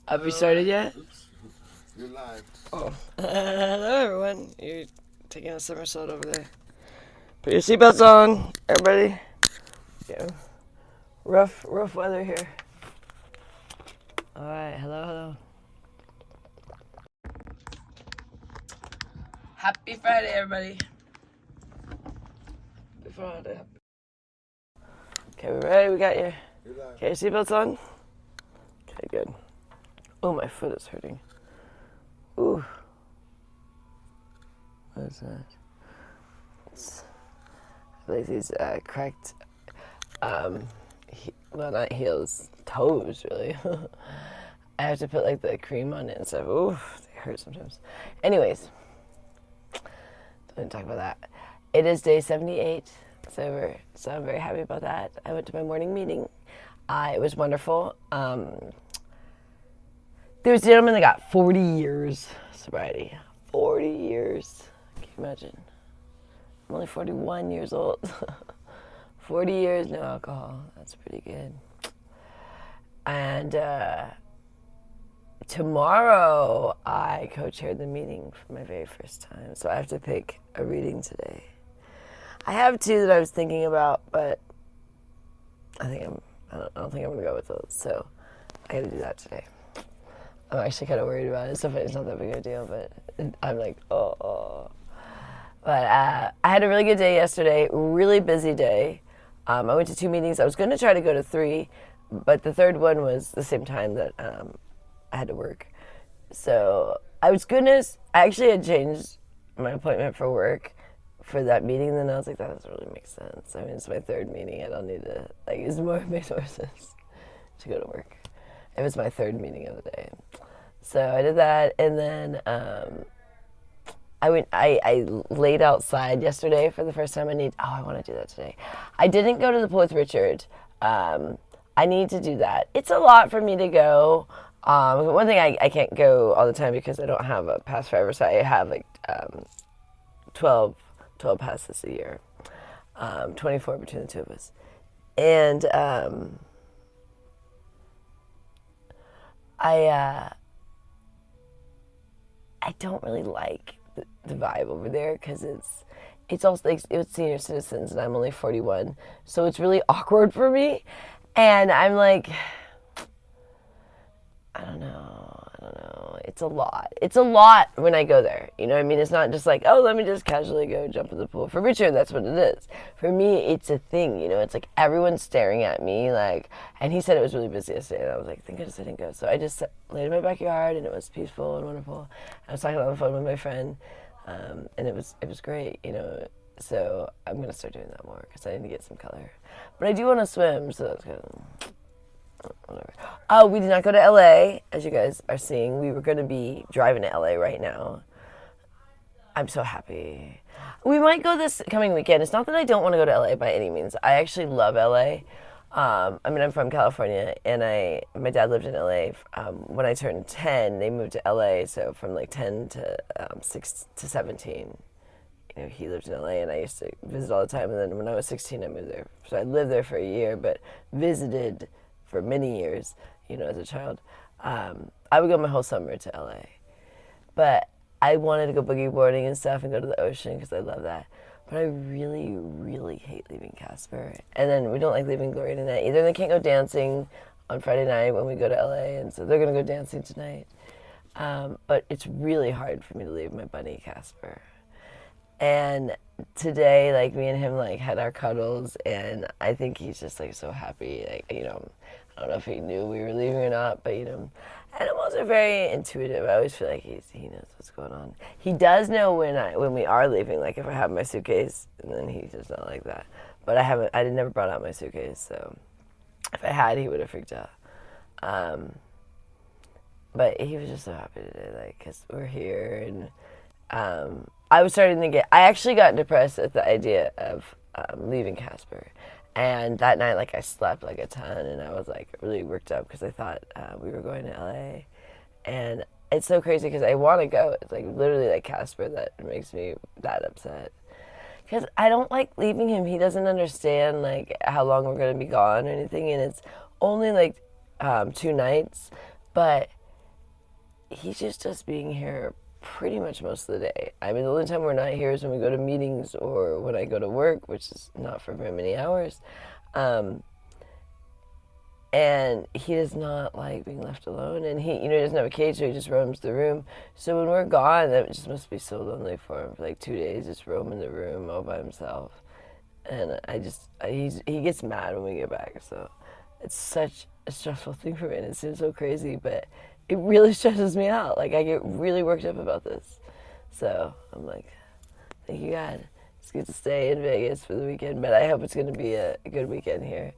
Have we started yet? Oops. You're live. Oh. Hello, everyone. You're taking a somersault over there. Put your seatbelts on, everybody. Yeah. Rough weather here. All right. Hello. Happy Friday, everybody. Happy Friday. Okay, we ready? We got you. You're live. Okay, your seatbelts on? Okay, good. Oh, my foot is hurting. Ooh. What is that? It's like these cracked, well, not heels, toes, really. I have to put like the cream on it and stuff. Ooh, they hurt sometimes. Anyways, don't talk about that. It is day 78. So I'm very happy about that. I went to my morning meeting. It was wonderful. There was a gentleman that got 40 years sobriety. 40 years. Can you imagine? I'm only 41 years old. 40 years, no alcohol. That's pretty good. And tomorrow I co-chaired the meeting for my very first time. So I have to pick a reading today. I have two that I was thinking about, but I don't think I'm gonna go with those. So I gotta do that today. I'm actually kind of worried about it. It's not that big of a deal, but I'm like, oh. But I had a really good day yesterday, really busy day. I went to 2 meetings. I was going to try to go to 3, but the third one was the same time that I had to work. So I actually had changed my appointment for work for that meeting, and then I was like, that doesn't really make sense. I mean, it's my 3rd meeting. I don't need to, it makes more sense to go to work. It was my 3rd meeting of the day. So I did that, and then I laid outside yesterday for the first time. I want to do that today. I didn't go to the pool with Richard. I need to do that. It's a lot for me to go. One thing, I can't go all the time because I don't have a pass forever, so I have 12 passes a year, 24 between the two of us. And I don't really like the vibe over there because it's also like it's senior citizens and I'm only 41, so it's really awkward for me, and I'm like, I don't know. It's a lot when I go there. You know what I mean? It's not just like, oh, let me just casually go jump in the pool. For Richard, that's what it is. For me, it's a thing. You know, it's like everyone's staring at me. And he said it was really busy yesterday. And I was like, thank goodness I didn't go. So I just laid in my backyard, and it was peaceful and wonderful. I was talking on the phone with my friend, and it was great. You know, so I'm gonna start doing that more because I need to get some color. But I do want to swim, so that's good. Whatever. Oh, we did not go to LA, as you guys are seeing. We were going to be driving to LA right now. I'm so happy. We might go this coming weekend. It's not that I don't want to go to LA by any means. I actually love LA. I'm from California, and my dad lived in LA. When I turned 10, they moved to LA, so from like 10 to 6 to 17. You know, he lived in LA, and I used to visit all the time. And then when I was 16, I moved there. So I lived there for a year, but visited for many years, you know, as a child. I would go my whole summer to LA. But I wanted to go boogie boarding and stuff and go to the ocean because I love that. But I really, really hate leaving Casper. And then we don't like leaving Gloria tonight either. They can't go dancing on Friday night when we go to LA, and so they're going to go dancing tonight. But it's really hard for me to leave my bunny Casper. And today, like, me and him, like, had our cuddles, and I think he's just, like, so happy. Like, you know, I don't know if he knew we were leaving or not, but, you know, animals are very intuitive. I always feel like he knows what's going on. He does know when we are leaving, like, if I have my suitcase, and then he does not like that. But I never brought out my suitcase, so if I had, he would have freaked out. But he was just so happy today, like, because we're here, and I actually got depressed at the idea of leaving Casper. And that night, like, I slept like a ton, and I was like really worked up because I thought we were going to LA. And it's so crazy because I want to go. It's like literally like Casper that makes me that upset. Because I don't like leaving him. He doesn't understand like how long we're going to be gone or anything. And it's only like 2 nights, but he's just being here pretty much most of the day. I mean, the only time we're not here is when we go to meetings or when I go to work, which is not for very many hours. And he does not like being left alone. And he, he doesn't have a cage, so he just roams the room. So when we're gone, that just must be so lonely for him for like 2 days, just roaming the room all by himself. And he gets mad when we get back. So it's such a stressful thing for me, and it seems so crazy, but it really stresses me out. Like, I get really worked up about this. So I'm like, thank you, God. It's good to stay in Vegas for the weekend, but I hope it's going to be a good weekend here.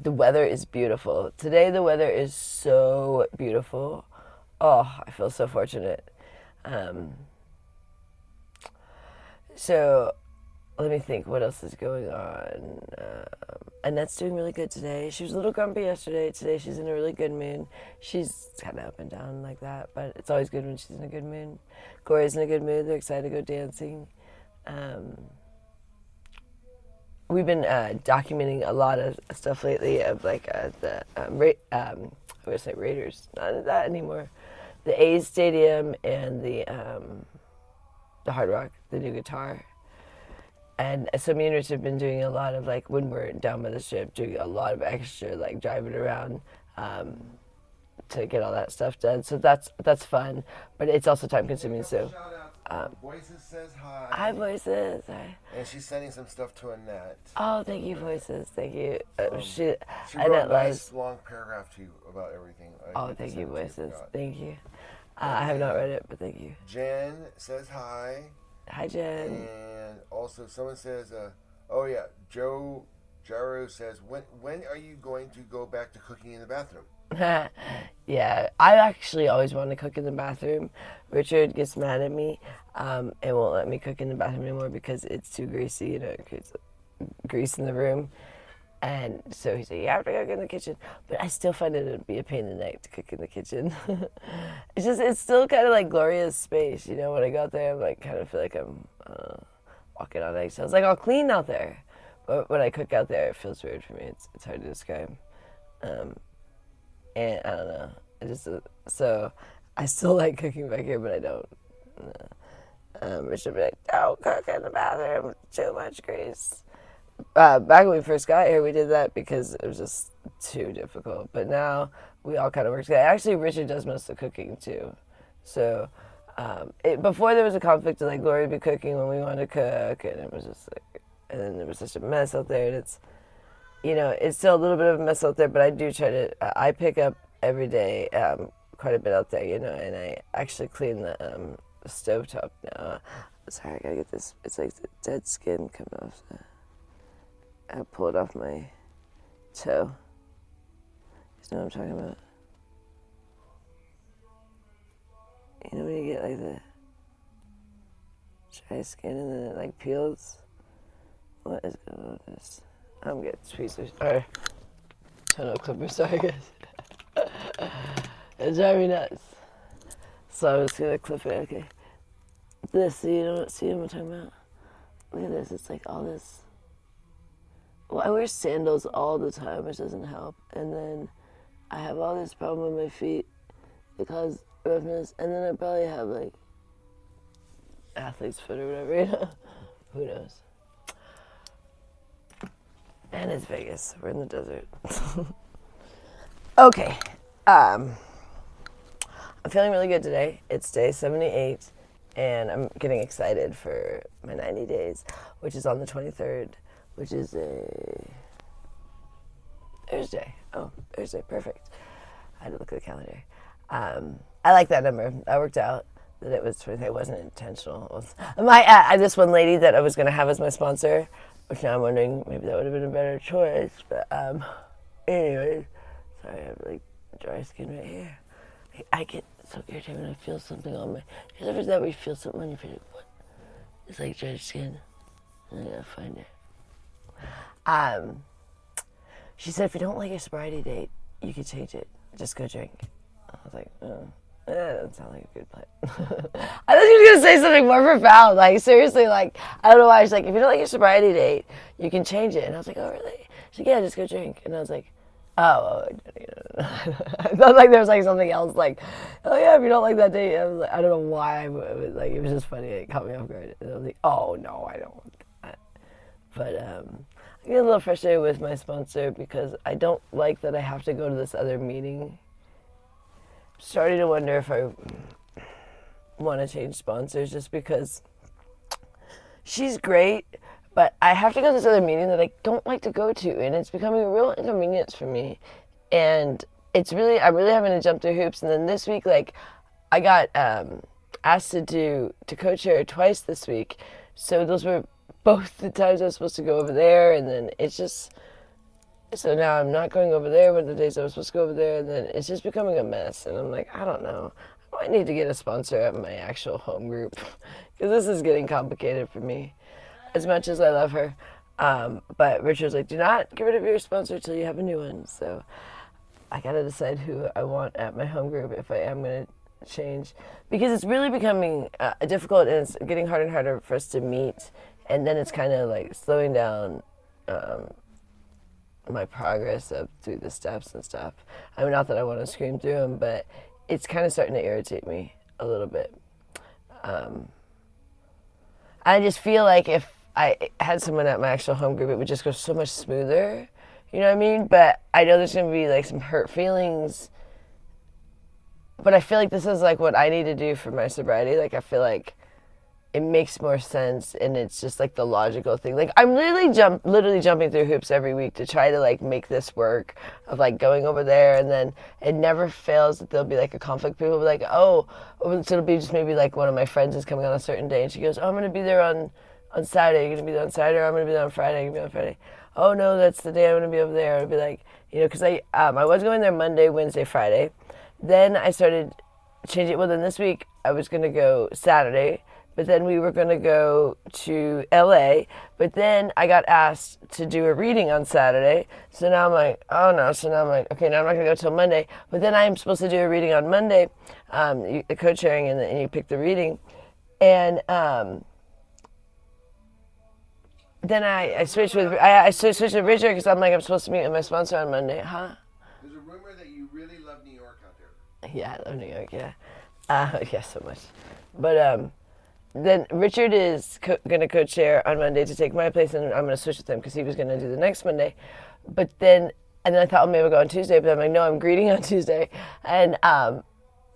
The weather is beautiful. Today the weather is so beautiful. Oh, I feel so fortunate. So let me think, what else is going on? Annette's doing really good today. She was a little grumpy yesterday. Today she's in a really good mood. She's kind of up and down like that, but it's always good when she's in a good mood. Corey's in a good mood. They're excited to go dancing. We've been documenting a lot of stuff lately of like the I'm gonna say Raiders, not that anymore. The A's stadium and the Hard Rock, the new guitar. And so me and Rich have been doing a lot of, like, when we're down by the strip, doing a lot of extra, like, driving around to get all that stuff done. So that's fun, but it's also time consuming. So Voices says hi. Hi, Voices. Hi. And she's sending some stuff to Annette. Oh, thank you, Voices. Thank you. She wrote Annette a nice long paragraph to you about everything. Thank you, Voices. Thank you. I have not read it, but thank you. Jen says hi. Hi, Jen. And also someone says, oh yeah, Joe Jaro says, when are you going to go back to cooking in the bathroom? Yeah, I actually always want to cook in the bathroom. Richard gets mad at me and won't let me cook in the bathroom anymore because it's too greasy, it creates grease in the room. And so he said, you have to cook in the kitchen. But I still find it to be a pain in the neck to cook in the kitchen. It's still kind of like Gloria's space, when I go out there, I'm like, kind of feel like I'm walking on eggshells. Like, I'll clean out there. But when I cook out there, it feels weird for me. It's hard to describe. And I don't know. So I still like cooking back here, but I don't. Richard would be like, don't cook in the bathroom, too much grease. Back when we first got here, we did that because it was just too difficult. But now we all kind of work together. Actually, Richard does most of the cooking too. So before there was a conflict of like Gloria would be cooking when we wanted to cook, and it was just like, and then there was such a mess out there. And it's, it's still a little bit of a mess out there. But I do try to. I pick up every day quite a bit out there, and I actually clean the stovetop now. Sorry, I gotta get this. It's like the dead skin coming off. I pulled off my toe. You know what I'm talking about? When you get like the dry skin and then it like peels? What is going on with this? I'm getting tweezers. Alright. Toenail clipper, sorry guys. It drives me nuts. So I'm just gonna clip it, okay. This, you don't see what I'm talking about? Look at this, it's like all this. Well, I wear sandals all the time, which doesn't help. And then I have all this problem with my feet that cause roughness. And then I probably have like athlete's foot or whatever, Who knows? And it's Vegas. We're in the desert. Okay. I'm feeling really good today. It's day 78. And I'm getting excited for my 90 days, which is on the 23rd. Which is a Thursday. Oh, Thursday, perfect. I had to look at the calendar. I like that number. I worked out that it was 23. It wasn't intentional. It was, this one lady that I was going to have as my sponsor, which now I'm wondering maybe that would have been a better choice. But anyways, sorry, I have like dry skin right here. I get so irritated when I feel something on my. Because ever that where you feel something on your face? What? It's like dry skin. And I gotta find it. She said, if you don't like your sobriety date, you can change it. Just go drink. I was like, that doesn't sound like a good plan. I thought she was going to say something more profound. Like, seriously, like, I don't know why. She's like, if you don't like your sobriety date, you can change it. And I was like, oh, really? She's like, yeah, just go drink. And I was like, Oh, I thought like there was like something else like, oh yeah, if you don't like that date, I was like, I don't know why, like it was just funny. It caught me off guard. And I was like, oh no, I don't want that. But I get a little frustrated with my sponsor because I don't like that I have to go to this other meeting. I'm starting to wonder if I want to change sponsors just because she's great, but I have to go to this other meeting that I don't like to go to, and it's becoming a real inconvenience for me. And I'm really having to jump through hoops. And then this week, like, I got asked to co-chair twice this week, so those were both the times I was supposed to go over there, and then it's just so now I'm not going over there when the days I was supposed to go over there, and then it's just becoming a mess. And I'm like, I don't know. I might need to get a sponsor at my actual home group because this is getting complicated for me. As much as I love her, but Richard's like, do not get rid of your sponsor till you have a new one. So I gotta decide who I want at my home group if I am gonna change, because it's really becoming difficult and it's getting harder and harder for us to meet, and then it's kind of like slowing down my progress up through the steps and stuff. I mean, not that I want to scream through them, but it's kind of starting to irritate me a little bit. I just feel like if I had someone at my actual home group, it would just go so much smoother. You know what I mean? But I know there's going to be like some hurt feelings. But I feel like this is like what I need to do for my sobriety. Like, I feel like it makes more sense, and it's just like the logical thing. Like, I'm literally jumping through hoops every week to try to like make this work, of like going over there, and then it never fails that there'll be like a conflict. People will be like, oh, so it'll be just maybe like one of my friends is coming on a certain day, and she goes, oh, I'm gonna be there on Saturday. You're gonna be there on Saturday, or I'm gonna be there on Friday. You're gonna be there on Friday. Oh no, that's the day I'm gonna be over there. I'll be like, because I was going there Monday, Wednesday, Friday. Then I started changing. Well, then this week I was gonna go Saturday. But then we were going to go to LA. But then I got asked to do a reading on Saturday. So now I'm like, oh no. So now I'm like, okay, now I'm not going to go till Monday. But then I'm supposed to do a reading on Monday, the co-chairing, and you pick the reading. And then I switched with Richard because I'm like, I'm supposed to meet with my sponsor on Monday. Huh? There's a rumor that you really love New York out there. Yeah, I love New York, yeah. Yeah, so much. But then Richard is going to co-chair on Monday to take my place, and I'm going to switch with him because he was going to do the next Monday. And then I thought, maybe I'll go on Tuesday, but I'm like, no, I'm greeting on Tuesday. And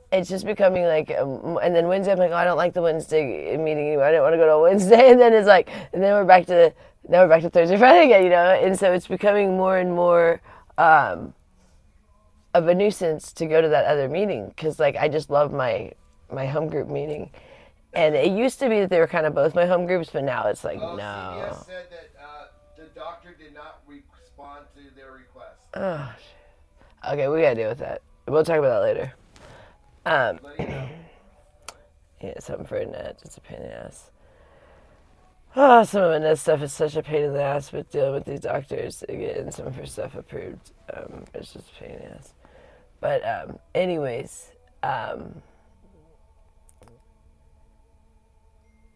it's just becoming like, and then Wednesday, I'm like, oh, I don't like the Wednesday meeting anymore. I didn't want to go to a Wednesday. And then it's like, and then we're back to Thursday, Friday again, And so it's becoming more and more of a nuisance to go to that other meeting because, like, I just love my home group meeting. And it used to be that they were kind of both my home groups, but now it's like, no. CBS said that the doctor did not respond to their request. Oh, shit. Okay, we gotta deal with that. We'll talk about that later. Yeah, something for Annette. It's a pain in the ass. Oh, some of Annette's stuff is such a pain in the ass with dealing with these doctors, getting some of her stuff approved. It's just a pain in the ass. But anyways,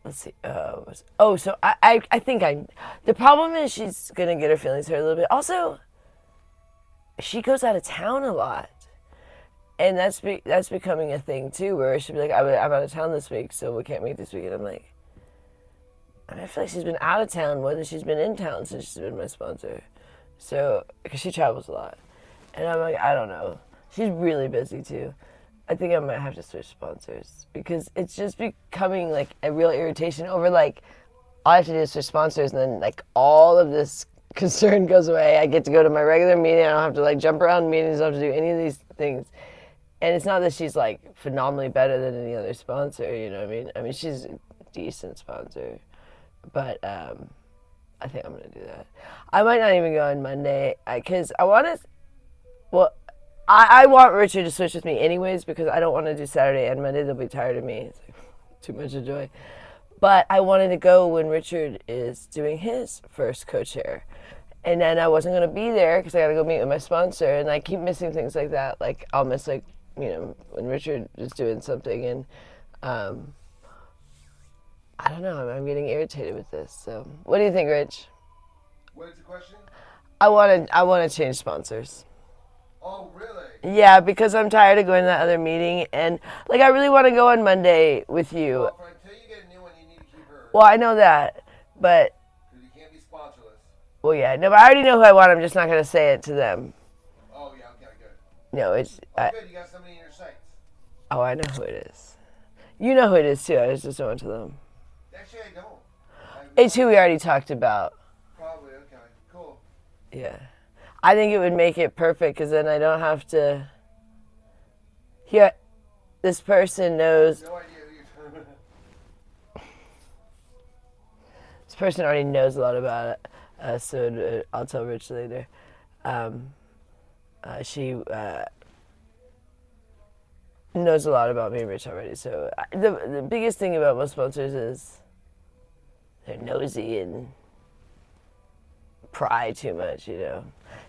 let's see. So I think the problem is she's gonna get her feelings hurt a little bit. Also, she goes out of town a lot, and that's becoming a thing too, where she'll be like, I'm out of town this week, so we can't meet this week. And I'm like, I feel like she's been out of town more than she's been in town since she's been my sponsor. So, because she travels a lot, and I'm like, I don't know. She's really busy too. I think I might have to switch sponsors because it's just becoming like a real irritation over like all I have to do is switch sponsors, and then like all of this concern goes away. I get to go to my regular meeting. I don't have to like jump around meetings. I don't have to do any of these things. And it's not that she's like phenomenally better than any other sponsor, you know what I mean? I mean, she's a decent sponsor, but I think I'm gonna do that. I might not even go on Monday because I want to. Well, I want Richard to switch with me anyways because I don't want to do Saturday and Monday. They'll be tired of me. It's like too much of joy. But I wanted to go when Richard is doing his first co-chair. And then I wasn't going to be there because I got to go meet with my sponsor. And I keep missing things like that. Like I'll miss like, when Richard is doing something. And I don't know. I'm getting irritated with this. So what do you think, Rich? What is the question? I want to change sponsors. Oh, really? Yeah, because I'm tired of going to that other meeting, and like I really want to go on Monday with you. Well, until you get a new one, you need to keep her. Well, I know that, but Because you can't be sponsorless. well, yeah, no, but I already know who I want. I'm just not gonna say it to them. Oh, yeah, okay, good. No, it's. Good, you got somebody in your sights. Oh, I know who it is. You know who it is too. I just don't want to them. Actually, I don't. It's who we already talked about. Probably, okay, cool. Yeah, I think it would make it perfect because then I don't have to. Here, this person knows. No idea who you're talking about. This person already knows a lot about it, so I'll tell Rich later. She knows a lot about me and Rich already. So the biggest thing about most sponsors is they're nosy and pry too much, you know.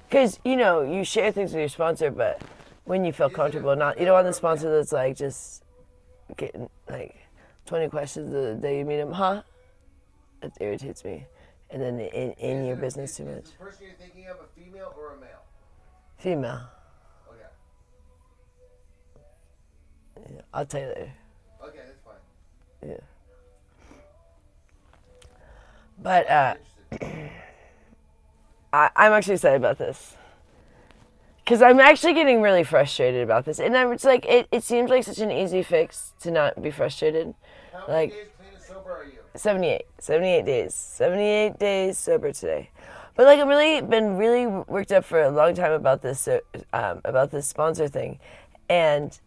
Because, you know, you share things with your sponsor, but when you feel comfortable, you don't want the sponsor that's like just getting like 20 questions the day you meet them, huh? That irritates me. And then in your business too much. Is the person you're thinking of a female or a male? Female. Okay. Yeah, I'll tell you later. Okay, that's fine. Yeah. But I'm actually excited about this. Because I'm actually getting really frustrated about this. And it's like, it seems like such an easy fix to not be frustrated. How many Like, days clean and sober are you? 78 days. 78 days sober today. But like, I've been really worked up for a long time about this sponsor thing. And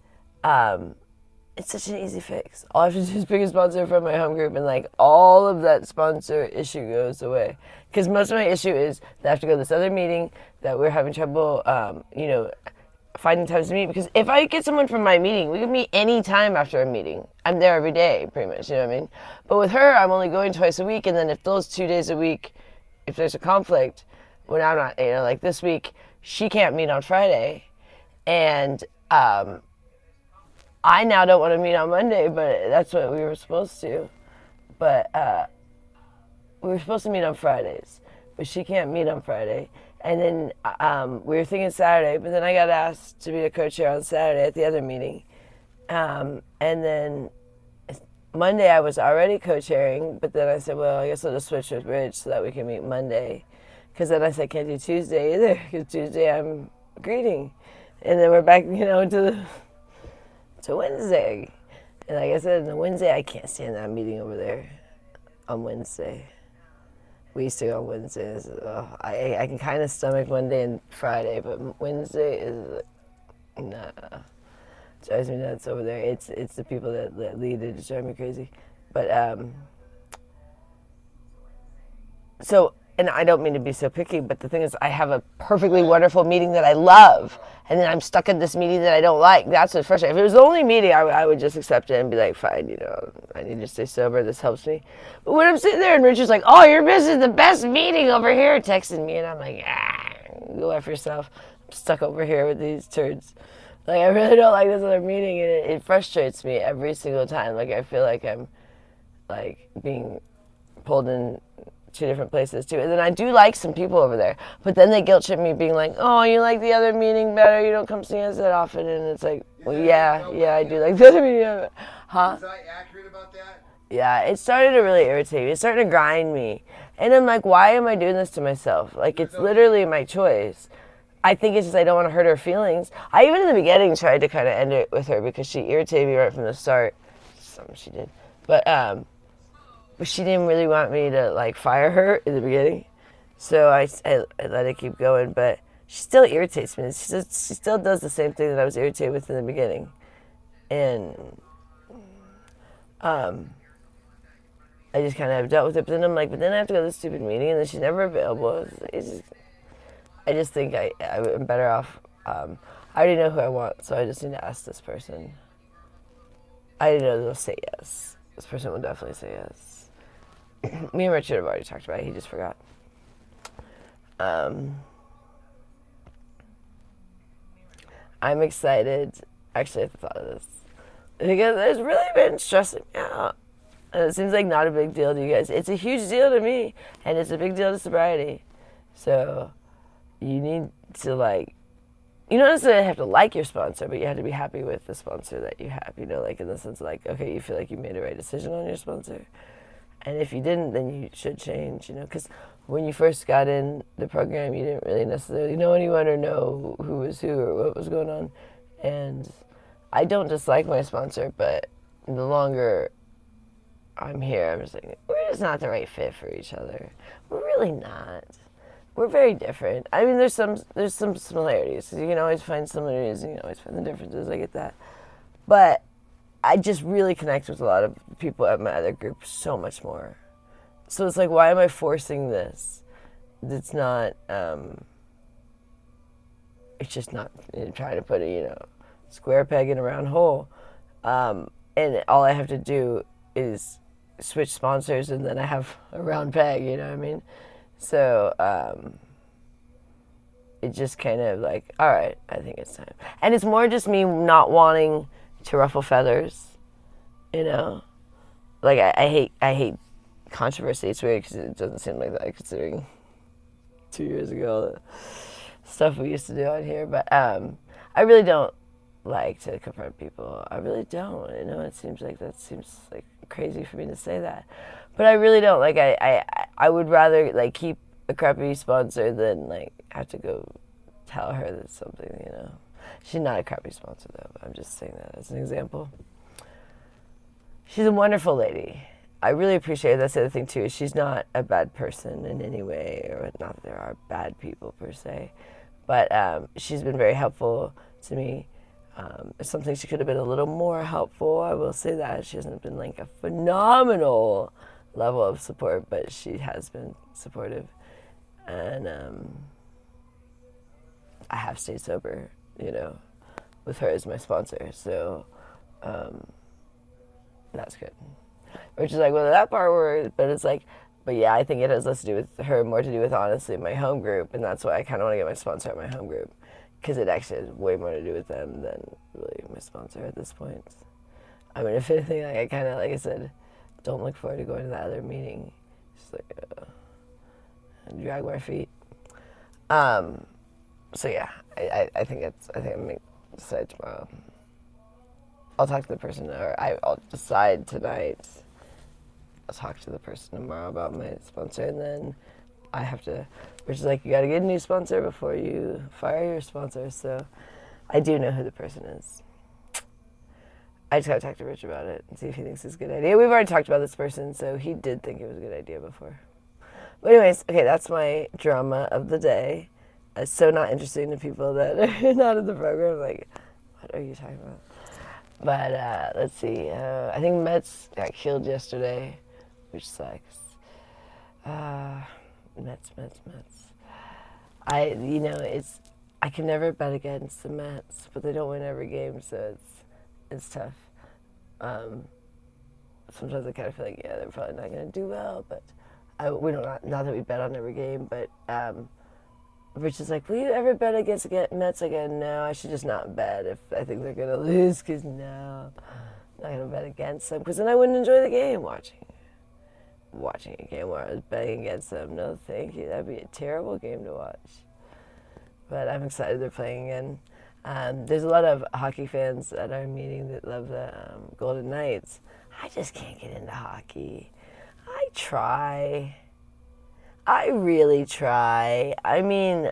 it's such an easy fix. All I have to do is pick a sponsor from my home group and like all of that sponsor issue goes away. Because most of my issue is that I have to go to this other meeting, that we're having trouble, you know, finding times to meet. Because if I get someone from my meeting, we can meet any time after a meeting. I'm there every day, pretty much, you know what I mean? But with her, I'm only going twice a week. And then if those 2 days a week, if there's a conflict, when I'm not, you know, like this week, she can't meet on Friday. And I now don't want to meet on Monday, but that's what we were supposed to. But we were supposed to meet on Fridays, but she can't meet on Friday. And then we were thinking Saturday, but then I got asked to be a co-chair on Saturday at the other meeting. And then Monday I was already co-chairing, but then I said, well, I guess I'll just switch with Rich so that we can meet Monday. Because then I said, can't do Tuesday either, because Tuesday I'm greeting. And then we're back, you know, to Wednesday. And like I said, on Wednesday, I can't stand that meeting over there on Wednesday. We used to go on Wednesdays. I can kind of stomach Monday and Friday, but Wednesday is, nah. Drives me nuts over there. It's the people that lead it just drive me crazy. But, so, and I don't mean to be so picky, but the thing is I have a perfectly wonderful meeting that I love, and then I'm stuck in this meeting that I don't like. That's what's frustrating. If it was the only meeting, I would just accept it and be like, fine, you know, I need to stay sober. This helps me. But when I'm sitting there and Richard's like, oh, you're missing the best meeting over here, texting me, and I'm like, go F yourself. I'm stuck over here with these turds. Like, I really don't like this other meeting, and it frustrates me every single time. Like, I feel like I'm, like, being pulled in two different places too. And then I do like some people over there, but then they guilt trip me being like, oh, you like the other meeting better, you don't come see us that often. And it's like, well, yeah, I do like the other meeting. Huh? Was I accurate about that? Yeah, it started to really irritate me. It started to grind me. And I'm like, why am I doing this to myself? Like, it's literally my choice. I think it's just I don't want to hurt her feelings. I even in the beginning tried to kind of end it with her because she irritated me right from the start. Something she did. But she didn't really want me to, like, fire her in the beginning. So I let it keep going. But she still irritates me. She still does the same thing that I was irritated with in the beginning. And I just kind of have dealt with it. But then I'm like, but then I have to go to this stupid meeting, and then she's never available. I just think I'm better off. I already know who I want, so I just need to ask this person. I didn't know they'll say yes. This person will definitely say yes. Me and Richard have already talked about it. He just forgot. I'm excited. Actually, I thought of this. Because it's really been stressing me out. And it seems like not a big deal to you guys. It's a huge deal to me, and it's a big deal to sobriety. So you need to, like, you don't necessarily have to like your sponsor, but you have to be happy with the sponsor that you have, you know, like in the sense of like, okay, you feel like you made the right decision on your sponsor. And if you didn't, then you should change, you know, because when you first got in the program, you didn't really necessarily know anyone or know who was who or what was going on. And I don't dislike my sponsor, but the longer I'm here, I'm just like, we're just not the right fit for each other. We're really not. We're very different. I mean, there's some similarities. You can always find similarities, and you can always find the differences. I get that, but I just really connect with a lot of people at my other group so much more. So it's like, why am I forcing this? It's not. It's just not, you know, trying to put a, you know, square peg in a round hole, and all I have to do is switch sponsors, and then I have a round peg. You know what I mean? So it just kind of like, all right, I think it's time. And it's more just me not wanting to ruffle feathers, you know? Like, I hate controversy. It's weird because it doesn't seem like that considering 2 years ago, the stuff we used to do out here. But I really don't like to confront people. I really don't. You know, it seems like that seems like crazy for me to say that. But I really don't. Like, I would rather, like, keep a crappy sponsor than, like, have to go tell her that something, you know. She's not a crappy sponsor, though. But I'm just saying that as an example. She's a wonderful lady. I really appreciate her. That's the other thing, too, is she's not a bad person in any way, or not that there are bad people, per se. But she's been very helpful to me. If something she could have been a little more helpful, I will say that. She hasn't been, like, a phenomenal level of support, but she has been supportive. And I have stayed sober, you know, with her as my sponsor. So that's good. Which is like, well, that part worked, but it's like, but yeah, I think it has less to do with her, more to do with, honestly, my home group. And that's why I kind of want to get my sponsor at my home group, because it actually has way more to do with them than really my sponsor at this point. I mean, if anything, like, I kind of, like I said, don't look forward to going to that other meeting. Just like drag my feet. So yeah, I think I'm gonna decide tomorrow. I'll talk to the person, or I'll decide tonight. I'll talk to the person tomorrow about my sponsor, and then I have to, which is like, you gotta get a new sponsor before you fire your sponsor. So I do know who the person is. I just gotta talk to Rich about it and see if he thinks it's a good idea. We've already talked about this person, so he did think it was a good idea before. But anyways, okay, that's my drama of the day. It's so not interesting to people that are not in the program. Like, what are you talking about? But let's see. I think Mets got killed yesterday, which sucks. Mets. I can never bet against the Mets, but they don't win every game, so it's tough. Sometimes I kind of feel like, yeah, they're probably not going to do well, but we don't, not that we bet on every game, but Rich is like, will you ever bet against Mets? I go, no, I should just not bet if I think they're going to lose, because no, I'm not going to bet against them, because then I wouldn't enjoy the game watching a game where I was betting against them. No, thank you. That'd be a terrible game to watch. But I'm excited they're playing again. There's a lot of hockey fans at our meeting that love the Golden Knights. I just can't get into hockey. I try. I really try. I mean,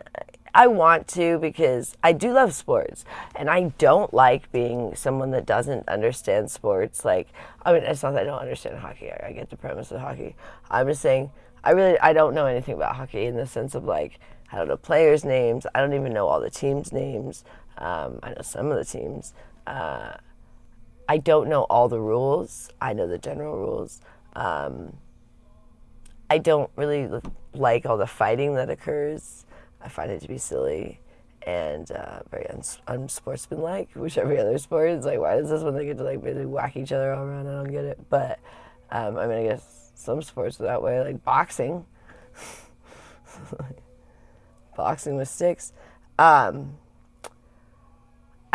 I want to, because I do love sports, and I don't like being someone that doesn't understand sports. Like, I mean, it's not that I don't understand hockey. I get the premise of hockey. I'm just saying, I don't know anything about hockey in the sense of, like, I don't know players' names. I don't even know all the teams' names. I know some of the teams. I don't know all the rules. I know the general rules. I don't really like all the fighting that occurs. I find it to be silly and very unsportsmanlike, which every other sport is like, why is this when they get to like basically whack each other all around? I don't get it. But I mean, I guess some sports are that way, like boxing. Boxing with sticks. I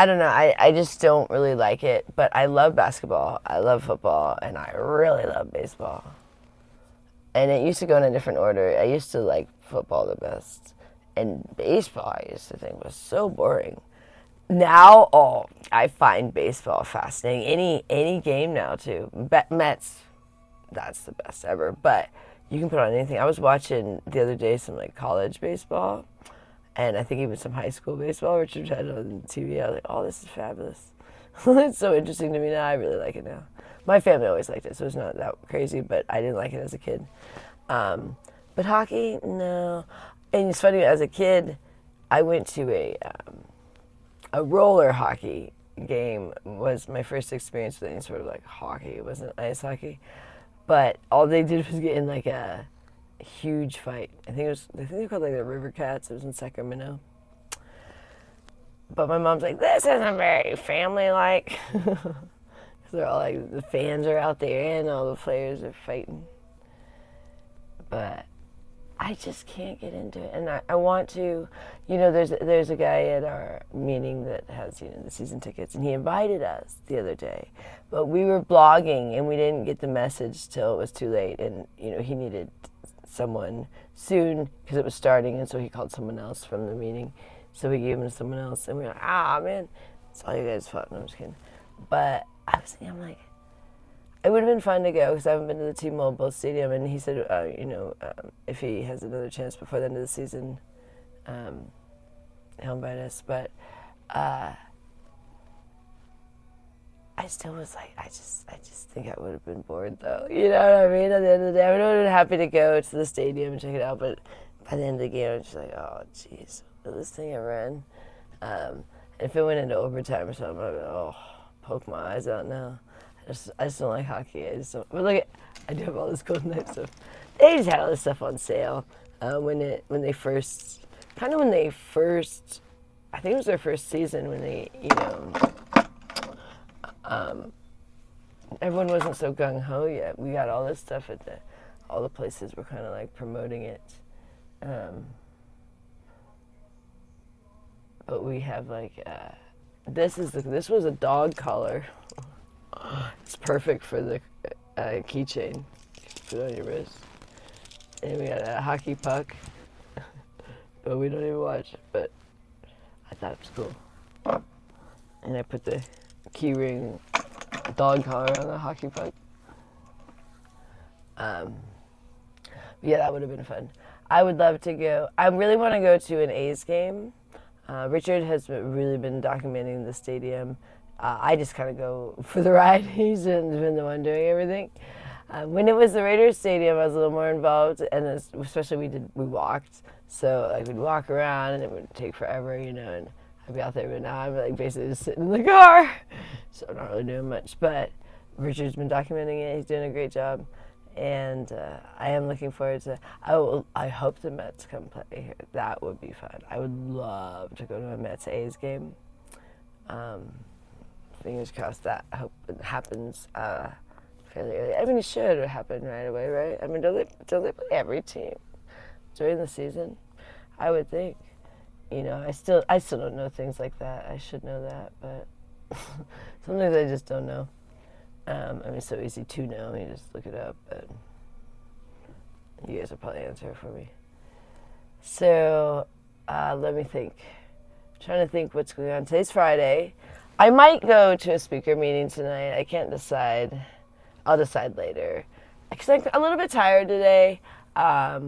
don't know. I just don't really like it. But I love basketball. I love football. And I really love baseball. And it used to go in a different order. I used to like football the best. And baseball, I used to think was so boring. Now, I find baseball fascinating. Any game now too. Mets, that's the best ever. But you can put on anything. I was watching the other day some like college baseball, and I think even some high school baseball. Richard had it on TV. I was like, oh, this is fabulous. It's so interesting to me now. I really like it now. My family always liked it, so it's not that crazy. But I didn't like it as a kid. But hockey, no. And it's funny, as a kid, I went to a roller hockey game. Was my first experience with any sort of like hockey. It wasn't ice hockey, but all they did was get in like a huge fight. I think they called like the River Cats. It was in Sacramento. But my mom's like, this isn't very family like. They're all like, the fans are out there and all the players are fighting. But I just can't get into it, and I want to. There's a guy at our meeting that has the season tickets, and he invited us the other day, but we were blogging and we didn't get the message till it was too late, and he needed someone soon because it was starting, and so he called someone else from the meeting, so we gave him to someone else, and we were like, man, it's all you guys' fault. No, I'm just kidding, but I'm like, it would have been fun to go because I haven't been to the T-Mobile Stadium, and he said, if he has another chance before the end of the season, he'll invite us. But I still was like, I just think I would have been bored though. You know what I mean? At the end of the day, I would have been happy to go to the stadium and check it out, but by the end of the game, I'm just like, oh, jeez, will this thing ever end? And if it went into overtime or something, I'd be like, poke my eyes out now. I just don't like hockey. I just don't. But look, I do have all this Golden Knights stuff. They just had all this stuff on sale when they first, I think it was their first season when they, everyone wasn't so gung ho yet. We got all this stuff all the places were kind of like promoting it. But we have like, this was a dog collar. It's perfect for the keychain. Put it on your wrist. And we got a hockey puck, but we don't even watch. But I thought it was cool. And I put the key ring dog collar on the hockey puck. Yeah, that would have been fun. I would love to go. I really want to go to an A's game. Richard has really been documenting the stadium. I just kind of go for the ride. He's been the one doing everything. When it was the Raiders stadium, I was a little more involved, and especially we walked. So like we'd walk around, and it would take forever, and I'd be out there. But now I'm like basically just sitting in the car, so I'm not really doing much. But Richard's been documenting it. He's doing a great job, and I am looking forward to. I hope the Mets come play here. That would be fun. I would love to go to a Mets A's game. Fingers crossed that. I hope it happens fairly early. I mean, it should happen right away, right? I mean, don't they play every team during the season? I would think. I still don't know things like that. I should know that, but sometimes I just don't know. I mean, it's so easy to know. You just look it up, but you guys will probably answer it for me. So, let me think. I'm trying to think what's going on. Today's Friday. I might go to a speaker meeting tonight. I can't decide. I'll decide later. Because I'm a little bit tired today. I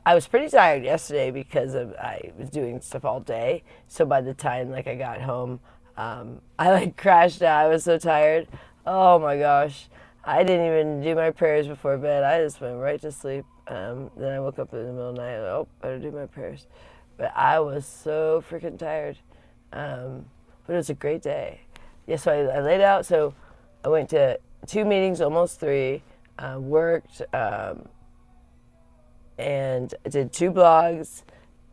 was pretty tired yesterday because I was doing stuff all day. So by the time I got home, I crashed out. I was so tired. Oh my gosh. I didn't even do my prayers before bed. I just went right to sleep. Then I woke up in the middle of the night. Better do my prayers. But I was so freaking tired. But it was a great day. Yeah, so I laid out. So I went to 2 meetings, almost 3, worked, and I did 2 blogs,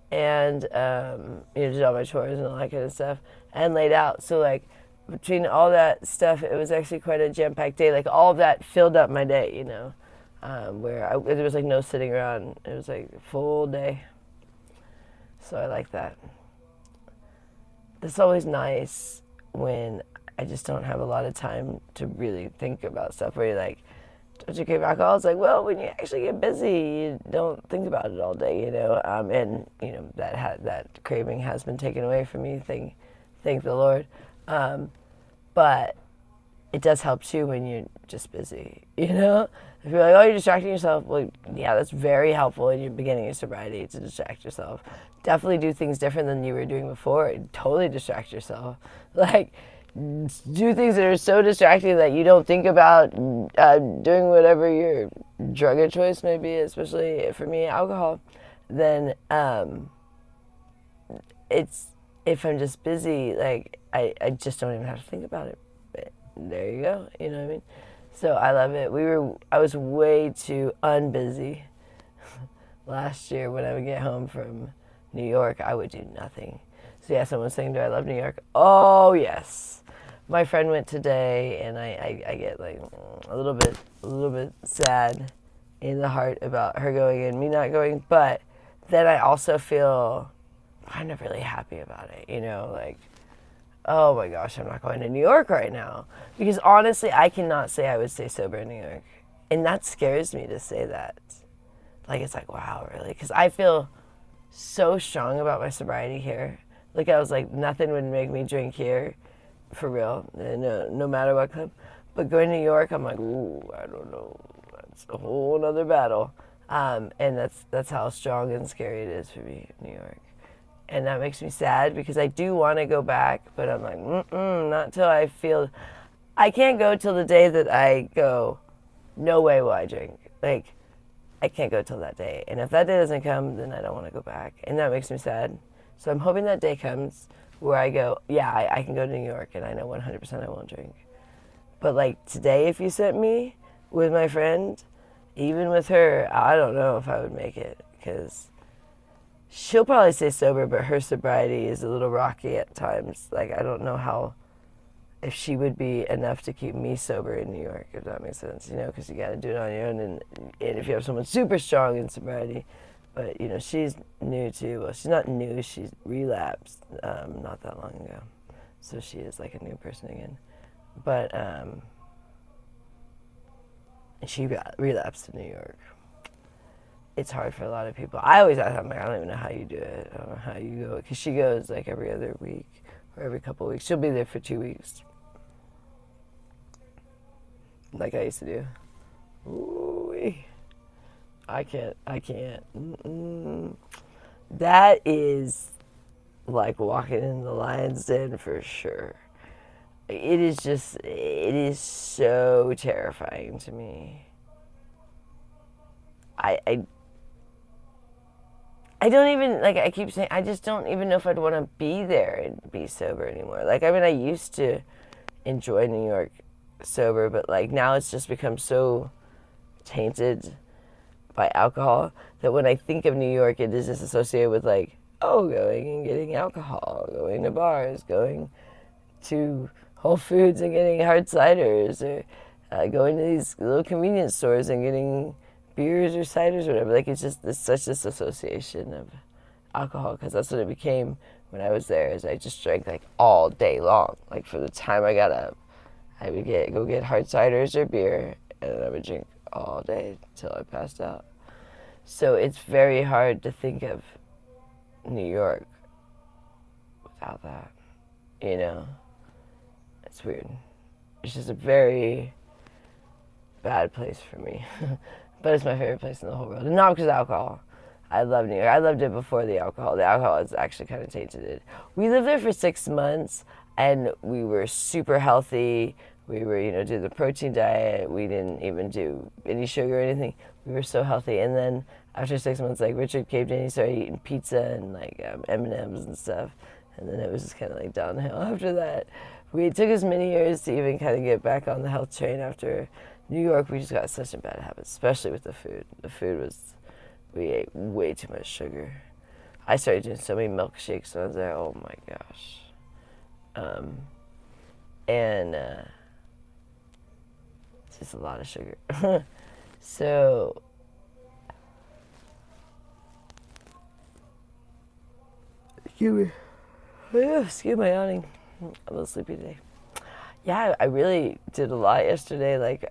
and did all my chores and all that kind of stuff, and laid out. So between all that stuff, it was actually quite a jam-packed day. All of that filled up my day, where there was no sitting around. It was a full day. So I like that. It's always nice when I just don't have a lot of time to really think about stuff. Where you're like, don't you crave alcohol? It's well, when you actually get busy, you don't think about it all day, and that craving has been taken away from me. Thank thank the Lord. But it does help too when you're just busy, you know? If you're like, oh, you're distracting yourself, well, yeah, that's very helpful in your beginning of sobriety to distract yourself. Definitely do things different than you were doing before. Totally distract yourself. Like, do things that are so distracting that you don't think about doing whatever your drug of choice may be, especially for me, alcohol. Then it's, if I'm just busy, like, I just don't even have to think about it. But there you go, you know what I mean? So I love it. I was way too unbusy last year. When I would get home from New York, I would do nothing. So yeah, someone's saying, do I love New York? Oh yes. My friend went today, and I get like a little bit sad in the heart about her going and me not going, but then I also feel kind of really happy about it, you know, like, oh my gosh, I'm not going to New York right now. Because honestly, I cannot say I would stay sober in New York. And that scares me to say that. Like, it's like, wow, really? Because I feel so strong about my sobriety here. Like, I was like, nothing would make me drink here, for real, no matter what club. But going to New York, I'm like, ooh, I don't know. That's a whole other battle. And that's how strong and scary it is for me, New York. And that makes me sad because I do want to go back, but I'm like, not till I feel. I can't go till the day that I go, no way will I drink. Like, I can't go till that day. And if that day doesn't come, then I don't want to go back. And that makes me sad. So I'm hoping that day comes where I go, yeah, I can go to New York and I know 100% I won't drink. But like today, if you sent me with my friend, even with her, I don't know if I would make it because she'll probably stay sober, but her sobriety is a little rocky at times. Like, I don't know how, if she would be enough to keep me sober in New York, if that makes sense, you know, because you got to do it on your own. And if you have someone super strong in sobriety, but, you know, she's new too. Well, she's not new, she's relapsed not that long ago. So she is like a new person again. But she relapsed in New York. It's hard for a lot of people. I always ask, I'm like, I don't even know how you do it. I don't know how you go. Because she goes like every other week or every couple of weeks. She'll be there for 2 weeks. Like I used to do. Ooh, I can't. That is like walking in the lion's den for sure. It is so terrifying to me. I don't even, like I keep saying, I just don't even know if I'd want to be there and be sober anymore. Like, I mean, I used to enjoy New York sober, but like now it's just become so tainted by alcohol that when I think of New York, it is just associated with like, oh, going and getting alcohol, going to bars, going to Whole Foods and getting hard ciders, or going to these little convenience stores and getting beers or ciders or whatever. Like, it's such this association of alcohol, because that's what it became when I was there, is I just drank like all day long. Like, from the time I got up, I would go get hard ciders or beer, and then I would drink all day till I passed out. So it's very hard to think of New York without that, you know? It's weird. It's just a very bad place for me. But it's my favorite place in the whole world. And not because of alcohol. I love New York. I loved it before the alcohol. The alcohol has actually kind of tainted it. We lived there for 6 months, and we were super healthy. We were, you know, doing the protein diet. We didn't even do any sugar or anything. We were so healthy. And then after 6 months, like, Richard caved in. He started eating pizza and like M&Ms and stuff. And then it was just kind of like downhill after that. It took us many years to even kind of get back on the health train after New York. We just got such a bad habit, especially with the food. The food was, we ate way too much sugar. I started doing so many milkshakes when I was there. Oh my gosh. And it's just a lot of sugar. So excuse my yawning. I'm a little sleepy today. Yeah, I really did a lot yesterday. Like,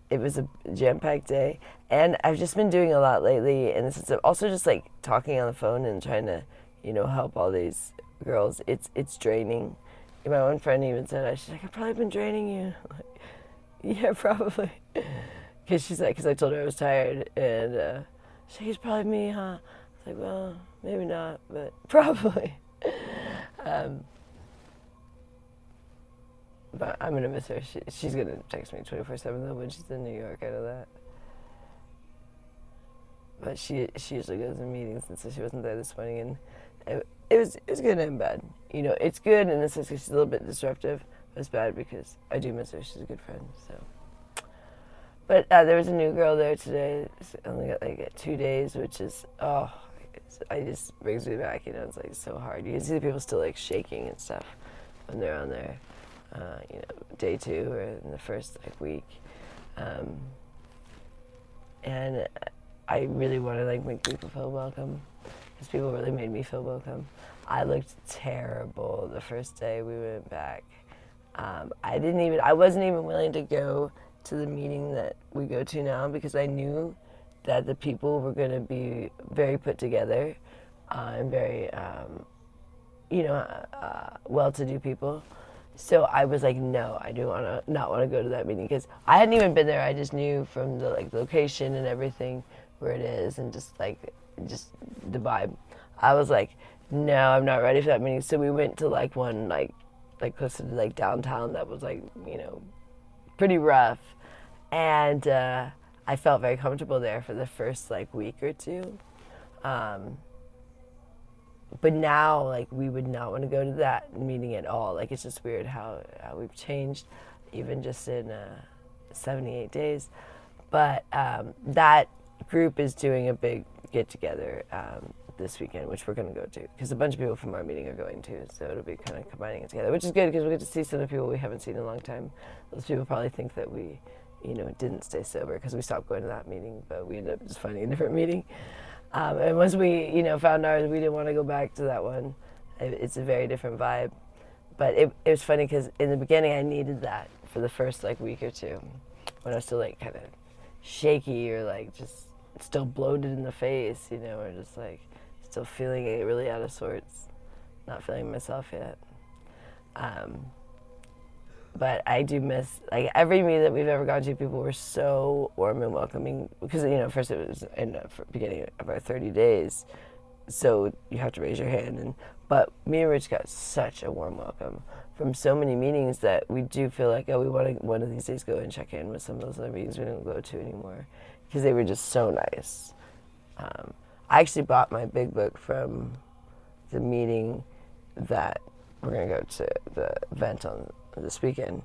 it was a jam-packed day, and I've just been doing a lot lately in the sense of also just like talking on the phone and trying to, you know, help all these girls, it's draining. And my one friend even said, she's like, I've probably been draining you. I'm like, yeah, probably. Because she's like, because I told her I was tired, and she's like, it's probably me, huh? I was like, well, maybe not, but probably. But I'm gonna miss her. She's gonna text me 24/7 though when she's in New York. I know that. But she usually goes to meetings, and so she wasn't there this morning, and it was good and bad. You know, it's good in the sense that she's a little bit disruptive. But it's bad because I do miss her. She's a good friend. So, but there was a new girl there today. She only got like 2 days, which is I just brings me back. You know, it's like so hard. You can see the people still like shaking and stuff when they're on there. You know, day 2 or in the first like week, and I really want to like make people feel welcome because people really made me feel welcome. I looked terrible the first day we went back. I wasn't even willing to go to the meeting that we go to now because I knew that the people were going to be very put together and very, well-to-do people. So I was like, no, I do not want to go to that meeting because I hadn't even been there. I just knew from the like location and everything where it is and just the vibe. I was like, no, I'm not ready for that meeting. So we went to like one like close to like downtown that was like, you know, pretty rough, and I felt very comfortable there for the first like week or two. But now, like, we would not want to go to that meeting at all. Like, it's just weird how we've changed, even just in 78 days. But that group is doing a big get-together this weekend, which we're going to go to. Because a bunch of people from our meeting are going to. So it'll be kind of combining it together, which is good because we get to see some of the people we haven't seen in a long time. Those people probably think that we, you know, didn't stay sober because we stopped going to that meeting, but we ended up just finding a different meeting. And once we, you know, found ours, we didn't want to go back to that one. It's a very different vibe. But it was funny because in the beginning I needed that for the first like week or two when I was still like kind of shaky or like just still bloated in the face, you know, or just like still feeling really out of sorts, not feeling myself yet. But I do miss, like, every meeting that we've ever gone to, people were so warm and welcoming. Because, you know, first it was in the beginning of our 30 days. So you have to raise your hand. But me and Rich got such a warm welcome from so many meetings that we do feel like, oh, we want to one of these days go and check in with some of those other meetings we don't go to anymore. Because they were just so nice. I actually bought my big book from the meeting that we're going to go to the event on this weekend.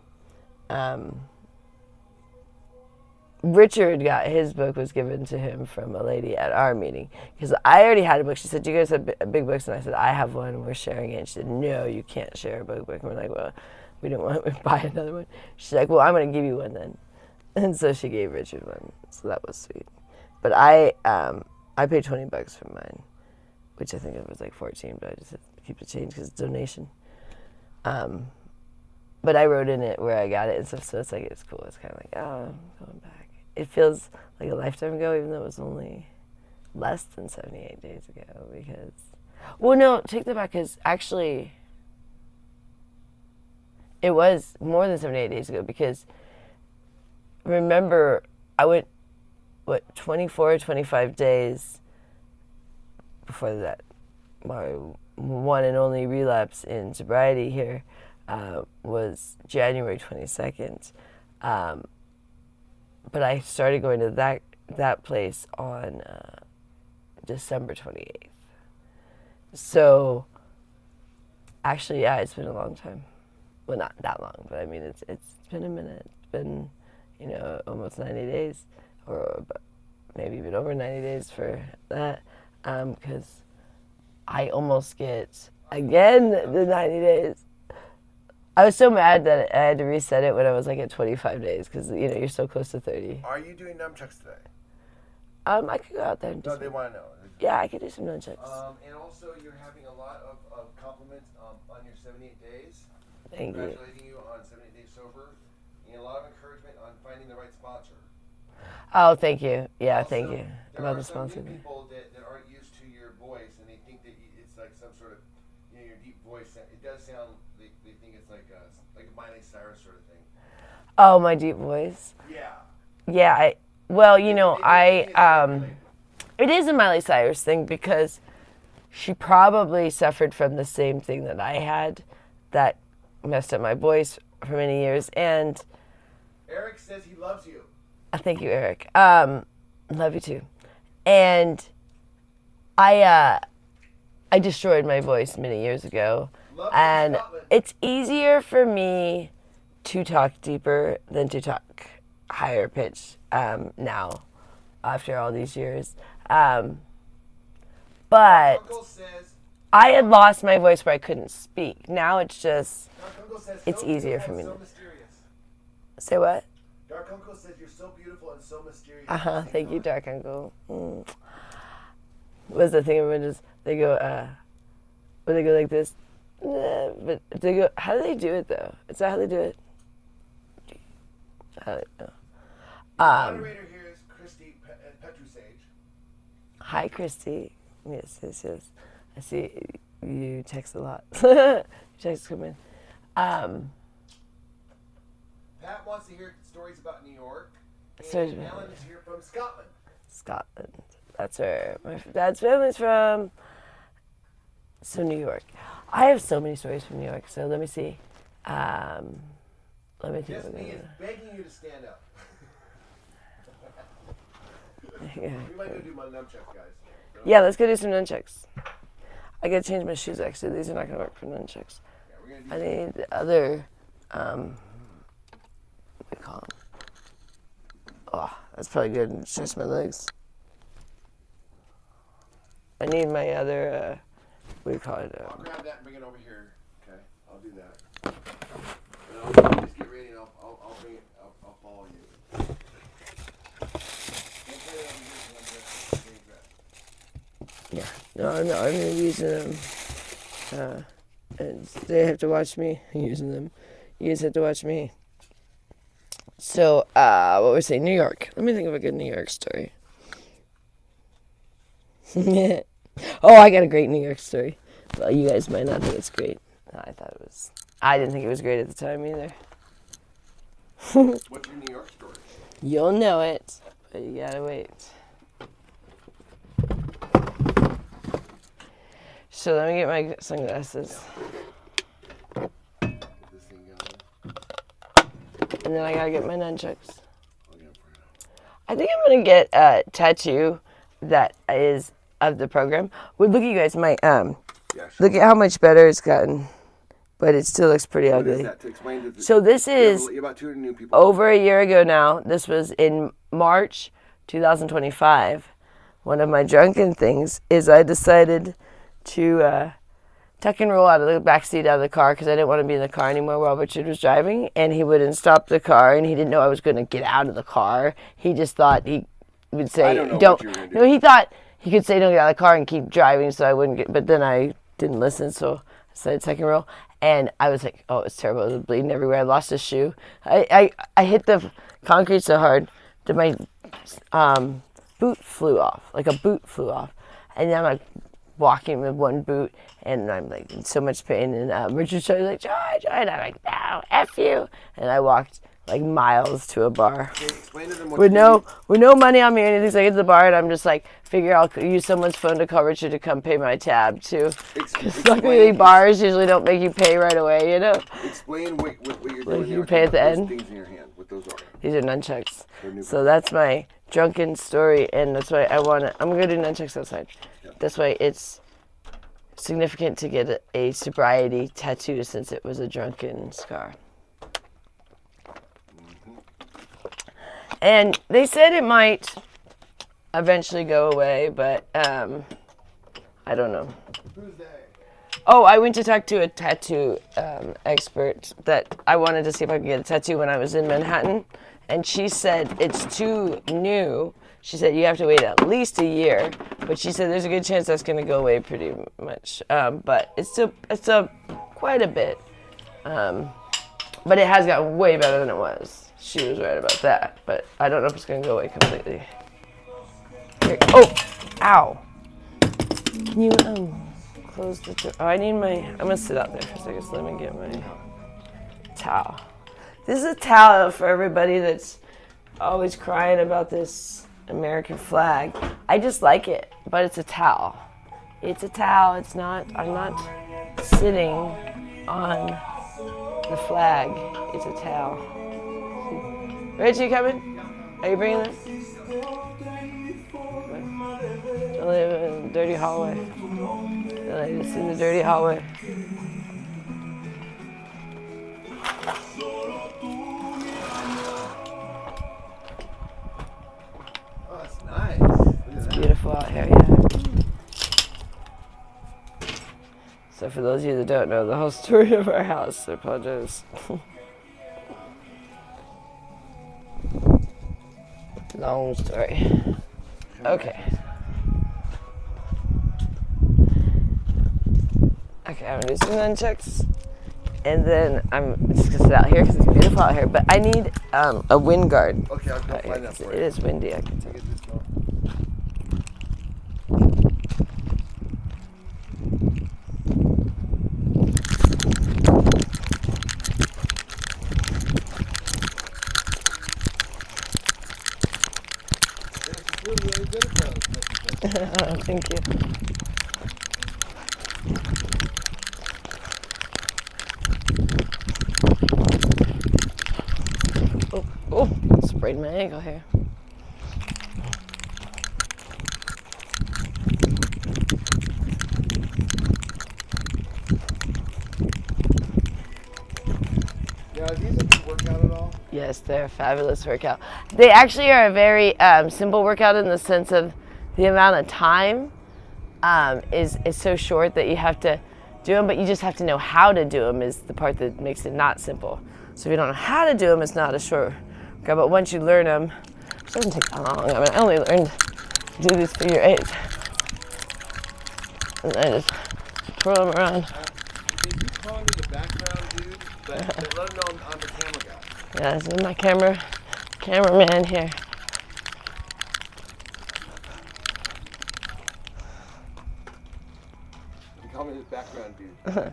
Richard got his book was given to him from a lady at our meeting because I already had a book. She said, "Do you guys have big books?" And I said, "I have one. And we're sharing it." And she said, "No, you can't share a book." And we're like, "Well, we didn't want to buy another one." She's like, "Well, I'm going to give you one then," and so she gave Richard one. So that was sweet. But I paid $20 for mine, which I think it was like 14, but I just had to keep the change because it's donation. But I wrote in it where I got it and stuff, so it's like, it's cool. It's kind of like, oh, I'm going back. It feels like a lifetime ago, even though it was only less than 78 days ago, because... Well, no, take that back, because actually, it was more than 78 days ago, because remember, I went, 24, 25 days before that, my one and only relapse in sobriety here, was January 22nd. But I started going to that place on December 28th. So, actually, yeah, it's been a long time. Well, not that long, but I mean, it's been a minute. It's been, you know, almost 90 days, or maybe even over 90 days for that, because I almost get, again, the 90 days. I was so mad that I had to reset it when I was like at 25 days because, you know, you're so close to 30. Are you doing nunchucks today? I could go out there and do No, they want to know. Yeah, I could do some nunchucks. And also, you're having a lot of compliments on your 78 days. Thank you. Congratulating you on 78 days sober. And a lot of encouragement on finding the right sponsor. Oh, thank you. Yeah, also, thank you. There are some new people that aren't used to your voice, and they think that it's like some sort of, you know, your deep voice, it does sound. They think it's like a Miley Cyrus sort of thing. Oh, my deep voice. Yeah. Yeah. It is a Miley Cyrus thing because she probably suffered from the same thing that I had, that messed up my voice for many years. And Eric says he loves you. thank you, Eric. Love you too. And I destroyed my voice many years ago, and it's easier for me to talk deeper than to talk higher pitch now, after all these years. But I had lost my voice where I couldn't speak. Now it's just, it's easier for me. Say what? Dark Uncle says you're so beautiful and so mysterious. Thank you, Dark Uncle. What's the thing about just, they go, when they go like this, but if they go, how do they do it though? Is that how they do it? I don't know. The moderator here is Christy Petrusage. Hi, Christy. Yes. I see you text a lot. Your texts come in. Pat wants to hear stories about New York. And Alan is here from Scotland. Scotland. That's where my dad's family's from. So New York. I have so many stories from New York. So let me see. Let me think. Jessica is begging you to stand up. Yeah. We might go do my nunchucks, guys. So. Yeah, let's go do some nunchucks. I gotta change my shoes actually. These are not gonna work for nunchucks. Yeah, I need the other, what do we call them? Oh, that's probably good. It's just my legs. I need my other, what do you call it? I'll grab that and bring it over here. Okay, I'll do that. And I'll just get ready and I'll bring it. I'll follow you. Yeah, no, I'm using them. And they have to watch me using them. You guys have to watch me. So, what was I saying? New York. Let me think of a good New York story. Oh, I got a great New York story. Well, you guys might not think it's great. No, I didn't think it was great at the time either. What's your New York story? You'll know it, but you gotta wait. So let me get my sunglasses. And then I gotta get my nunchucks. I think I'm gonna get a tattoo that is of the program. Well, look at you guys, my look at how much better it's gotten, but it still looks pretty ugly. So this is about 200 new people. Over a year ago now. This was in March 2025. One of my drunken things is I decided to tuck and roll out of the back seat out of the car because I didn't want to be in the car anymore while Richard was driving, and he wouldn't stop the car, and he didn't know I was going to get out of the car. He just thought he would say, "Don't." No, he thought he could say, "Don't get out of the car," and keep driving, so I wouldn't get. But then I didn't listen, so I decided tuck and roll, and I was like, "Oh, it's terrible! It was bleeding everywhere." I lost a shoe. I hit the concrete so hard that my boot flew off, like a boot flew off, and then I'm like walking with one boot, and I'm like in so much pain, and Richard's trying to like, Joy, and I'm like, no, F you, and I walked like miles to a bar with no money on me or anything, so I get to the bar, and I'm just like, figure I'll use someone's phone to call Richard to come pay my tab too, because luckily bars usually don't make you pay right away, you know. Explain what you're doing. Like you pay at the end. Things in your hand. What those are. These are nunchucks. So that's my drunken story, and that's why I'm gonna do nunchucks outside. This way it's significant to get a sobriety tattoo since it was a drunken scar. And they said it might eventually go away, but I don't know. Who's they? Oh, I went to talk to a tattoo expert that I wanted to see if I could get a tattoo when I was in Manhattan, and she said it's too new. She said you have to wait at least a year, but she said there's a good chance that's going to go away pretty much. But it's still quite a bit. But it has gotten way better than it was. She was right about that, but I don't know if it's going to go away completely. Here, oh, ow. Can you close the door. Oh, I need my, I'm gonna sit out there for a second, so let me get my towel. This is a towel for everybody that's always crying about this American flag. I just like it, but it's a towel. It's a towel, it's not, I'm not sitting on the flag. It's a towel. Rich, you coming? Are you bringing this? I live in a dirty hallway. The ladies in the dirty hallway. Oh, that's nice. It's beautiful out here, yeah. So for those of you that don't know the whole story of our house, I apologize. Long story. Okay. Okay, I'm gonna do some nunchucks, and then I'm just gonna sit out here because it's beautiful out here. But I need a wind guard. Okay, I'll go find that for you. It is windy, I can tell. Thank you. Oh, sprayed my ankle here. Yeah, these a good workout at all? Yes, they're a fabulous workout. They actually are a very simple workout in the sense of the amount of time is so short that you have to do them, but you just have to know how to do them is the part that makes it not simple. So if you don't know how to do them, it's not a short workout, but once you learn them, it doesn't take that long. I mean, I only learned to do these figure eights. And I just twirl them around. They keep calling me the background dude, but they let them know I'm the camera guy. Yeah, this is my cameraman here. They call me the background dude.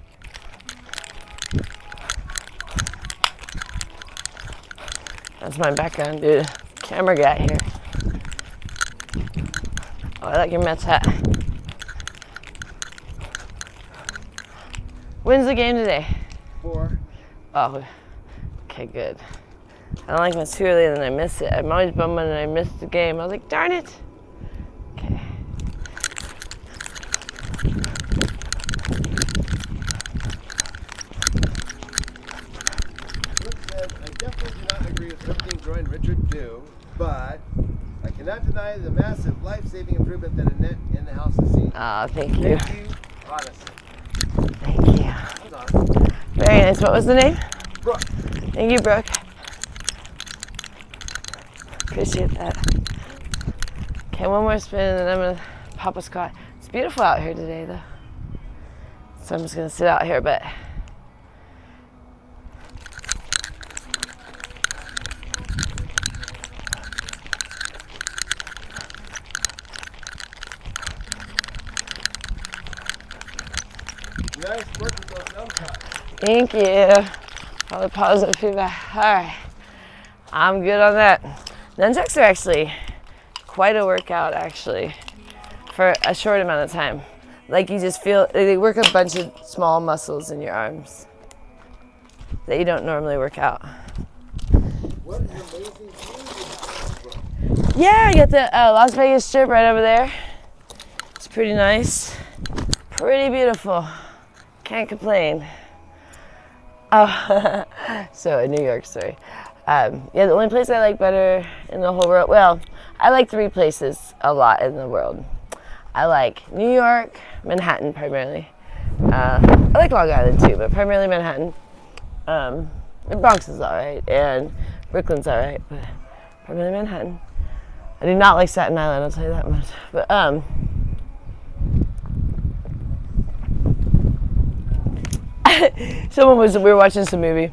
That's my background, dude. Camera guy here. Oh, I like your Mets hat. When's the game today? 4. Oh, okay, good. I don't like when it's too early and then I miss it. I'm always bummed when I miss the game. I was like, darn it. Okay. Brooke said, I definitely do not agree with everything Joy and Richard do, but I cannot deny the massive life-saving improvement that Annette in the house has seen. Oh, thank you. Thank you, honestly. Thank you. Hold on. Very nice. What was the name? Brooke. Thank you, Brooke. Appreciate that. Okay, one more spin and then I'm gonna pop a squat. It's beautiful out here today though. So I'm just gonna sit out here, but Nice work with those nunchucks. thank you. All the positive feedback. All right, I'm good on that. Nunchucks are actually quite a workout, actually, for a short amount of time. Like you just feel, they work a bunch of small muscles in your arms that you don't normally work out. What an amazing view you have. Yeah, I got the Las Vegas Strip right over there. It's pretty nice. Pretty beautiful. Can't complain. Oh, so a New York story. Yeah, the only place I like better in the whole world, well, I like 3 places a lot in the world. I like New York, Manhattan primarily. I like Long Island too, but primarily Manhattan. The Bronx is alright, and Brooklyn's alright, but primarily Manhattan. I do not like Staten Island, I'll tell you that much. But we were watching some movie.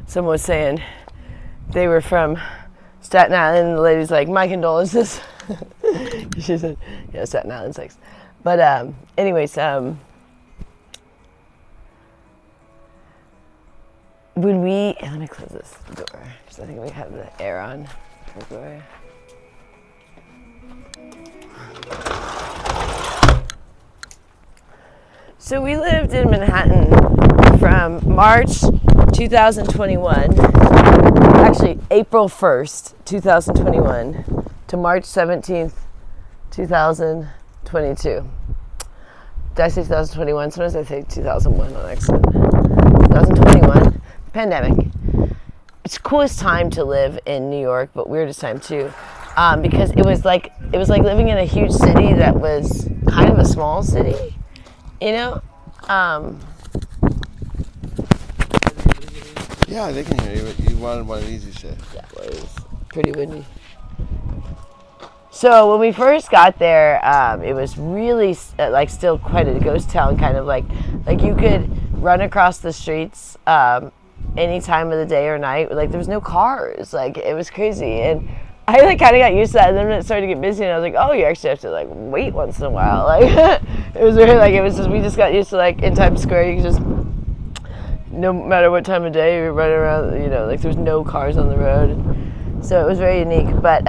Someone was saying they were from Staten Island, and the lady's like, my condolences. She said, yeah, Staten Island sucks. But anyways, when we, let me close this door because I think we have the air on. So we lived in Manhattan from March 2021, actually April 1st, 2021 to March 17th, 2022. Did I say 2021? Sometimes I say 2001 on accident. 2021, pandemic. It's the coolest time to live in New York, but weirdest time too, because it was like living in a huge city that was kind of a small city, you know. Yeah, they can hear you. You wanted one of these, you said. Yeah, well, it was pretty windy. So when we first got there, it was really like still quite a ghost town, kind of like you could run across the streets any time of the day or night. Like there was no cars. Like it was crazy, and I like kind of got used to that. And then when it started to get busy, and I was like, oh, you actually have to like wait once in a while. Like it was really like we just got used to like in Times Square, you could just, no matter what time of day, you run around. You know, like there was no cars on the road, so it was very unique. But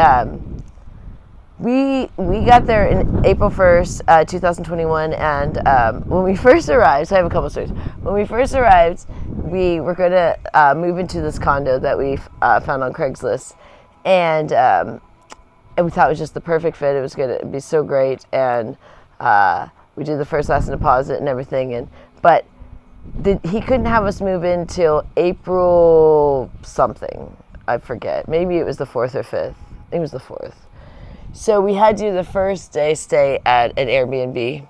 we got there in April 1st, 2021, and when we first arrived, so I have a couple stories. When we first arrived, we were going to move into this condo that we found on Craigslist, and we thought it was just the perfect fit. It was going to be so great, and we did the first, last, and deposit and everything, but he couldn't have us move in till April something. I forget. Maybe it was the 4th or 5th. I think it was the 4th. So we had to do the first day stay at an Airbnb,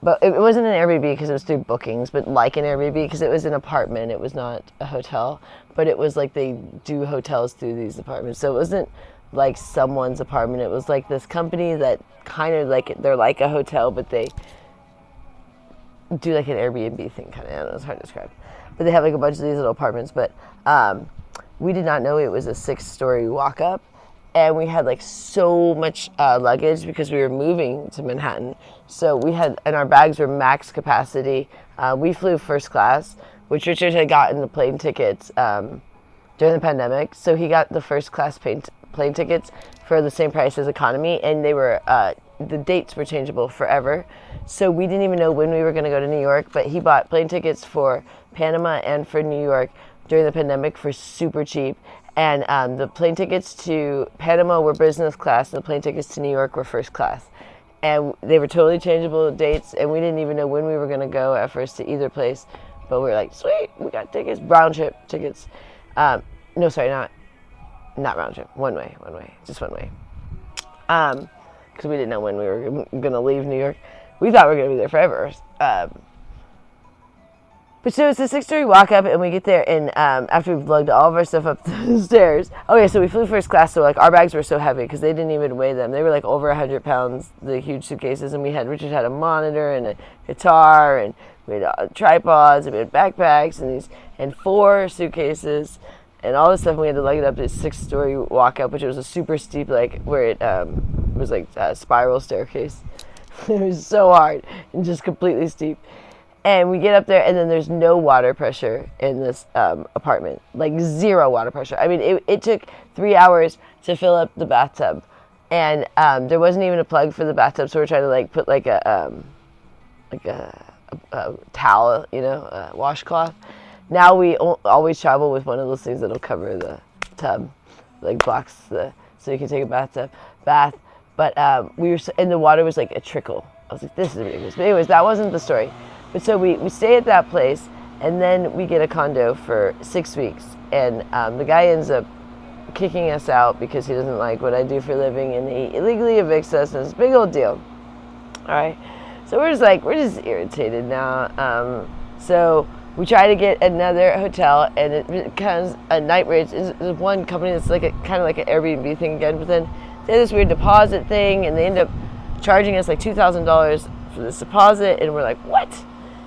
but it wasn't an Airbnb because it was through bookings, but like an Airbnb because it was an apartment. It was not a hotel, but it was like they do hotels through these apartments. So it wasn't like someone's apartment. It was like this company that kind of like, they're like a hotel, but they do like an Airbnb thing, kind of. I don't know, it's hard to describe. But they have like a bunch of these little apartments, but we did not know it was a 6-story walk-up. And we had like so much luggage because we were moving to Manhattan. So we had, and our bags were max capacity. We flew first class, which Richard had gotten the plane tickets during the pandemic. So he got the first class plane tickets for the same price as economy. And they were, the dates were changeable forever. So we didn't even know when we were going to go to New York. But he bought plane tickets for Panama and for New York during the pandemic for super cheap. And the plane tickets to Panama were business class, and the plane tickets to New York were first class. And they were totally changeable dates, and we didn't even know when we were going to go at first to either place. But we were like, sweet, we got tickets, round trip tickets. No, sorry, not round trip, one way, just one way. Because we didn't know when we were going to leave New York. We thought we were going to be there forever. But so it's a 6-story walk up, and we get there, and after we've lugged all of our stuff up the stairs. Oh yeah, so we flew first class, so like our bags were so heavy because they didn't even weigh them. They were like over 100 pounds, the huge suitcases, and Richard had a monitor and a guitar, and we had tripods, and we had backpacks, and 4 suitcases, and all this stuff. And we had to lug it up this 6-story walk up, which was a super steep, like where it was like a spiral staircase. It was so hard and just completely steep. And we get up there, and then there's no water pressure in this apartment. Like, 0 water pressure. I mean, it took 3 hours to fill up the bathtub. And there wasn't even a plug for the bathtub, so we're trying to, like, put, like, a towel, you know, a washcloth. Now we always travel with one of those things that'll cover the tub. Like, blocks so you can take a bath. But we were, and the water was, like, a trickle. I was like, this is ridiculous. But anyways, that wasn't the story. But so we stay at that place, and then we get a condo for 6 weeks. And the guy ends up kicking us out because he doesn't like what I do for a living, and he illegally evicts us, and it's a big old deal. All right. So we're just irritated now. So we try to get another hotel, and it comes a night rates. Is one company that's like kind of like an Airbnb thing again, but then they have this weird deposit thing, and they end up charging us like $2,000 for this deposit, and we're like, what?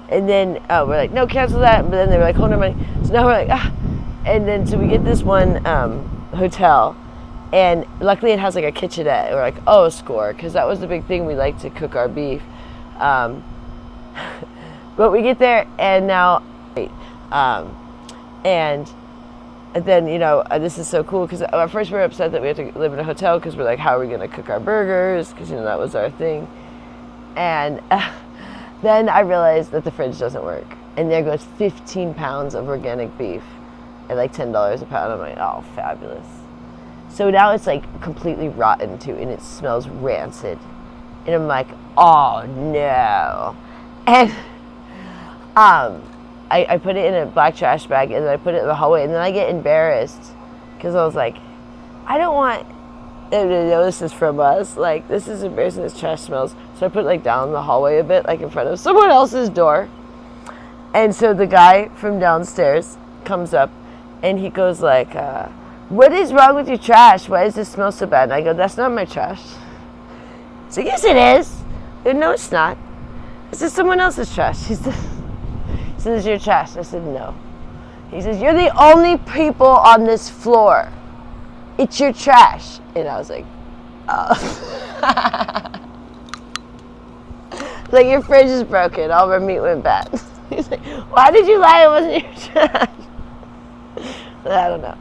And then we're like, no, cancel that. But then they were like, hold our money. So now we're like, ah. And then so we get this one hotel, and luckily it has like a kitchenette. We're like, oh, score, because that was the big thing. We like to cook our beef. Um, but we get there, and now, and then, you know, this is so cool because at first we were upset that we had to live in a hotel because we're like, how are we going to cook our burgers? Because, you know, that was our thing. And then I realized that the fridge doesn't work. And there goes 15 pounds of organic beef at like $10 a pound. I'm like, oh, fabulous. So now it's like completely rotten too, and it smells rancid. And I'm like, oh no. And I put it in a black trash bag, and then I put it in the hallway, and then I get embarrassed because I was like, I don't want them to know this is from us. Like, this is embarrassing, this trash smells. So I put it like down the hallway a bit, like in front of someone else's door. And so the guy from downstairs comes up, and he goes like, what is wrong with your trash? Why does this smell so bad? And I go, that's not my trash. So yes it is. I go, no, it's not. This is someone else's trash. He said, this is your trash. I said, no. He says, you're the only people on this floor. It's your trash. And I was like, oh. Like, your fridge is broken. All of our meat went bad. He's like, why did you lie it wasn't your trash? I don't know.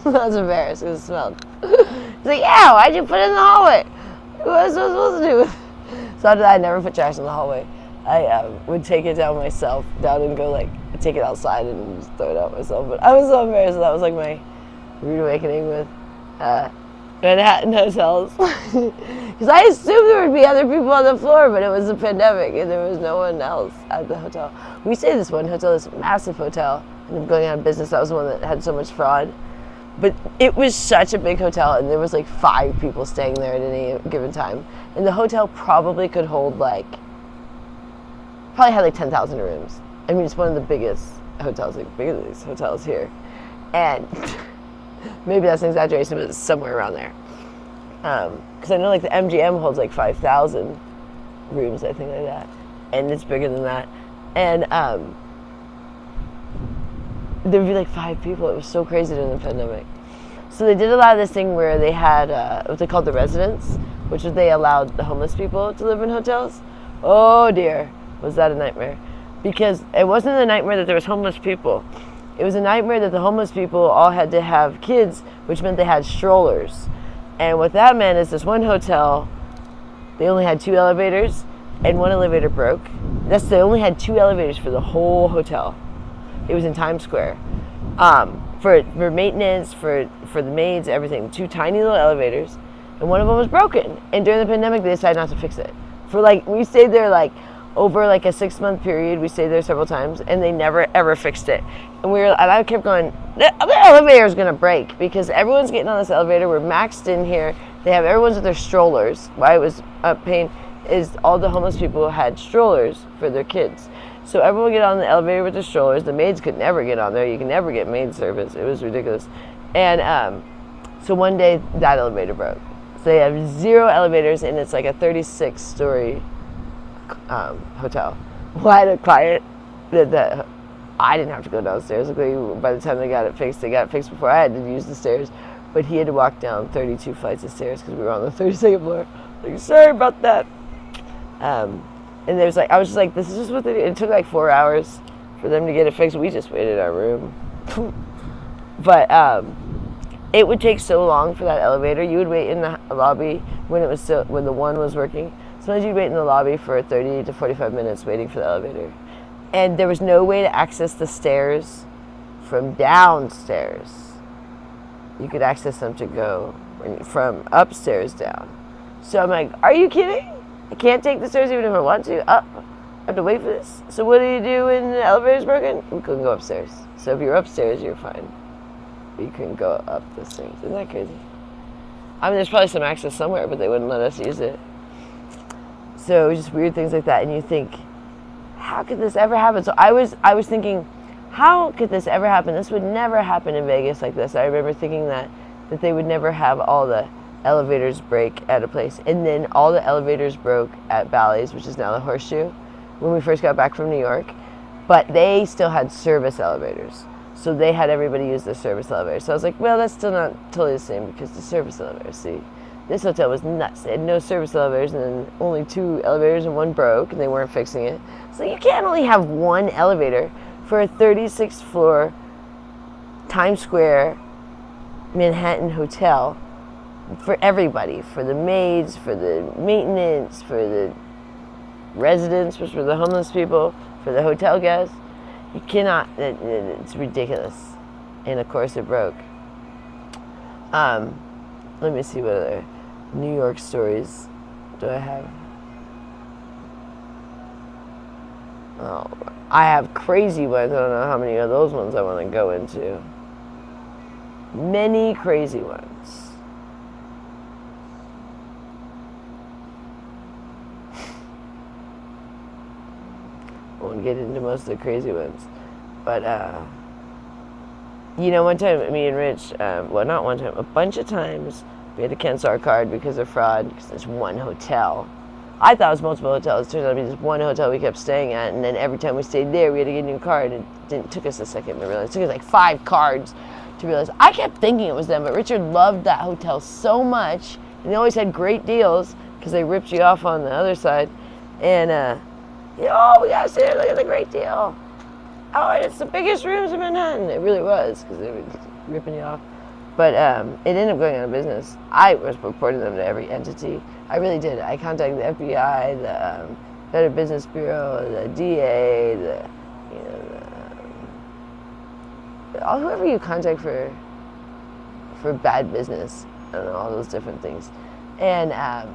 I was embarrassed because it smelled. He's like, yeah, why'd you put it in the hallway? What was I supposed to do with it? So after that, I never put trash in the hallway. I would take it down myself, and go like, take it outside and just throw it out myself. But I was so embarrassed. That was like my rude awakening with Manhattan hotels. Because I assumed there would be other people on the floor, but it was a pandemic and there was no one else at the hotel. We stayed at this one hotel, this massive hotel, ended up going out of business. That was the one that had so much fraud. But it was such a big hotel, and there was like 5 people staying there at any given time. And the hotel probably could hold probably had like 10,000 rooms. I mean, it's one of the biggest hotels, like biggest hotels here. And maybe that's an exaggeration, but it's somewhere around there. Because I know like the MGM holds like 5,000 rooms, I think, like that. And it's bigger than that. And there would be like 5 people. It was so crazy during the pandemic. So they did a lot of this thing where they had what they called the residents, which was they allowed the homeless people to live in hotels. Oh dear, was that a nightmare. Because it wasn't a nightmare that there was homeless people. It was a nightmare that the homeless people all had to have kids, which meant they had strollers. And what that meant is this one hotel, they only had 2 elevators, and one elevator broke. They only had 2 elevators for the whole hotel. It was in Times Square. For maintenance, for the maids, everything. 2 tiny little elevators, and one of them was broken. And during the pandemic, they decided not to fix it. We stayed there over like a 6-month period. We stayed there several times, and they never ever fixed it. And I kept going, the elevator is gonna break because everyone's getting on this elevator. We're maxed in here. Everyone's with their strollers. Why it was a pain is all the homeless people had strollers for their kids. So everyone would get on the elevator with their strollers. The maids could never get on there. You can never get maid service. It was ridiculous. And so one day that elevator broke. So they have 0 elevators, and it's like a 36-story hotel. Well, I had a client that I didn't have to go downstairs. By the time they got it fixed before I had to use the stairs. But he had to walk down 32 flights of stairs because we were on the 32nd floor. Like, sorry about that. And I was just like, this is just what they do. It took like 4 hours for them to get it fixed. We just waited in our room. But it would take so long for that elevator. You would wait in the lobby when the one was working. Sometimes you'd wait in the lobby for 30 to 45 minutes waiting for the elevator. And there was no way to access the stairs from downstairs. You could access them to go from upstairs down. So I'm like, are you kidding? I can't take the stairs even if I want to. Up. I have to wait for this. So what do you do when the elevator's broken? We couldn't go upstairs. So if you're upstairs, you're fine. But you couldn't go up the stairs. Isn't that crazy? I mean, there's probably some access somewhere, but they wouldn't let us use it. So just weird things like that. And you think, how could this ever happen? So I was thinking, how could this ever happen? This would never happen in Vegas like this. I remember thinking that they would never have all the elevators break at a place. And then all the elevators broke at Bally's, which is now the Horseshoe, when we first got back from New York. But they still had service elevators. So they had everybody use the service elevator. So I was like, well, that's still not totally the same because the service elevators, see, This hotel was nuts. They had no service elevators, and then only 2 elevators, and one broke, and they weren't fixing it. So you can't only have one elevator for a 36th floor Times Square Manhattan hotel for everybody, for the maids, for the maintenance, for the residents, which were the homeless people, for the hotel guests. You cannot. It's ridiculous. And of course it broke. Let me see what other New York stories do I have. Oh, I have crazy ones. I don't know how many of those ones I want to go into. Many crazy ones. I won't get into most of the crazy ones. But, one time, me and Rich, well, not one time, a bunch of times, we had to cancel our card because of fraud, because there's one hotel. I thought it was multiple hotels. It turns out to be just one hotel we kept staying at, and then every time we stayed there, we had to get a new card. It took us a second to realize. It took us like 5 cards to realize. I kept thinking it was them, but Richard loved that hotel so much, and they always had great deals, because they ripped you off on the other side. And, we gotta stay there, look at the great deal. Oh, it's the biggest rooms in Manhattan. It really was, because they were just ripping you off. But it ended up going out of business. I was reporting them to every entity. I really did. I contacted the FBI, the Better Business Bureau, the DA, whoever you contact for bad business. I don't know, all those different things. And I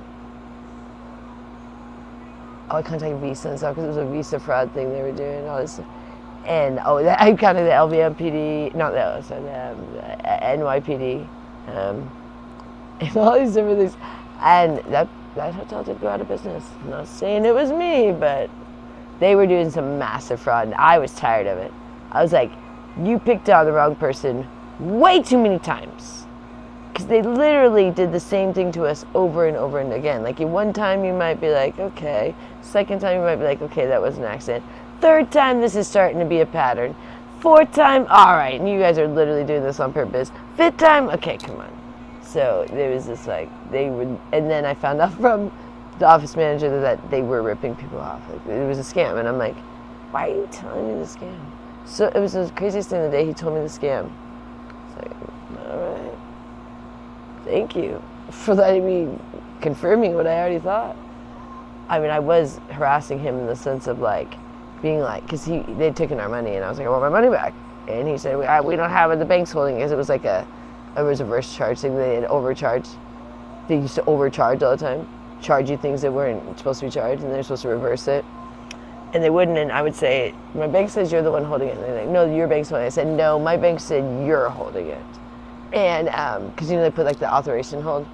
contacted Visa and stuff because it was a Visa fraud thing they were doing, all this stuff. And I contacted the LVMPD, not the NYPD, and all these different things. And that hotel did go out of business. I'm not saying it was me, but they were doing some massive fraud, and I was tired of it. I was like, you picked on the wrong person way too many times. Because they literally did the same thing to us over and over and again. Like, one time you might be like, okay. Second time you might be like, okay, that was an accident. Third time, this is starting to be a pattern. Fourth time, all right, and you guys are literally doing this on purpose. Fifth time, okay, come on. So there was this and then I found out from the office manager that they were ripping people off. Like, it was a scam, and I'm like, why are you telling me the scam? So it was the craziest thing of the day. He told me the scam. It's like, all right, thank you for letting me confirming what I already thought. I mean, I was harassing him in the sense of being because they'd taken our money, and I was like, I want my money back. And he said, we don't have it, the bank's holding it, because it was a reverse charge thing. They had overcharged. They used to overcharge all the time, charge you things that weren't supposed to be charged, and they're supposed to reverse it. And they wouldn't, and I would say, my bank says you're the one holding it. And they're like, no, your bank's holding it. I said, no, my bank said you're holding it. And, because they put the authorization hold.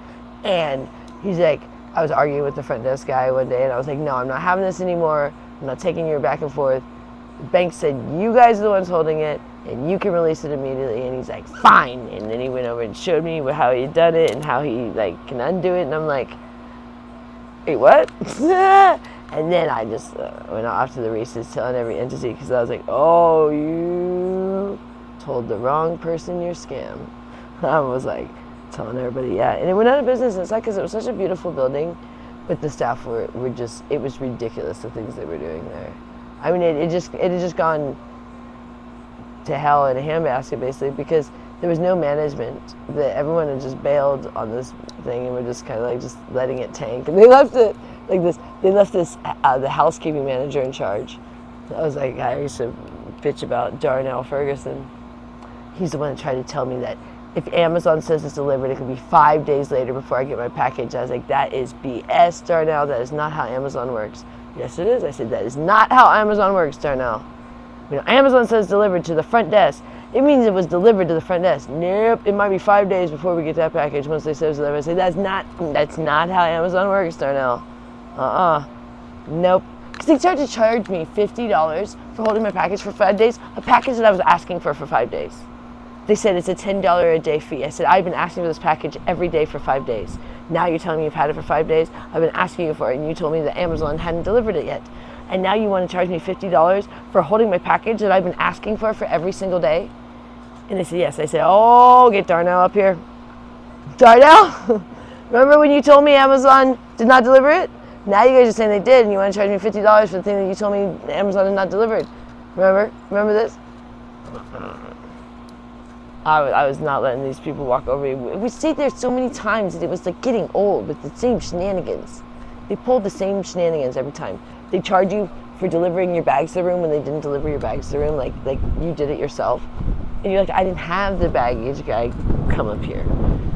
And he's like, I was arguing with the front desk guy one day, and I was like, no, I'm not having this anymore. I'm not taking your back and forth. The bank said, you guys are the ones holding it, and you can release it immediately. And he's like, fine. And then he went over and showed me how he had done it and how he can undo it. And I'm like, wait, what? And then I just went off to the races telling every entity, because I was like, oh, you told the wrong person your scam. I was like telling everybody, yeah. And it went out of business. It's because it was such a beautiful building, but the staff were just, it was ridiculous, the things they were doing there. I mean, it had just gone to hell in a handbasket, basically, because there was no management. Everyone had just bailed on this thing, and we're just kind of just letting it tank. And they left it like this. They left this the housekeeping manager in charge. I was like, I used to bitch about Darnell Ferguson. He's the one that tried to tell me that if Amazon says it's delivered, it could be 5 days later before I get my package. I was like, that is BS, Darnell. That is not how Amazon works. Yes, it is. I said, that is not how Amazon works, Darnell. Amazon says delivered to the front desk. It means it was delivered to the front desk. Nope, it might be 5 days before we get that package once they say it's delivered. I say, that's not how Amazon works, Darnell. Nope. Because they tried to charge me $50 for holding my package for 5 days, a package that I was asking for 5 days. They said it's a $10 a day fee. I said, I've been asking for this package every day for 5 days. Now you're telling me you've had it for 5 days? I've been asking you for it, and you told me that Amazon hadn't delivered it yet. And now you want to charge me $50 for holding my package that I've been asking for every single day? And they said, yes. I said, oh, get Darnell up here. Darnell? Remember when you told me Amazon did not deliver it? Now you guys are saying they did, and you want to charge me $50 for the thing that you told me Amazon had not delivered. Remember this? I was not letting these people walk over me. We stayed there so many times that it was like getting old with the same shenanigans. They pulled the same shenanigans every time. They charge you for delivering your bags to the room when they didn't deliver your bags to the room, like you did it yourself. And you're like, I didn't have the baggage guy come up here.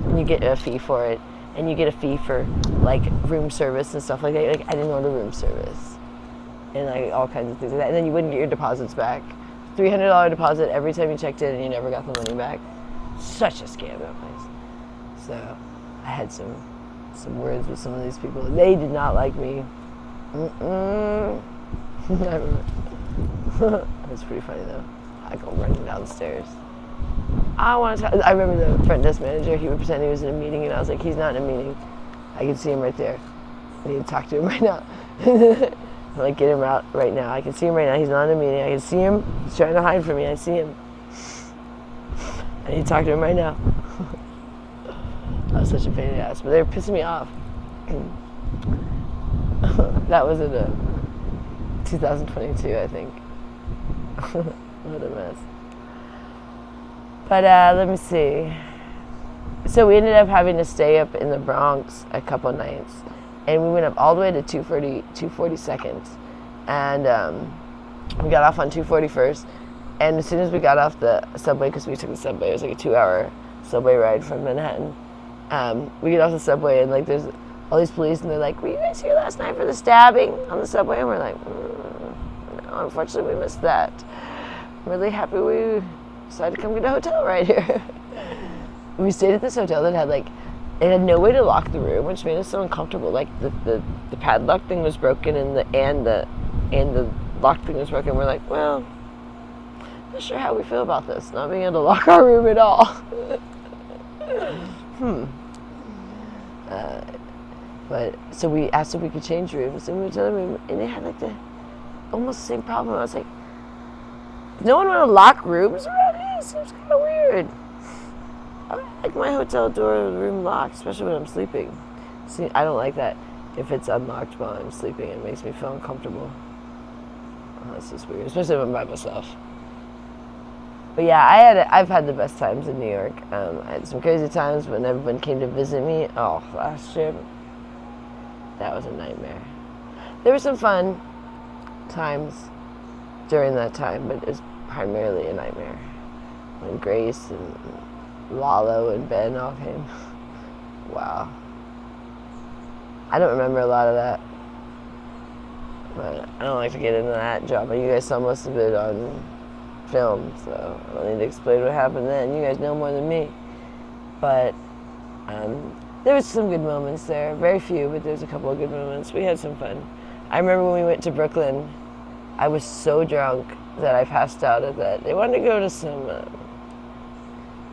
And you get a fee for it. And you get a fee for like room service and stuff like that. Like, I didn't order room service. And like all kinds of things like that. And then you wouldn't get your deposits back. $300 deposit every time you checked in, and you never got the money back. Such a scam, that place. So I had some words with some of these people. They did not like me. I remember. It was pretty funny though. I go running down the stairs. I remember the front desk manager, he would pretend he was in a meeting, and I was like, he's not in a meeting. I can see him right there. I need to talk to him right now. I'm like, get him out right now. I can see him right now. He's not in a meeting. I can see him. He's trying to hide from me. I see him. I need to talk to him right now. I was such a pain in the ass, but they were pissing me off. That was in 2022, I think. What a mess. But let me see. So we ended up having to stay up in the Bronx a couple nights. And we went up all the way to 242nd. And we got off on 241st. And as soon as we got off the subway, because we took the subway, it was like a 2-hour subway ride from Manhattan. We get off the subway, and like there's all these police, and they're like, were you guys here last night for the stabbing on the subway? And we're like, no, unfortunately we missed that. I'm really happy we decided to come get a hotel right here. We stayed at this hotel that had it had no way to lock the room, which made us so uncomfortable. Like the padlock thing was broken, and the lock thing was broken. We're like, well, not sure how we feel about this, not being able to lock our room at all. But so we asked if we could change rooms, and we went to the room, and it had almost the same problem. I was like, no one want to lock rooms around here? It seems kind of weird. I like my hotel door room locked, especially when I'm sleeping. See, I don't like that if it's unlocked while I'm sleeping. It makes me feel uncomfortable. Oh, that's just weird, especially if I'm by myself. But yeah, I've had the best times in New York. I had some crazy times when everyone came to visit me. Oh, last trip, that was a nightmare. There were some fun times during that time, but it was primarily a nightmare. When Grace and Lalo and Ben all came. Wow. I don't remember a lot of that. But I don't like to get into that drama. You guys saw most of it on film, so I don't need to explain what happened then. You guys know more than me. But there was some good moments there. Very few, but there's a couple of good moments. We had some fun. I remember when we went to Brooklyn, I was so drunk that I passed out at that. They wanted to go to some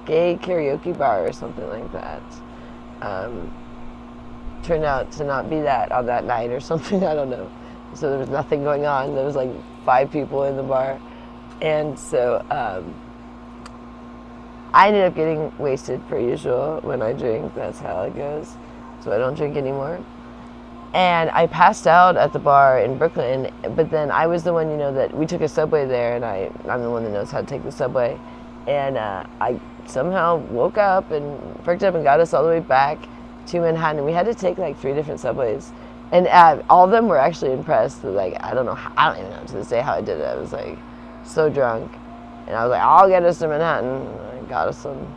gay karaoke bar or something like that. Turned out to not be that on that night or something, I don't know. So there was nothing going on. There was 5 people in the bar. And so I ended up getting wasted per usual when I drink. That's how it goes. So I don't drink anymore. And I passed out at the bar in Brooklyn, but then I was the one, that we took a subway there, and I'm the one that knows how to take the subway. And I somehow woke up and perked up and got us all the way back to Manhattan. And we had to take 3 different subways. And all of them were actually impressed. I don't even know to this day how I did it. I was so drunk. And I was like, I'll get us to Manhattan. And I got us some.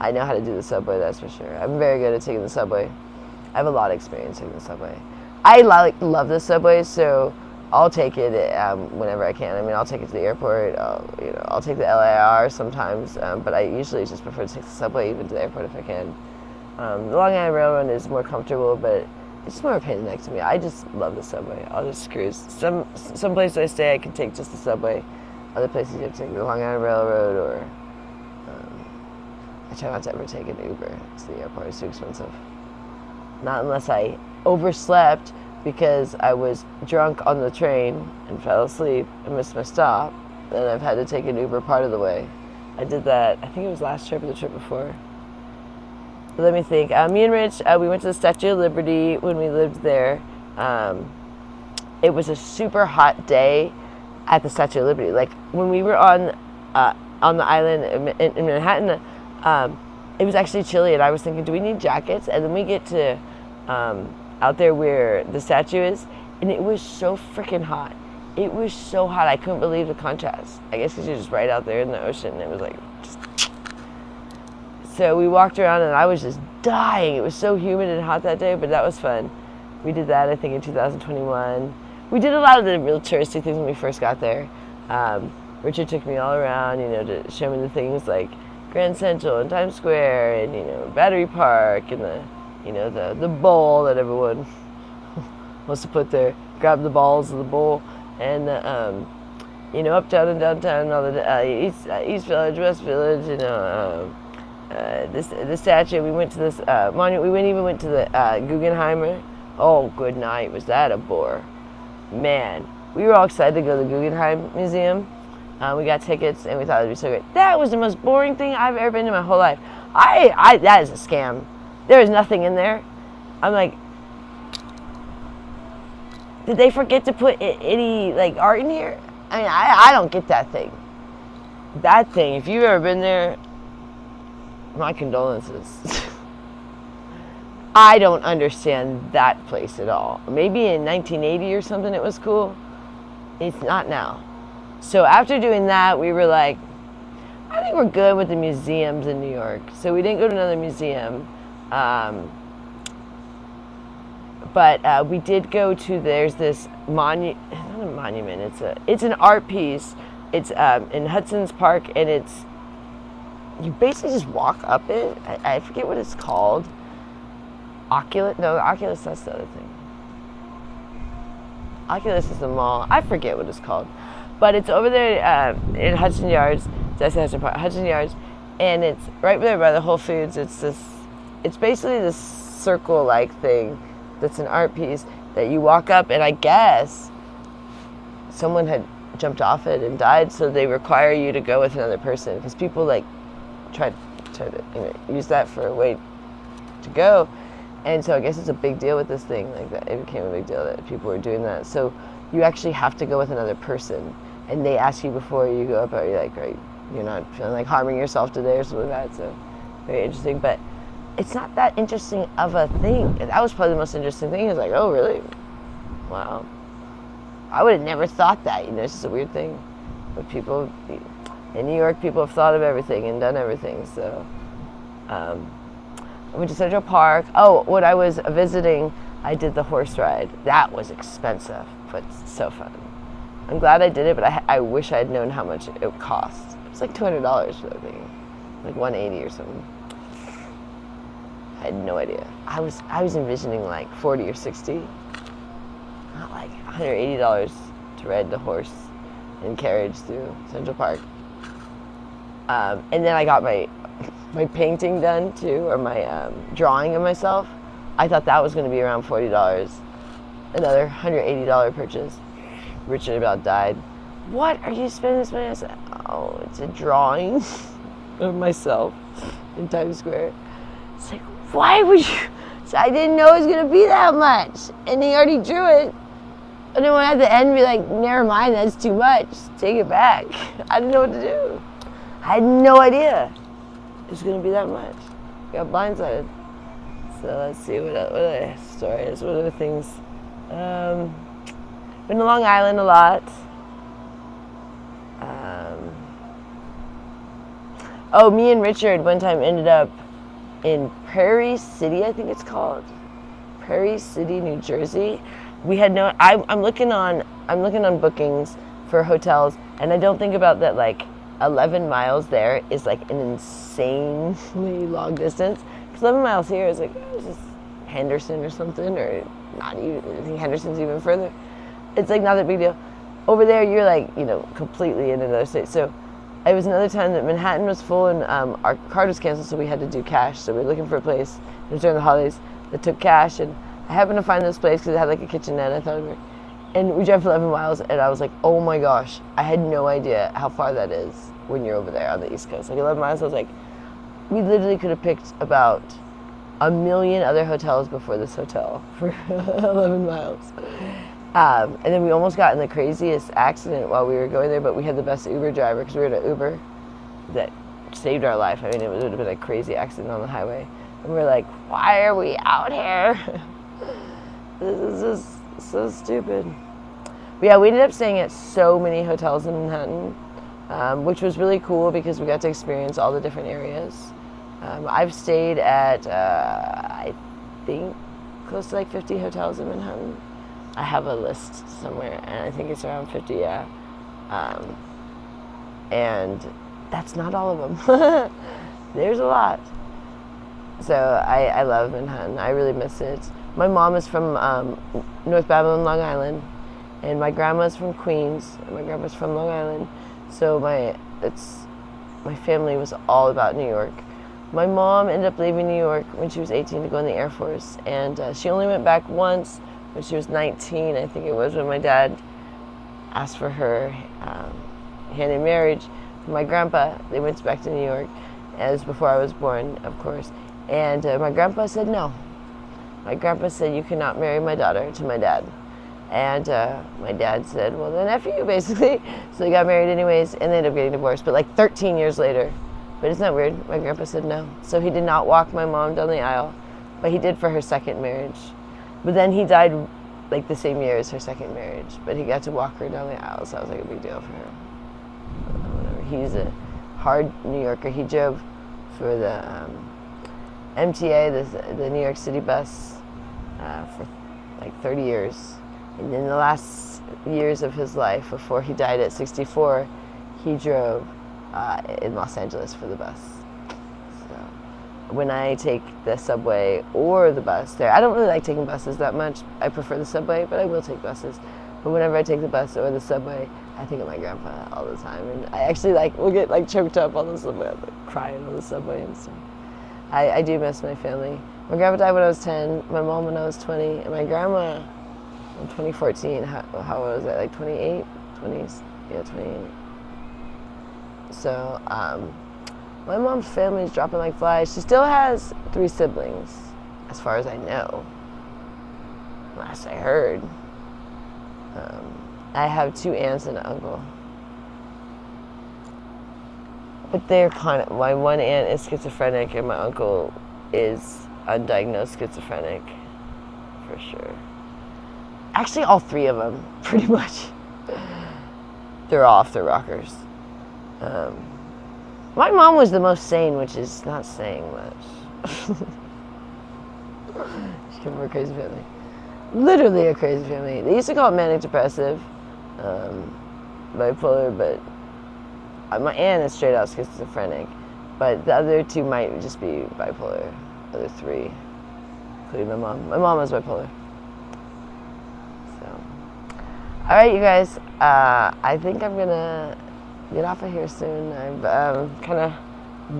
I know how to do the subway, that's for sure. I'm very good at taking the subway. I have a lot of experience taking the subway. I love the subway, so I'll take it whenever I can. I mean, I'll take it to the airport. I'll take the LIR sometimes, but I usually just prefer to take the subway even to the airport if I can. The Long Island Railroad is more comfortable, but it's more a pain in the neck to me. I just love the subway. I'll just cruise. Some places I stay, I can take just the subway. Other places you have to take the Long Island Railroad, or I try not to ever take an Uber to the airport. It's too expensive. Not unless I overslept because I was drunk on the train and fell asleep and missed my stop. Then I've had to take an Uber part of the way. I did that, I think it was last trip or the trip before. let me think. Me and Rich, we went to the Statue of Liberty when we lived there. It was a super hot day at the Statue of Liberty. Like when we were on the island in Manhattan, it was actually chilly, and I was thinking, do we need jackets? And then we get to out there where the statue is, and it was so freaking hot. It was so hot. I couldn't believe the contrast. I guess because you're just right out there in the ocean, and it was like just... So we walked around, and I was just dying. It was so humid and hot that day, but that was fun. We did that, I think, in 2021. We did a lot of the real touristy things when we first got there. Richard took me all around, to show me the things like Grand Central and Times Square and, Battery Park and the bowl that everyone wants to put there. Grab the balls of the bowl. And, uptown and downtown, all the East Village, West Village, the statue. We went to this monument. We went to the Guggenheimer. Oh, good night. Was that a bore? Man, we were all excited to go to the Guggenheim Museum. We got tickets, and we thought it would be so great. That was the most boring thing I've ever been in my whole life. That is a scam. There is nothing in there. I'm like, did they forget to put any art in here? I mean, I don't get that thing. That thing, if you've ever been there, my condolences. I don't understand that place at all. Maybe in 1980 or something it was cool. It's not now. So after doing that, we were like, I think we're good with the museums in New York. So we didn't go to another museum. But we did go to, there's this not a monument, it's an art piece. It's in Hudson's Park, and you basically just walk up it. I forget what it's called. Oculus, that's the other thing. Oculus is the mall. I forget what it's called. But it's over there in Hudson Yards. Hudson Yards. And it's right there by the Whole Foods. It's basically this circle-like thing that's an art piece that you walk up, and I guess someone had jumped off it and died, so they require you to go with another person, because people try to use that for a way to go. And so I guess it's a big deal with this thing, like that. It became a big deal that people were doing that. So you actually have to go with another person, and they ask you before you go up, are you right? You're not feeling like harming yourself today or something like that. So very interesting, but it's not that interesting of a thing. That was probably the most interesting thing. It's like, oh really? Wow. I would have never thought that. It's just a weird thing. But people in New York, people have thought of everything and done everything. So. I went to Central Park. Oh, when I was visiting, I did the horse ride. That was expensive, but so fun. I'm glad I did it, but I wish I had known how much it would cost. It was like $200 for that thing, like $180 or something. I had no idea. I was envisioning like $40 or $60, not like $180 to ride the horse and carriage through Central Park. And then I got my painting done too, or my drawing of myself. I thought that was going to be around $40. Another $180 purchase. Richard about died. What are you spending this money on? I said, oh, it's a drawing of myself in Times Square. It's like, why would you? So I didn't know it was going to be that much. And he already drew it. And then when at the end be like, never mind, that's too much. Take it back. I didn't know what to do. I had no idea it was going to be that much. Got blindsided. So let's see what other stories, what other things. Been to Long Island a lot. Me and Richard one time ended up in Prairie City, I think it's called. Prairie City, New Jersey. We had no. I'm looking on bookings for hotels, and I don't think about that. 11 miles there is an insanely long distance. Because 11 miles here is it's just Henderson or something, or not even. I think Henderson's even further. It's not that big deal. Over there, you're completely in another state. So it was another time that Manhattan was full and our card was canceled, so we had to do cash. So we were looking for a place. It was during the holidays that took cash, and I happened to find this place because it had a kitchenette. I thought it would. And we drove for 11 miles, and I was like, oh my gosh, I had no idea how far that is when you're over there on the East Coast. 11 miles, I was like, we literally could have picked about a million other hotels before this hotel for 11 miles. And then we almost got in the craziest accident while we were going there, but we had the best Uber driver because we were in an Uber that saved our life. I mean, it would have been a crazy accident on the highway. And we were like, why are we out here? This is just so stupid. But yeah, we ended up staying at so many hotels in Manhattan, which was really cool because we got to experience all the different areas. I've stayed at, I think, close to like 50 hotels in Manhattan. I have a list somewhere, and I think it's around 50, yeah. And that's not all of them. There's a lot. So I love Manhattan. I really miss it. My mom is from North Babylon, Long Island, and my grandma's from Queens, and my grandpa's from Long Island. So my family was all about New York. My mom ended up leaving New York when she was 18 to go in the Air Force, and she only went back once when she was 19, I think it was, when my dad asked for her hand in marriage. My grandpa, they went back to New York, as before I was born, of course, and my grandpa said no. My grandpa said, you cannot marry my daughter to my dad. And my dad said, well, then F you, basically. So they got married anyways, and they ended up getting divorced, but like 13 years later. But isn't that weird? My grandpa said no. So he did not walk my mom down the aisle, but he did for her second marriage. But then he died like the same year as her second marriage, but he got to walk her down the aisle, so that was like a big deal for her. Whatever. He's a hard New Yorker. He drove for the MTA, the New York City bus, for like 30 years. And in the last years of his life, before he died at 64, he drove in Los Angeles for the bus. So when I take the subway or the bus there, I don't really like taking buses that much. I prefer the subway, but I will take buses. But whenever I take the bus or the subway, I think of my grandpa all the time. And I actually will get choked up on the subway. I'm crying on the subway and stuff. I do miss my family. My grandpa died when I was 10, my mom when I was 20, and my grandma in 2014, how was I, 28? 20s? Yeah, 28. So, my mom's family is dropping like flies. She still has 3 siblings, as far as I know. Last I heard. I have 2 aunts and an uncle. But they're my one aunt is schizophrenic and my uncle is undiagnosed schizophrenic, for sure. Actually, all 3 of them, pretty much. They're off their rockers. My mom was the most sane, which is not saying much. She came from a crazy family. Literally a crazy family. They used to call it manic depressive, bipolar, but my aunt is straight out schizophrenic, but the other 2 might just be bipolar. The other 3, including my mom. My mom is bipolar. So, all right, you guys. I think I'm gonna get off of here soon. I've kind of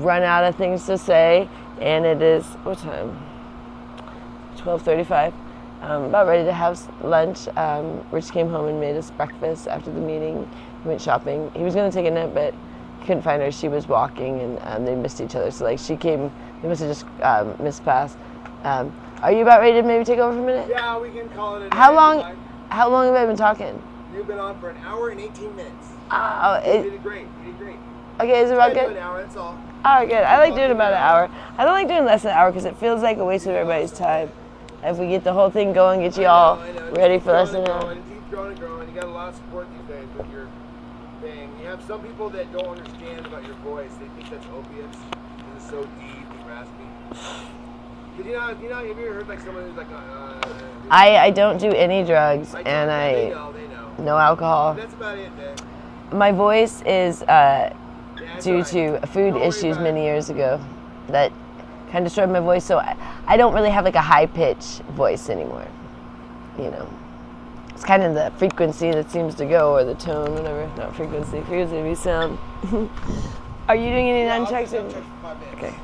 run out of things to say, and it is what time? 12:35. I'm about ready to have lunch. Rich came home and made us breakfast after the meeting. He went shopping. He was going to take a nap, but he couldn't find her. She was walking, and they missed each other. So, she came. They must have just missed pass. Are you about ready to maybe take over for a minute? Yeah, we can call it a How long have I been talking? You've been on for an hour and 18 minutes. Oh, you did great. You did great. Okay, is it about good? An hour, that's all. Oh, good. I like doing about an hour. I don't like doing less than an hour because it feels like a waste of everybody's time. If we get the whole thing going, get you all ready for less than an hour. Keep growing and growing. You got a lot of support these days with your thing. You have some people that don't understand about your voice. They think that's opiates. It's so deep and raspy. Have you ever heard someone who's I don't do any drugs, and they know. No alcohol. That's about it, man. My voice is due to food issues many years ago that kind of destroyed my voice, so I don't really have a high-pitched voice anymore. It's kind of the frequency that seems to go, or the tone, whatever. Not frequency be sound. Are you doing any nunchucks? Okay.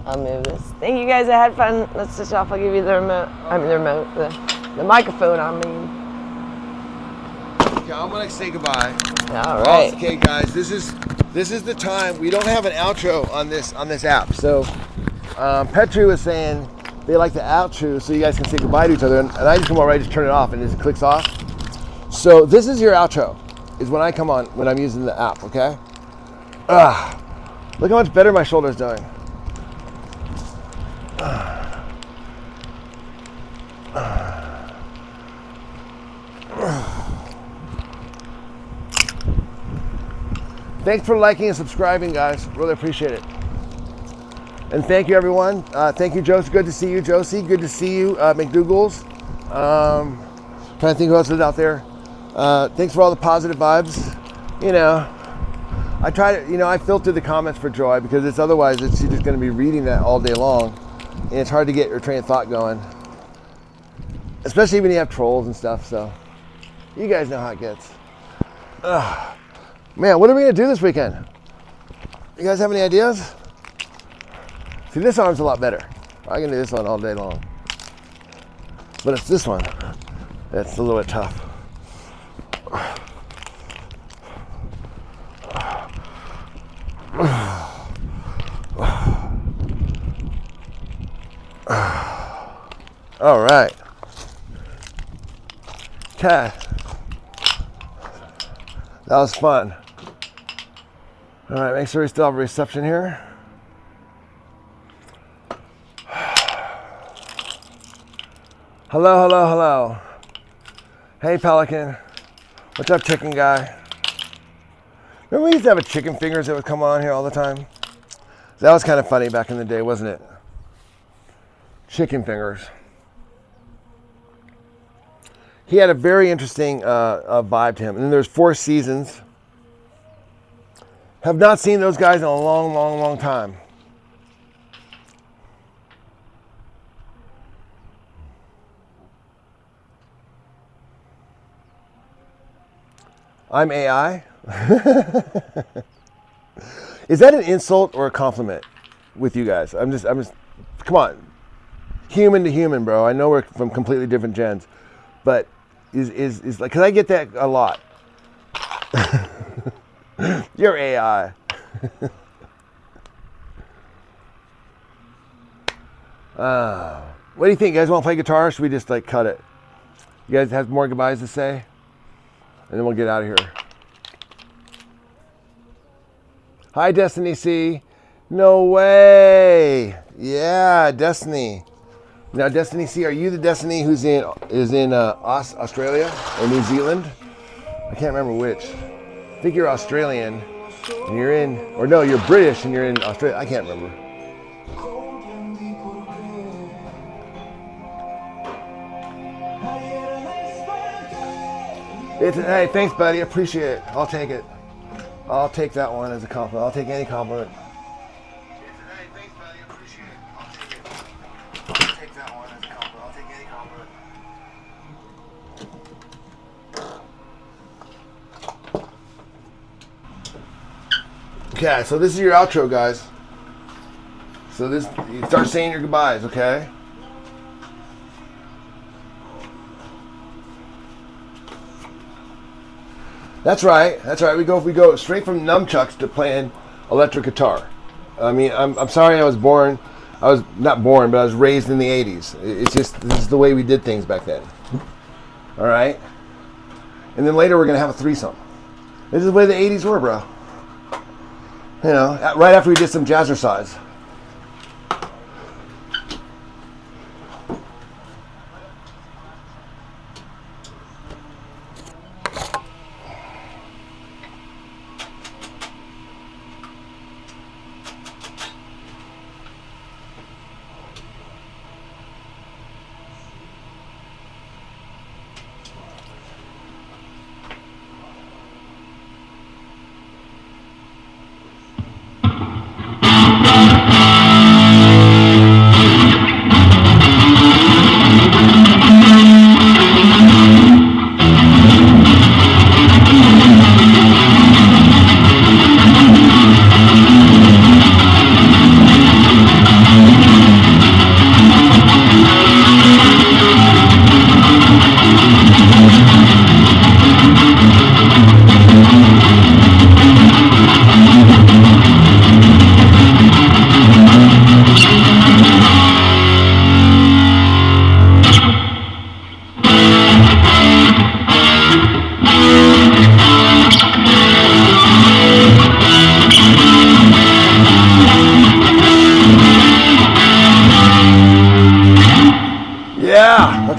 I'll move this. Thank you guys, I had fun. Let's switch off. I'll give you the remote. The microphone, Okay, I'm gonna say goodbye. All right. Okay, guys, this is the time. We don't have an outro on this app, so Petru was saying they like the outro so you guys can say goodbye to each other, and I just come over, I just turn it off and it just clicks off. So this is your outro, is when I come on, when I'm using the app, okay? Look how much better my shoulder's doing. Thanks for liking and subscribing, guys. Really appreciate it. And thank you, everyone. Thank you, Josie. Good to see you, Josie. Good to see you, McDougal's. Trying to think who else is out there. Thanks for all the positive vibes. You know, I try to, I filter the comments for Joy because it's otherwise she's just going to be reading that all day long, and it's hard to get your train of thought going, especially when you have trolls and stuff. So you guys know how it gets. Man, what are we going to do this weekend? You guys have any ideas? See, this arm's a lot better. I can do this one all day long. But it's this one that's a little bit tough. All right. Okay. That was fun. All right, make sure we still have a reception here. Hello, hello, hello. Hey, Pelican. What's up, chicken guy? Remember we used to have a chicken fingers that would come on here all the time? That was kind of funny back in the day, wasn't it? Chicken fingers. He had a very interesting vibe to him. And then there's 4 Seasons. Have not seen those guys in a long, long, long time. I'm AI. Is that an insult or a compliment with you guys? I'm just, come on. Human to human, bro. I know we're from completely different gens, but is like, cause I get that a lot. You're AI. What do you think? You guys want to play guitar? Or should we just like cut it? You guys have more goodbyes to say? And then we'll get out of here. Hi, Destiny C. No way. Yeah, Destiny. Now, Destiny C, are you the Destiny who's in Australia or New Zealand? I can't remember which. I think you're Australian and you're in, or no, you're British and you're in Australia. I can't remember. Hey, thanks, buddy. Appreciate it. I'll take it. I'll take that one as a compliment. I'll take any compliment. Hey, thanks, buddy. Appreciate it. I'll take it. I'll take that one as a compliment. I'll take any compliment. Okay, so this is your outro, guys. So this, you start saying your goodbyes, okay? That's right. That's right. We go straight from nunchucks to playing electric guitar. I mean, I'm sorry I was not born, but I was raised in the 80s. It's just, this is the way we did things back then. All right? And then later we're going to have a threesome. This is the way the 80s were, bro. You know, right after we did some jazzercise.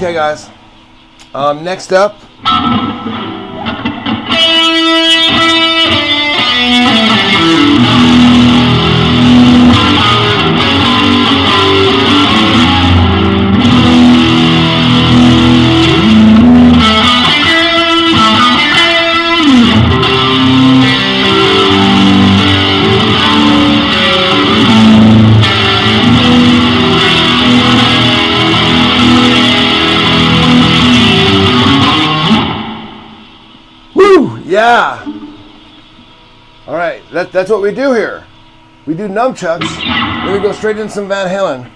Okay, guys. Next up. Yeah. All right, that's what we do here. We do nunchucks, then we go straight into some Van Halen.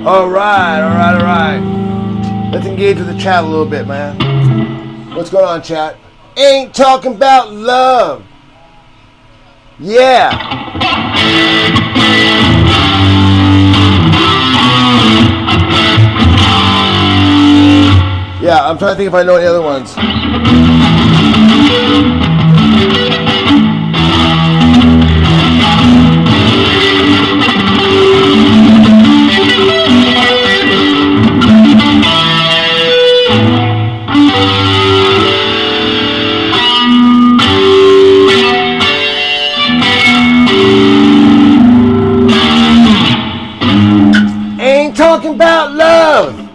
All right. Let's engage with the chat a little bit, man. What's going on, chat? Ain't talking about love. Yeah. Yeah, I'm trying to think if I know any other ones. Ain't talking about love.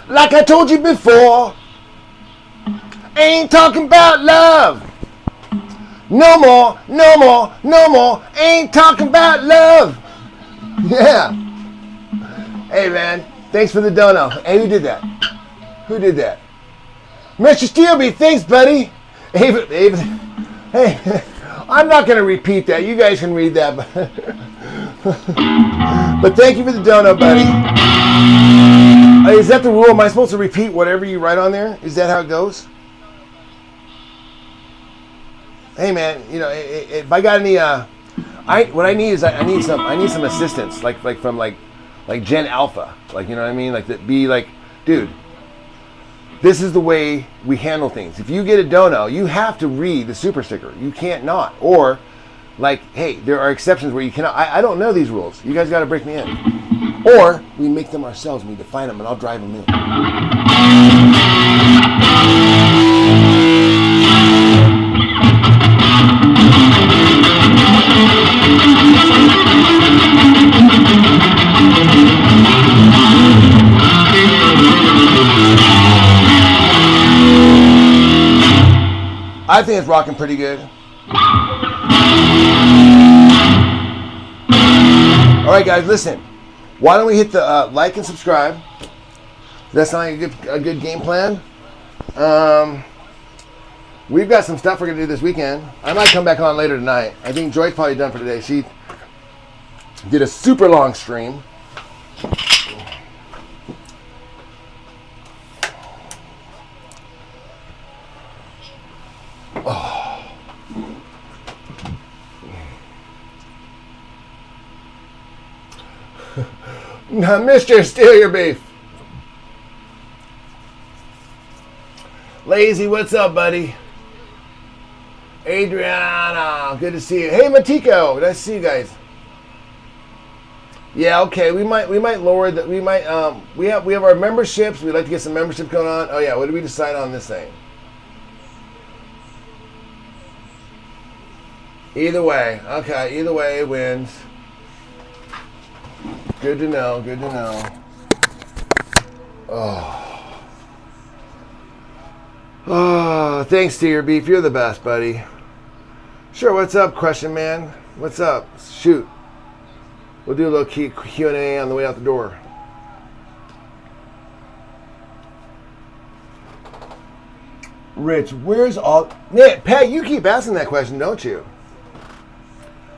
Like I told you before. Ain't talking about love. No more, no more, no more. Ain't talking about love. Yeah. Hey, man. Thanks for the dono. Hey, who did that? Who did that? Mr. Steelby, thanks, buddy. Hey, I'm not going to repeat that. You guys can read that. But thank you for the dono, buddy. Is that the rule? Am I supposed to repeat whatever you write on there? Is that how it goes? Hey, man, you know, if I got any, what I need is I need some assistance, like from Gen Alpha, like, you know what I mean, like that. Be like, dude, this is the way we handle things. If you get a dono, you have to read the super sticker. You can't not. Or like, hey, there are exceptions where you cannot. I don't know these rules. You guys got to break me in. Or we make them ourselves. We define them, and I'll drive them in. I think it's rocking pretty good. All right, guys, listen. Why don't we hit the like and subscribe? That's not a good game plan. We've got some stuff we're gonna do this weekend. I might come back on later tonight. I think Joy's probably done for today. She did a super long stream. Oh. Now, Mr. Steal Your Beef. Lazy, what's up, buddy? Adriana, good to see you. Hey, Matiko, nice to see you guys. Yeah, okay. We might lower the. We have our memberships. We'd like to get some memberships going on. Oh yeah, what did we decide on this thing? Either way, okay. Either way wins. Good to know. Good to know. Oh, thanks, Dear Beef. You're the best, buddy. Sure. What's up, Question Man? What's up? Shoot. We'll do a little Q&A on the way out the door. Rich, where's all... Man, Pat, you keep asking that question, don't you?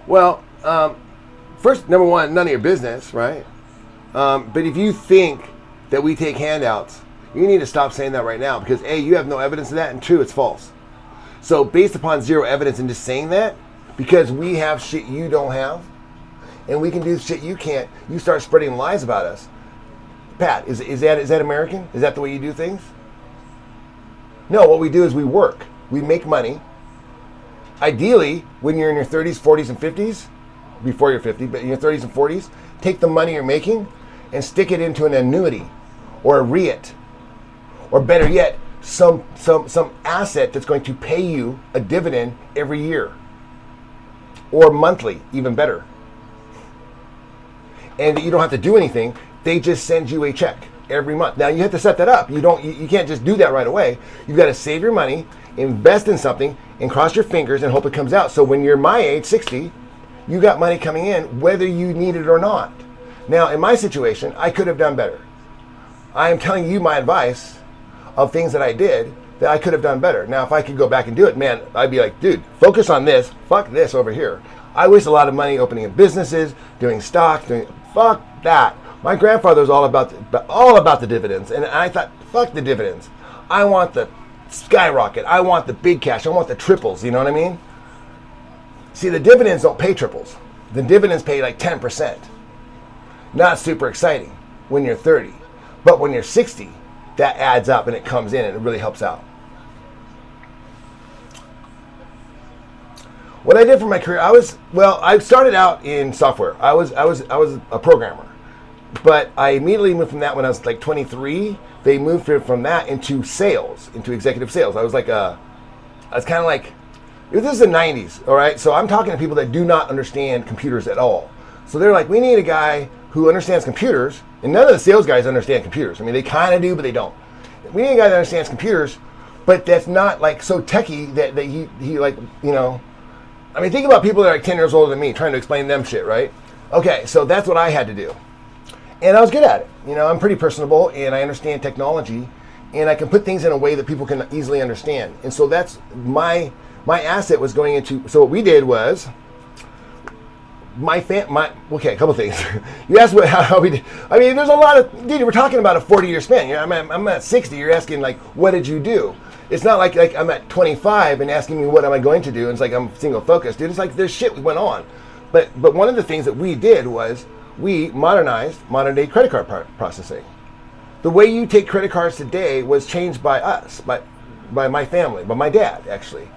Well, first, number one, none of your business, right? But if you think that we take handouts, you need to stop saying that right now because A, you have no evidence of that, and two, it's false. So based upon zero evidence and just saying that, because we have shit you don't have, and we can do shit you can't, you start spreading lies about us. Pat, is that American? Is that the way you do things? No, what we do is we work. We make money. Ideally, when you're in your 30s, 40s, and 50s, before you're 50, but in your 30s and 40s, take the money you're making and stick it into an annuity or a REIT, or better yet, some asset that's going to pay you a dividend every year or monthly, even better. And you don't have to do anything. They just send you a check every month. Now you have to set that up. You can't just do that right away. You've got to save your money, invest in something, and cross your fingers and hope it comes out. So when you're my age, 60, you got money coming in whether you need it or not. Now in my situation, I could have done better. I am telling you my advice of things that I did that I could have done better. Now if I could go back and do it, man, I'd be like, dude, focus on this. Fuck this over here. I waste a lot of money opening up businesses, doing stocks, fuck that. My grandfather was all about the dividends, and I thought, fuck the dividends. I want the skyrocket. I want the big cash. I want the triples. You know what I mean? See, the dividends don't pay triples. The dividends pay like 10%. Not super exciting when you're 30, but when you're 60, that adds up and it comes in and it really helps out. What I did for my career, I started out in software. I was a programmer, but I immediately moved from that when I was like 23. They moved from that into sales, into executive sales. I was kind of like, this is the 90s, all right? So I'm talking to people that do not understand computers at all. So they're like, we need a guy who understands computers, and none of the sales guys understand computers. I mean, they kind of do, but they don't. We need a guy that understands computers, but that's not like so techie that he like, you know. I mean, think about people that are like 10 years older than me trying to explain them shit, right? Okay, so that's what I had to do. And I was good at it. You know, I'm pretty personable and I understand technology and I can put things in a way that people can easily understand. And so that's my asset was going into, so what we did was, okay, a couple things. You asked how we did. I mean, there's a lot of, dude, we're talking about a 40-year span. You know, I'm at 60, you're asking like, what did you do? It's not like I'm at 25 and asking me what am I going to do. And it's like I'm single focused, dude. It's like there's shit went on. But one of the things that we did was we modernized modern day credit card processing. The way you take credit cards today was changed by us, by my family, by my dad actually.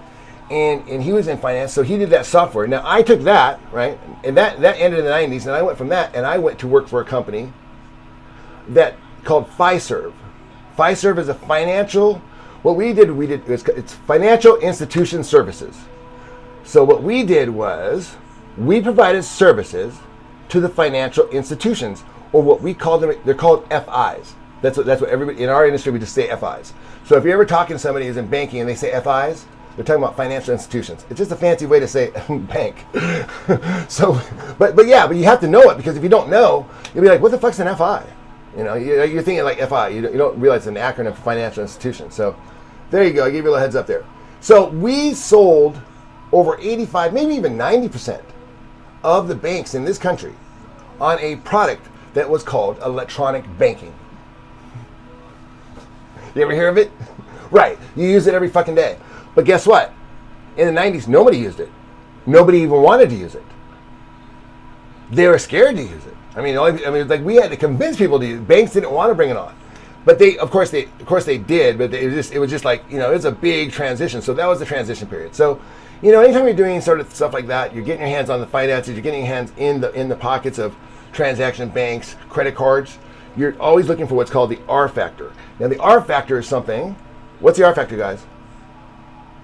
And he was in finance, so he did that software. Now I took that, right? And that ended in the 90s, and I went from that and I went to work for a company that called Fiserv. Fiserv is a financial, it's financial institution services. So what we did was we provided services to the financial institutions, or what we call them, they're called FIs. That's what everybody, in our industry we just say FIs. So if you're ever talking to somebody who's in banking and they say FIs, they're talking about financial institutions. It's just a fancy way to say bank. So, but you have to know it, because if you don't know, you'll be like, what the fuck's an FI? You know, you're thinking like FI. You don't realize it's an acronym for financial institution. So there you go. I gave you a little heads up there. So we sold over 85, maybe even 90% of the banks in this country on a product that was called electronic banking. You ever hear of it? Right. You use it every fucking day. But guess what? In the 90s, nobody used it. Nobody even wanted to use it. They were scared to use it. I mean, like we had to convince people to use it. Banks didn't want to bring it on. But they, of course they did, but it was just like, you know, it was a big transition. So that was the transition period. So, you know, anytime you're doing sort of stuff like that, you're getting your hands on the finances, you're getting your hands in the pockets of transaction banks, credit cards, you're always looking for what's called the R factor. Now the R factor is something, what's the R factor, guys?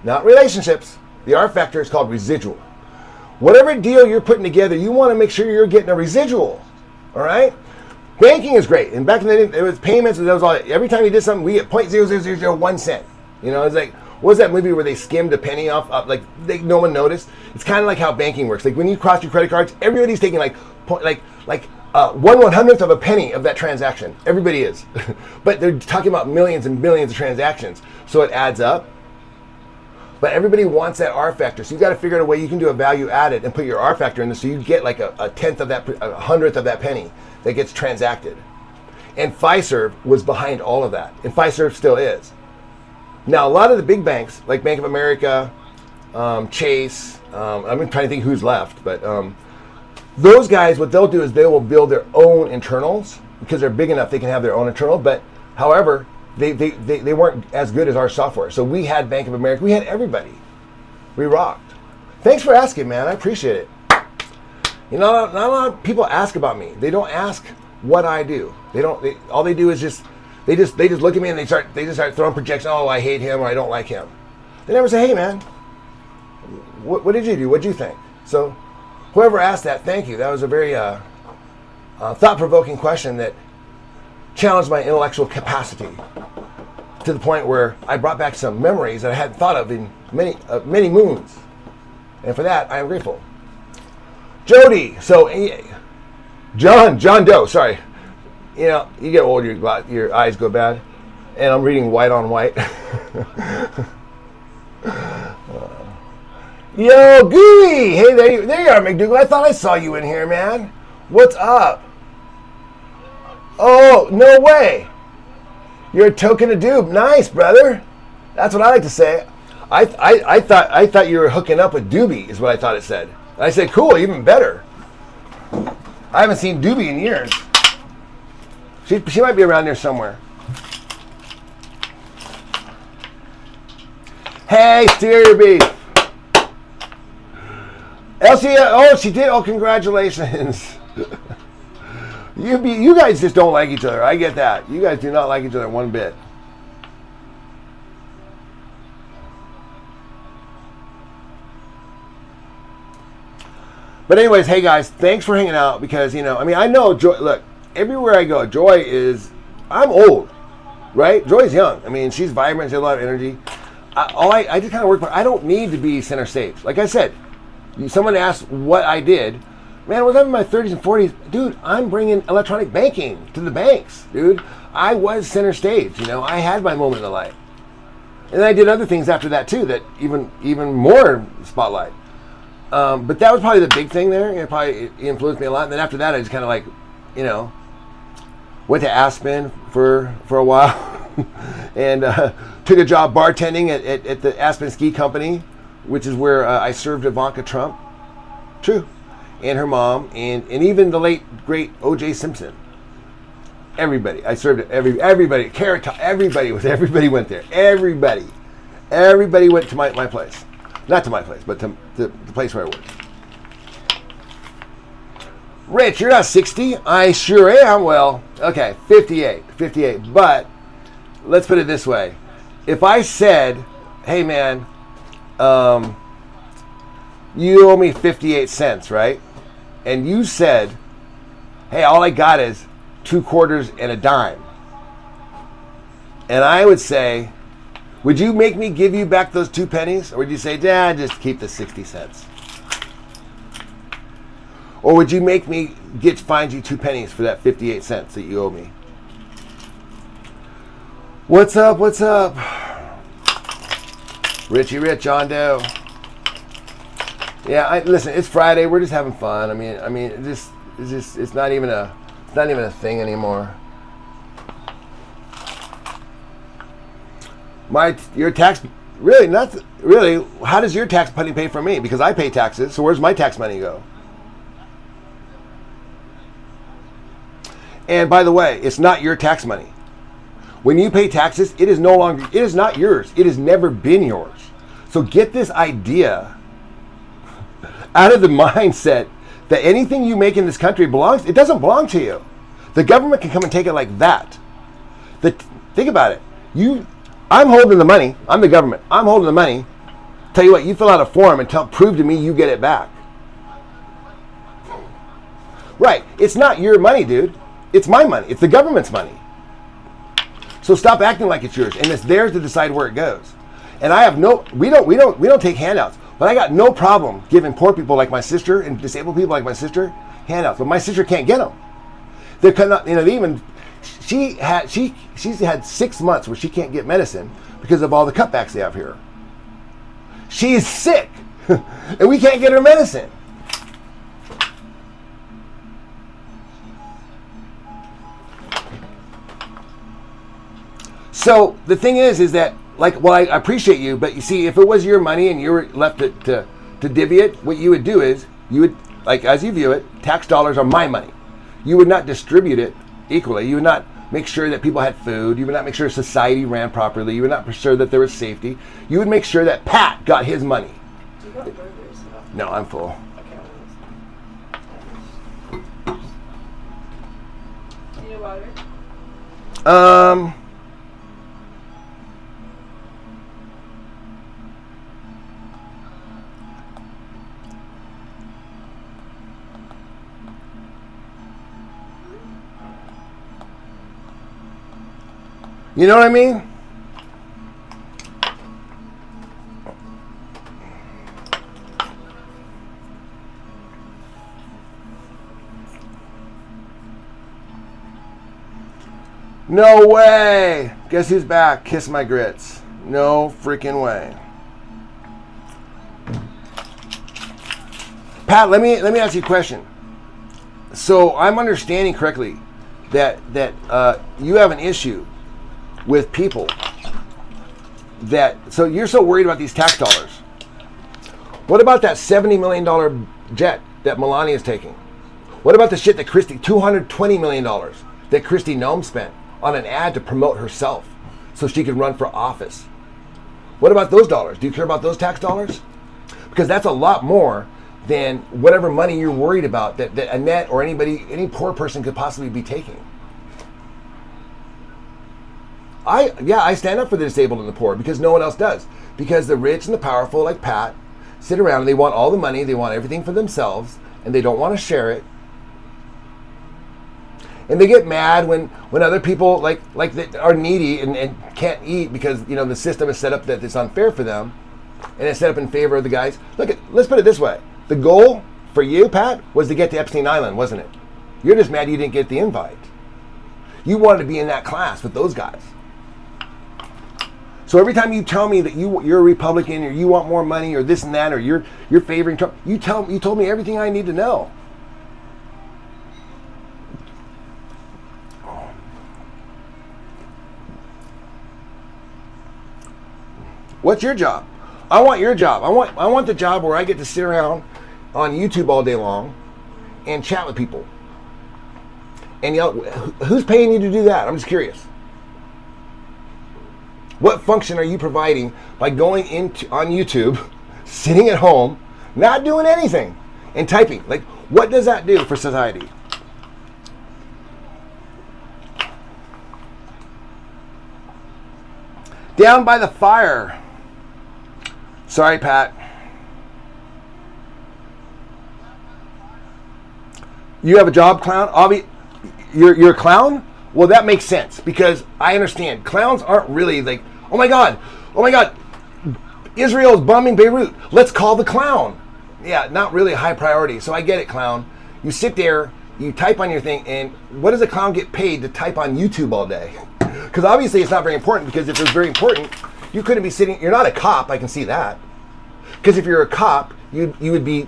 Not relationships. The R factor is called residual. Whatever deal you're putting together, you want to make sure you're getting a residual, all right? Banking is great, and back in the day, it was payments, and that was all. Every time you did something, we get 0.00001 cent. You know, it's like, what was that movie where they skimmed a penny off? No one noticed. It's kind of like how banking works. Like when you cross your credit cards, everybody's taking like 1/100th of a penny of that transaction. Everybody is, but they're talking about millions and billions of transactions, so it adds up. But everybody wants that R factor, so you got to figure out a way you can do a value added and put your R factor in there, so you get like a tenth of that, a hundredth of that penny that gets transacted. And Fiserv was behind all of that, and Fiserv still is. Now, a lot of the big banks, like Bank of America, Chase, I'm trying to think who's left, but those guys, what they'll do is they will build their own internals because they're big enough they can have their own internal. But however, they weren't as good as our software. So we had Bank of America, we had everybody. We rocked. Thanks for asking, man. I appreciate it. You know, not a lot of people ask about me. They don't ask what I do. All they do is they just look at me and they just start throwing projections. Oh, I hate him or I don't like him. They never say, hey man, what did you do? What did you think? So whoever asked that, thank you. That was a very thought-provoking question that challenged my intellectual capacity to the point where I brought back some memories that I hadn't thought of in many moons. And for that, I am grateful. Jody, John Doe, sorry. You know, you get old, your eyes go bad. And I'm reading white on white. Yo, Gooey! Hey, there you are, McDougal. I thought I saw you in here, man. What's up? Oh, no way. You're a token of dupe. Nice, brother. That's what I like to say. I thought you were hooking up with Doobie, is what I thought it said. I said, cool, even better. I haven't seen Doobie in years. She might be around here somewhere. Hey, Stereo Beef. Elsie, oh, she did. Oh, congratulations. You guys just don't like each other. I get that. You guys do not like each other one bit. But anyways, hey guys, thanks for hanging out because, you know, I mean, I know Joy, look, everywhere I go, Joy is, I'm old, right? Joy's young. I mean, she's vibrant, she has a lot of energy. I just kind of work, I don't need to be center stage. Like I said, someone asked what I did. Man, was I in my 30s and 40s? Dude, I'm bringing electronic banking to the banks, dude. I was center stage, you know. I had my moment in the light. And then I did other things after that too that even more spotlight. But that was probably the big thing there. It probably influenced me a lot. And then after that, I just kind of like, you know, went to Aspen for a while and took a job bartending at the Aspen Ski Company, which is where I served Ivanka Trump. True. And her mom, and even the late, great O.J. Simpson. Everybody. I served everybody. Carrot Top. Everybody went there. Everybody went to my place. Not to my place, but to the place where I worked. Rich, you're not 60. I sure am. Well, okay, 58. But let's put it this way. If I said, hey man, you owe me 58 cents, right? And you said, hey, all I got is 2 quarters and a dime. And I would say, would you make me give you back those 2 pennies? Or would you say, Dad, just keep the 60 cents? Or would you make me find you 2 pennies for that 58 cents that you owe me? What's up? Richie Rich, John Doe. Yeah, listen, it's Friday. We're just having fun. I mean, it's not even a thing anymore. Your tax, really, not really. How does your tax money pay for me? Because I pay taxes. So where's my tax money go? And by the way, it's not your tax money. When you pay taxes, it is not yours. It has never been yours. So get this idea out of the mindset that anything you make in this country it doesn't belong to you. The government can come and take it like that. Think about it. I'm holding the money. I'm the government. I'm holding the money. Tell you what, you fill out a form and prove to me you get it back. Right. It's not your money, dude. It's my money. It's the government's money. So stop acting like it's yours, and it's theirs to decide where it goes. And we don't take handouts. But I got no problem giving poor people like my sister and disabled people like my sister handouts. But my sister can't get them. She's had 6 months where she can't get medicine because of all the cutbacks they have here. She is sick, and we can't get her medicine. So the thing is that, I appreciate you, but you see, if it was your money and you were left to divvy it, what you would do is, you would, as you view it, tax dollars are my money. You would not distribute it equally. You would not make sure that people had food. You would not make sure society ran properly. You would not make sure that there was safety. You would make sure that Pat got his money. Do you want burgers? No, I'm full. Okay. Do you need water? You know what I mean? No way! Guess who's back? Kiss my grits. No freaking way. Pat, let me ask you a question. So I'm understanding correctly that you have an issue with people so you're so worried about these tax dollars. What about that $70 million jet that Melania is taking? What about the shit that $220 million that Kristi Noem spent on an ad to promote herself so she could run for office? What about those dollars? Do you care about those tax dollars? Because that's a lot more than whatever money you're worried about that Annette or any poor person could possibly be taking. I stand up for the disabled and the poor because no one else does. Because the rich and the powerful, like Pat, sit around and they want all the money, they want everything for themselves, and they don't want to share it. And they get mad when other people that are needy and can't eat because the system is set up that it's unfair for them, and it's set up in favor of the guys. Let's put it this way: the goal for you, Pat, was to get to Epstein Island, wasn't it? You're just mad you didn't get the invite. You wanted to be in that class with those guys. So every time you tell me that you're a Republican or you want more money or this and that or you're favoring Trump, you told me everything I need to know. What's your job? I want your job. I want the job where I get to sit around on YouTube all day long and chat with people. And who's paying you to do that? I'm just curious. What function are you providing by going on YouTube, sitting at home, not doing anything, and typing? What does that do for society? Down by the fire. Sorry, Pat. You have a job, clown? You're a clown? Well, that makes sense because I understand. Clowns aren't really oh my God, Israel is bombing Beirut. Let's call the clown. Yeah, not really a high priority. So I get it, clown. You sit there, you type on your thing, and what does a clown get paid to type on YouTube all day? Because obviously it's not very important, because if it was very important, you couldn't be sitting, you're not a cop, I can see that. Because if you're a cop, you would be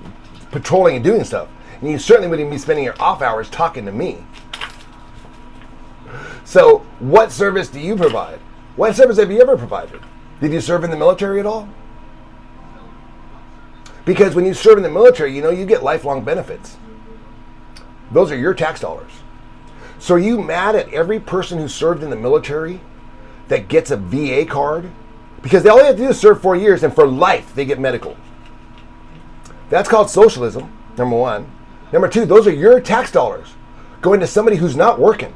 patrolling and doing stuff. And you certainly wouldn't be spending your off hours talking to me. So, what service do you provide? What service have you ever provided? Did you serve in the military at all? Because when you serve in the military, you get lifelong benefits. Those are your tax dollars. So are you mad at every person who served in the military that gets a VA card? Because all they have to do is serve 4 years, and for life they get medical. That's called socialism, number one. Number two, those are your tax dollars going to somebody who's not working.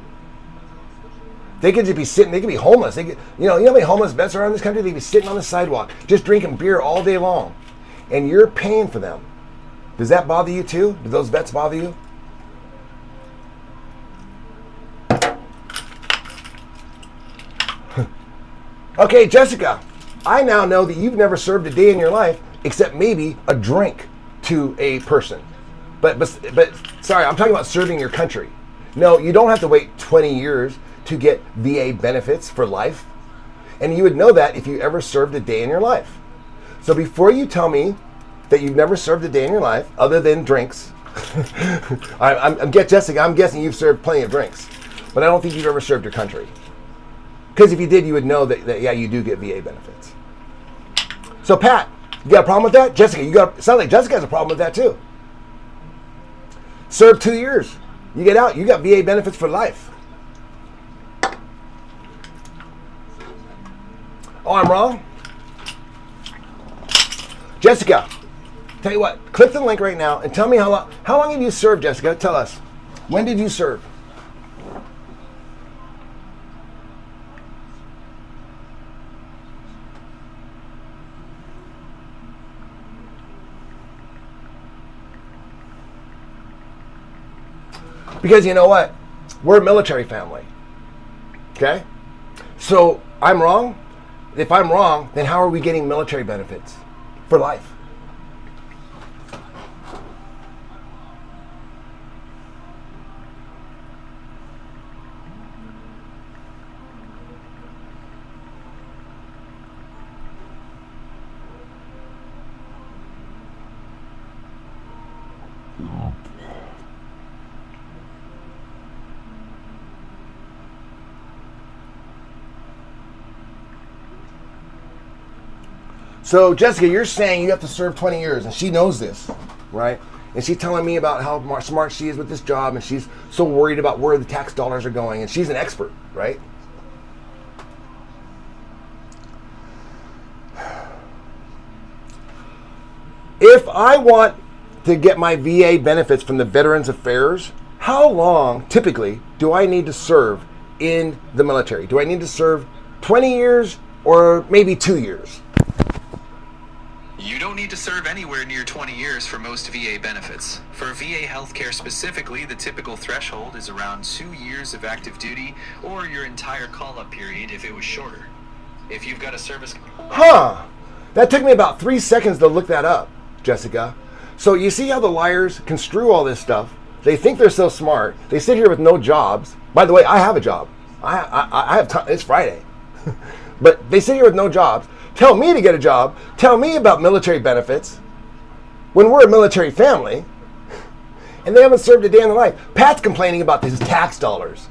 They could just be sitting, they could be homeless. They could, you know how many homeless vets are in this country? They'd be sitting on the sidewalk, just drinking beer all day long. And you're paying for them. Does that bother you too? Do those vets bother you? Okay, Jessica, I now know that you've never served a day in your life except maybe a drink to a person. But sorry, I'm talking about serving your country. No, you don't have to wait 20 years to get VA benefits for life. And you would know that if you ever served a day in your life. So before you tell me that you've never served a day in your life other than drinks, Jessica, I'm guessing you've served plenty of drinks, but I don't think you've ever served your country. Because if you did, you would know that yeah, you do get VA benefits. So Pat, you got a problem with that? Jessica, it sounds like Jessica has a problem with that too. Serve 2 years. You get out, you got VA benefits for life. Oh, I'm wrong? Jessica, tell you what, click the link right now and tell me how long have you served, Jessica? Tell us. When did you serve? Because you know what? We're a military family. Okay? So I'm wrong? If I'm wrong, then how are we getting military benefits for life? So, Jessica, you're saying you have to serve 20 years, and she knows this, right? And she's telling me about how smart she is with this job, and she's so worried about where the tax dollars are going, and she's an expert, right? If I want to get my VA benefits from the Veterans Affairs, how long, typically, do I need to serve in the military? Do I need to serve 20 years or maybe 2 years? You don't need to serve anywhere near 20 years for most VA benefits. For VA healthcare specifically, the typical threshold is around 2 years of active duty or your entire call-up period if it was shorter. If you've got a service... Huh! That took me about 3 seconds to look that up, Jessica. So you see how the liars construe all this stuff? They think they're so smart. They sit here with no jobs. By the way, I have a job. I have time. It's Friday. But they sit here with no jobs. Tell me to get a job. Tell me about military benefits when we're a military family and they haven't served a day in their life. Pat's complaining about his tax dollars.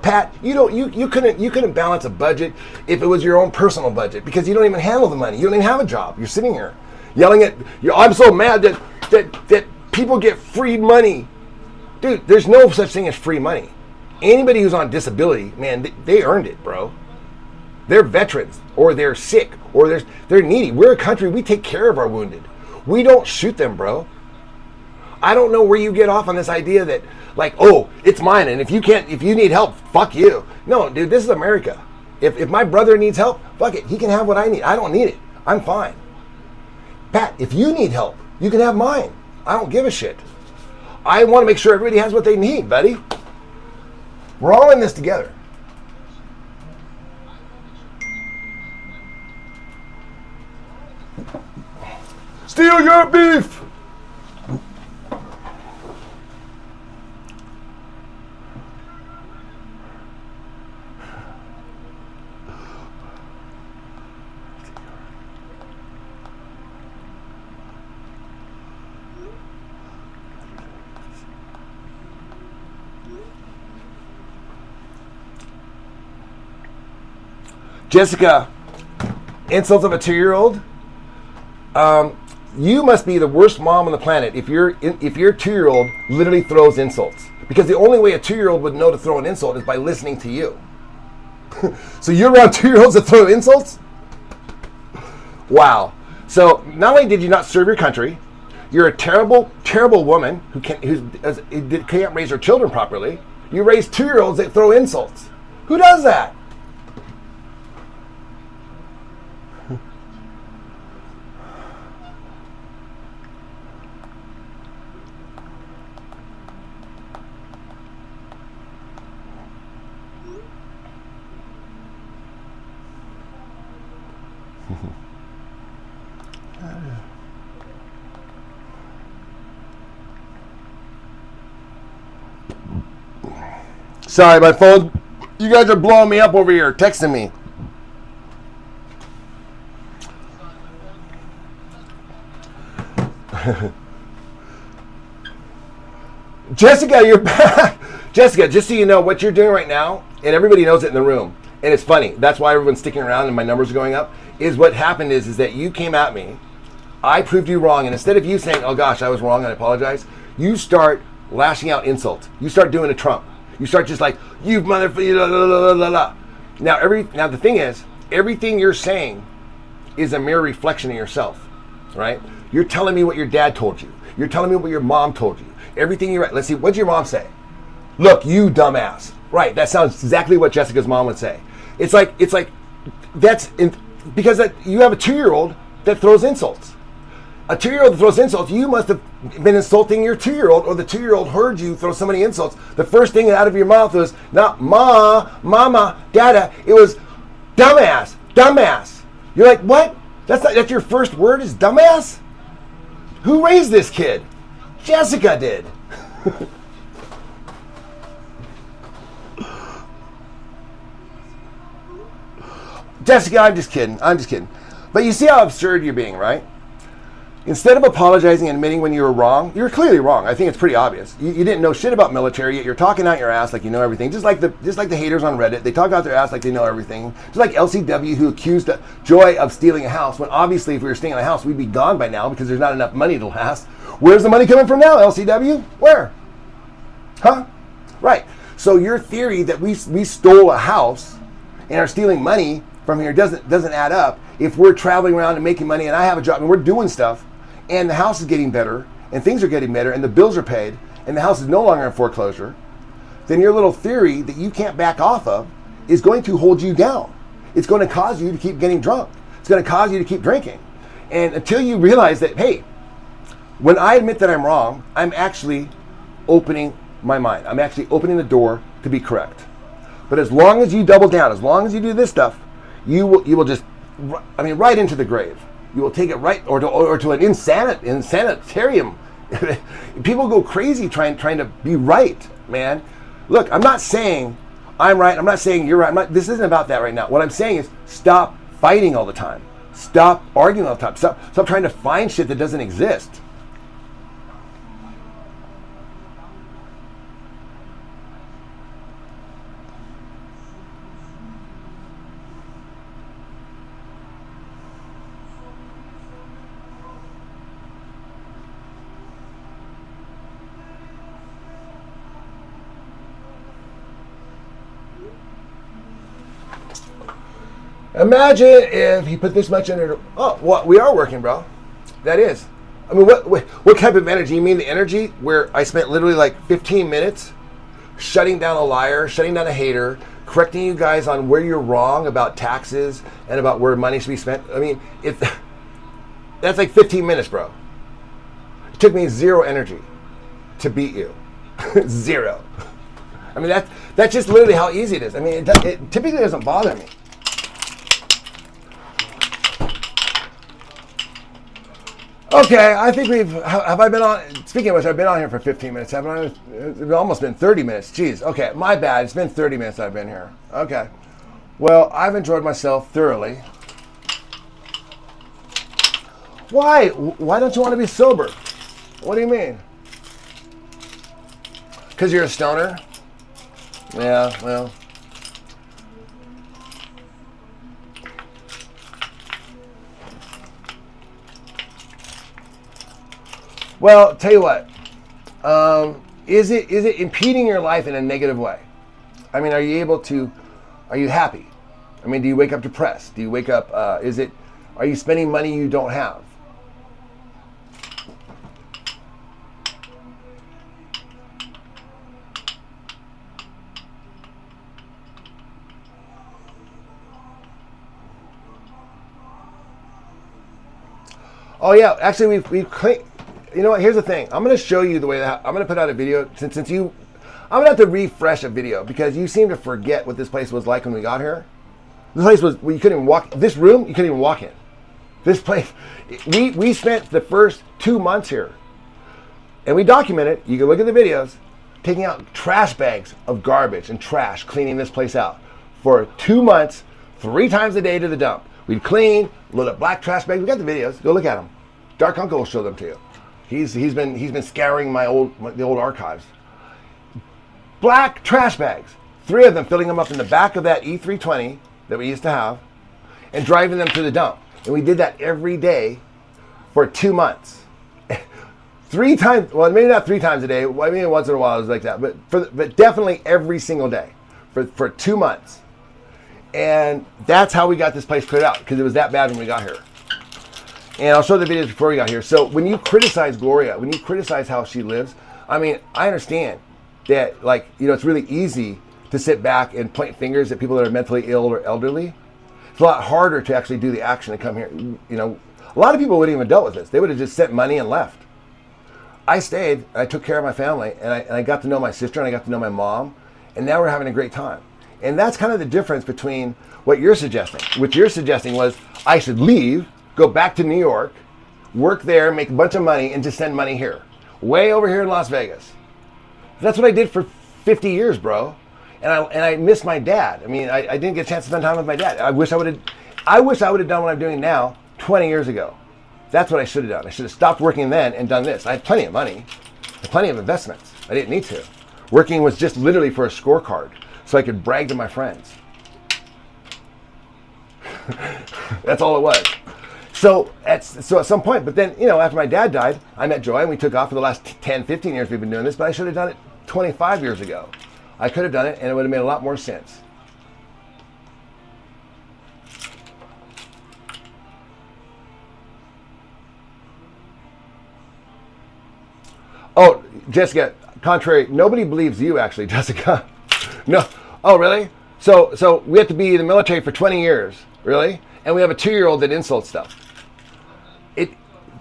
Pat, you couldn't balance a budget if it was your own personal budget because you don't even handle the money. You don't even have a job. You're sitting here yelling at, I'm so mad that people get free money. Dude, there's no such thing as free money. Anybody who's on disability, man, they earned it, bro. They're veterans, or they're sick, or they're needy. We're a country, we take care of our wounded. We don't shoot them, bro. I don't know where you get off on this idea that, like, oh, it's mine, and if you need help, fuck you. No, dude, this is America. If my brother needs help, fuck it, he can have what I need. I don't need it. I'm fine. Pat, if you need help, you can have mine. I don't give a shit. I want to make sure everybody has what they need, buddy. We're all in this together. Steal your beef! Jessica, insults of a 2-year-old? You must be the worst mom on the planet if your 2-year-old literally throws insults. Because the only way a 2-year-old would know to throw an insult is by listening to you. So you're around 2-year-olds that throw insults? Wow. So not only did you not serve your country, You're a terrible, terrible woman who can't raise her children properly. You raise 2-year-olds that throw insults. Who does that? Sorry, my phone. You guys are blowing me up over here, texting me. Jessica, you're back. Jessica, just so you know, what you're doing right now, and everybody knows it in the room, and it's funny. That's why everyone's sticking around and my numbers are going up. Is what happened is that you came at me. I proved you wrong, and instead of you saying, "Oh gosh, I was wrong and I apologize," you start lashing out insults. You start doing a Trump. You start just like, "You motherfucker, la la la la la." Now the thing is, everything you're saying is a mere reflection of yourself, right? You're telling me what your dad told you. You're telling me what your mom told you. Everything you're right. Let's see, what'd your mom say? "Look, you dumbass." Right, that sounds exactly what Jessica's mom would say. It's like that's because you have a 2-year-old that throws insults. A 2-year-old that throws insults, you must have been insulting your 2-year-old, or the 2-year-old heard you throw so many insults. The first thing out of your mouth was not mama, dada. It was dumbass, dumbass. You're like, what? That's your first word is dumbass? Who raised this kid? Jessica did. Jessica, I'm just kidding. But you see how absurd you're being, right? Instead of apologizing and admitting when you were wrong, you're clearly wrong. I think it's pretty obvious. You didn't know shit about military, yet you're talking out your ass like you know everything. Just like the haters on Reddit, they talk out their ass like they know everything. Just like LCW, who accused Joy of stealing a house, when obviously if we were stealing a house, we'd be gone by now because there's not enough money to last. Where's the money coming from now, LCW? Where? Huh? Right. So your theory that we stole a house and are stealing money from here doesn't add up. If we're traveling around and making money and I have a job and we're doing stuff and the house is getting better and things are getting better and the bills are paid and the house is no longer in foreclosure, then your little theory that you can't back off of is going to hold you down. It's going to cause you to keep getting drunk. It's going to cause you to keep drinking. And until you realize that, hey, when I admit that I'm wrong, I'm actually opening my mind. I'm actually opening the door to be correct. But as long as you double down, as long as you do this stuff, you will just, right into the grave. You will take it right, or to an insanitarium. People go crazy trying to be right, man. Look, I'm not saying I'm right. I'm not saying you're right. This isn't about that right now. What I'm saying is stop fighting all the time. Stop arguing all the time. Stop trying to find shit that doesn't exist. Imagine if he put this much into. Oh, well, we are working, bro. That is. I mean, what type of energy? You mean the energy where I spent literally like 15 minutes shutting down a liar, shutting down a hater, correcting you guys on where you're wrong about taxes and about where money should be spent? I mean, that's like 15 minutes, bro. It took me 0 energy to beat you. 0. I mean, that's just literally how easy it is. I mean, it typically doesn't bother me. Okay, I think have I been on, speaking of which, I've been on here for 15 minutes, haven't I? It's almost been 30 minutes, jeez. Okay, my bad, it's been 30 minutes I've been here. Okay, well, I've enjoyed myself thoroughly. Why don't you want to be sober? What do you mean? Because you're a stoner? Yeah, well. Well, tell you what, is it impeding your life in a negative way? I mean, are you happy? I mean, do you wake up depressed? Do you wake up, are you spending money you don't have? Oh yeah, actually we've cleaned. You know what? Here's the thing. I'm going to show you the way that I'm going to put out a video since you. I'm going to have to refresh a video because you seem to forget what this place was like when we got here. This place was you couldn't even walk. This room you couldn't even walk in. This place, we spent the first 2 months here, and we documented. You can look at the videos, taking out trash bags of garbage and trash, cleaning this place out for 2 months, 3 times a day to the dump. We'd clean, load up black trash bags. We got the videos. Go look at them. Dark Uncle will show them to you. He's been scouring the old archives. Black trash bags, 3 of them, filling them up in the back of that E320 that we used to have, and driving them to the dump. And we did that every day for 2 months. 3 times, well, maybe not 3 times a day. I mean, once in a while it was like that, but definitely every single day for 2 months. And that's how we got this place cleared out because it was that bad when we got here. And I'll show the videos before we got here. So when you criticize Gloria, when you criticize how she lives, I mean, I understand that, like, you know, it's really easy to sit back and point fingers at people that are mentally ill or elderly. It's a lot harder to actually do the action and come here. You know, a lot of people wouldn't even dealt with this. They would have just sent money and left. I stayed, and I took care of my family, and I got to know my sister, and I got to know my mom, and now we're having a great time. And that's kind of the difference between what you're suggesting. What you're suggesting was I should leave, go back to New York, work there, make a bunch of money, and just send money here. Way over here in Las Vegas. That's what I did for 50 years, bro. And I miss my dad. I mean, I didn't get a chance to spend time with my dad. I wish I would have done what I'm doing now 20 years ago. That's what I should have done. I should have stopped working then and done this. I had plenty of money, plenty of investments. I didn't need to. Working was just literally for a scorecard so I could brag to my friends. That's all it was. So at some point, but then, you know, after my dad died, I met Joy and we took off for the last 10, 15 years we've been doing this, but I should have done it 25 years ago. I could have done it and it would have made a lot more sense. Oh, Jessica, contrary, nobody believes you actually, Jessica. No. Oh, really? So we have to be in the military for 20 years, really? And we have a 2-year-old that insults stuff.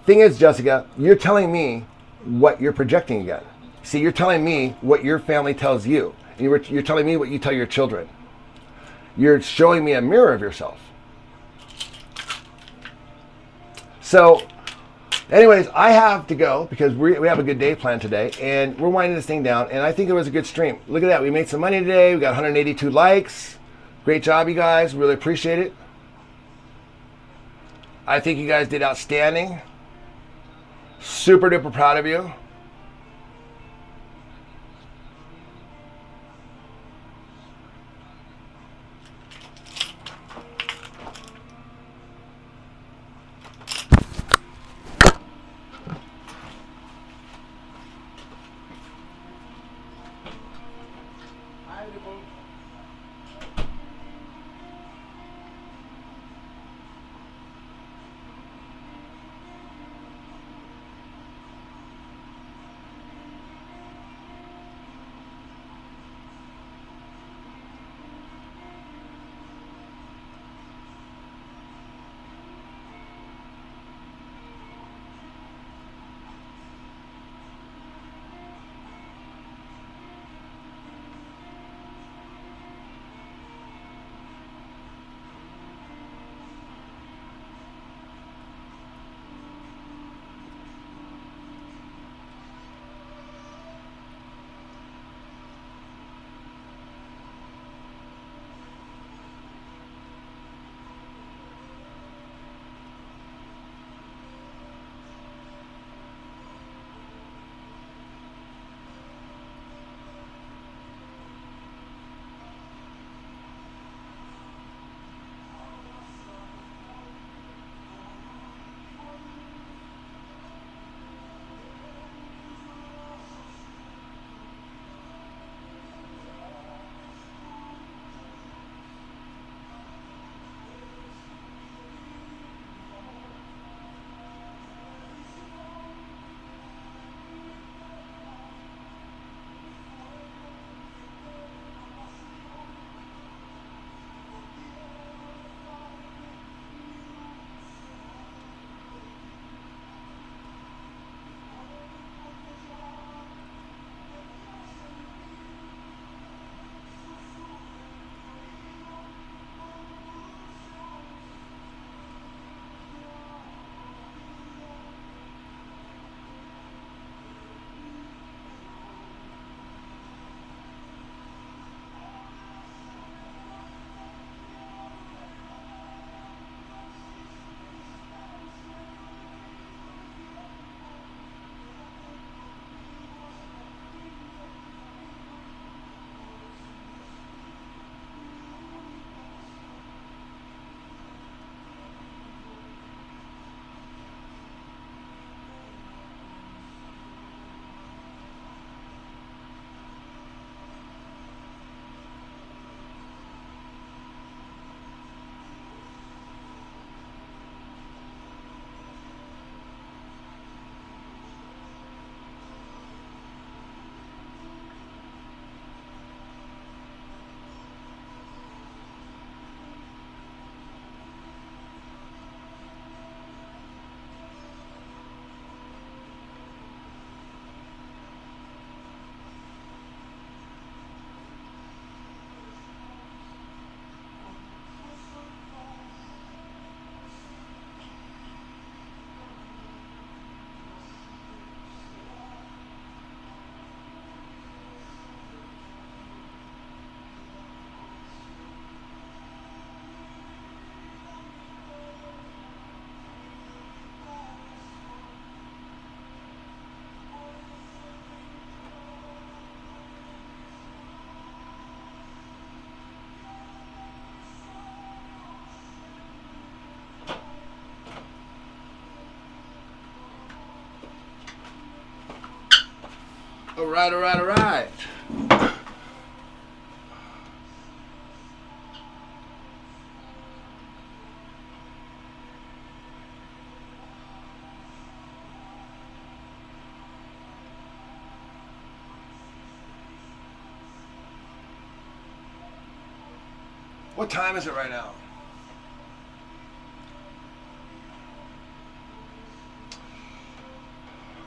Thing is, Jessica, you're telling me what you're projecting again. See, you're telling me what your family tells you. And you're telling me what you tell your children. You're showing me a mirror of yourself. So, anyways, I have to go because we have a good day planned today. And we're winding this thing down. And I think it was a good stream. Look at that. We made some money today. We got 182 likes. Great job, you guys. Really appreciate it. I think you guys did outstanding. Super duper proud of you. right, all right, all right. What time is it right now?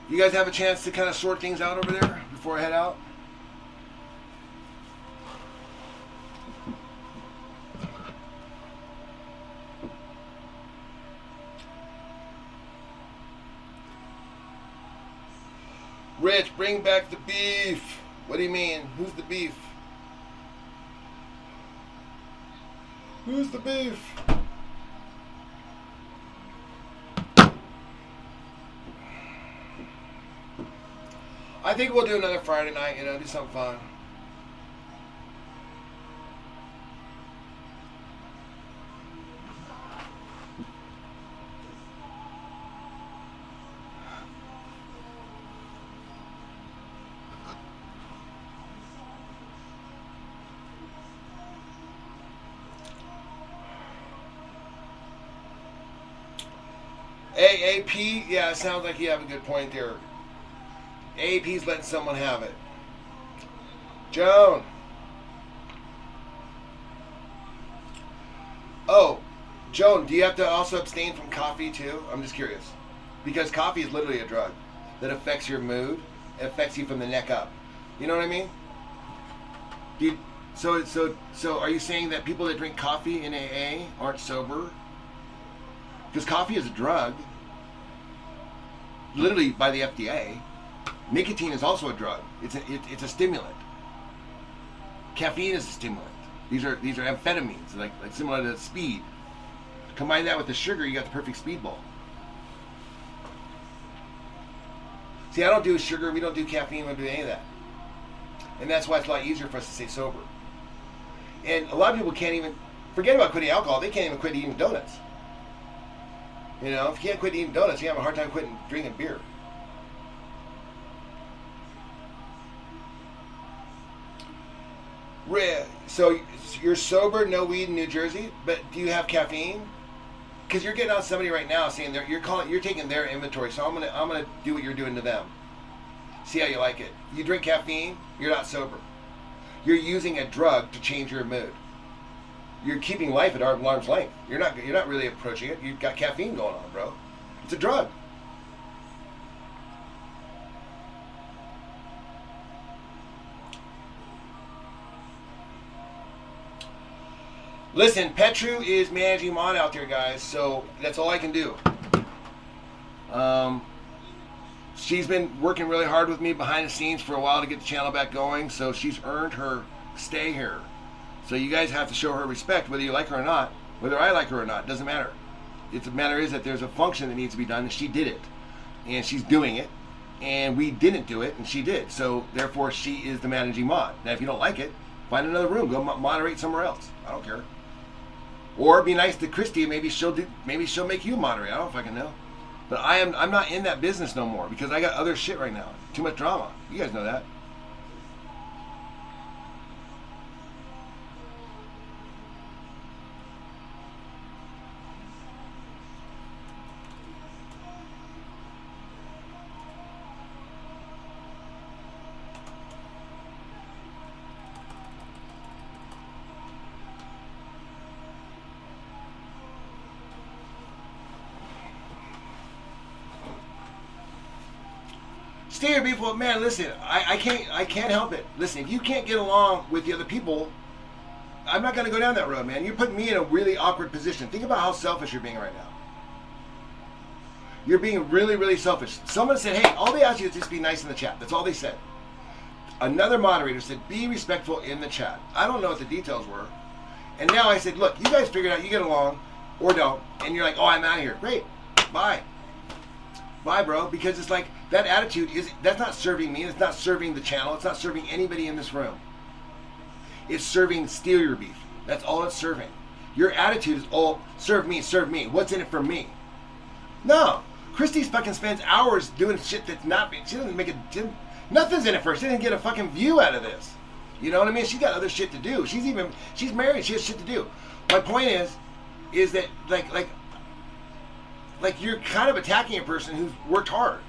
You guys have a chance to kind of sort things out over there before I head out? Rich, bring back the beef. What do you mean? Who's the beef? Who's the beef? I think we'll do another Friday night, you know, do something fun. AAP, yeah, it sounds like you have a good point there. AAP's letting someone have it. Joan. Oh, Joan, do you have to also abstain from coffee too? I'm just curious. Because coffee is literally a drug that affects your mood. It affects you from the neck up. You know what I mean? So are you saying that people that drink coffee in AA aren't sober? Because coffee is a drug, literally by the FDA. Nicotine is also a drug. It's a stimulant. Caffeine is a stimulant. These are amphetamines, like similar to speed. Combine that with the sugar, you got the perfect speedball. See, I don't do sugar. We don't do caffeine. We don't do any of that. And that's why it's a lot easier for us to stay sober. And a lot of people can't even forget about quitting alcohol. They can't even quit eating donuts. You know, if you can't quit eating donuts, you have a hard time quitting drinking beer. So you're sober, no weed in New Jersey, but do you have caffeine? Because you're getting on somebody right now saying you're taking their inventory. So I'm gonna do what you're doing to them. See how you like it. You drink caffeine, you're not sober. You're using a drug to change your mood. You're keeping life at arm's length. You're not really approaching it. You've got caffeine going on, bro. It's a drug. Listen, Petru is managing mod out there, guys, so that's all I can do. She's been working really hard with me behind the scenes for a while to get the channel back going, so she's earned her stay here. So you guys have to show her respect, whether you like her or not, whether I like her or not, doesn't matter. The matter is that there's a function that needs to be done, and she did it. And she's doing it, and we didn't do it, and she did. So therefore, she is the managing mod. Now, if you don't like it, find another room. Go moderate somewhere else. I don't care. Or be nice to Christy, and maybe she'll make you moderate. I don't fucking know. But I'm not in that business no more because I got other shit right now. Too much drama. You guys know that. Stay here, beautiful man. Listen, I can't help it. Listen, if you can't get along with the other people, I'm not going to go down that road, man. You're putting me in a really awkward position. Think about how selfish you're being right now. You're being really, really selfish. Someone said, hey, all they asked you is just be nice in the chat. That's all they said. Another moderator said, be respectful in the chat. I don't know what the details were. And now I said, look, you guys figure it out. You get along or don't. And you're like, oh, I'm out of here. Great. Bye. Bye, bro. Because it's like, that attitude, that's not serving me. It's not serving the channel. It's not serving anybody in this room. It's serving steal your beef. That's all it's serving. Your attitude is all serve me, serve me. What's in it for me? No. Christy fucking spends hours doing shit that's not. She Nothing's in it for her. She didn't get a fucking view out of this. You know what I mean? She's got other shit to do. She's married. She has shit to do. My point is that like you're kind of attacking a person who's worked hard,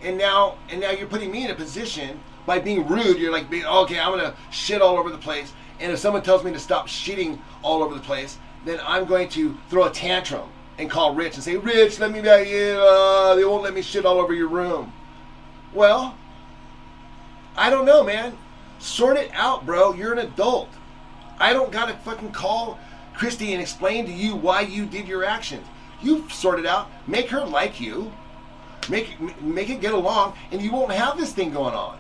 and now you're putting me in a position by being rude. You're like being okay. I'm gonna shit all over the place, and if someone tells me to stop shitting all over the place, then I'm going to throw a tantrum and call Rich and say, Rich, let me back in. They won't let me shit all over your room. Well, I don't know, man. Sort it out, bro. You're an adult. I don't gotta fucking call Christy and explain to you why you did your actions. You sort it out. Make her like you. Make it get along, and you won't have this thing going on.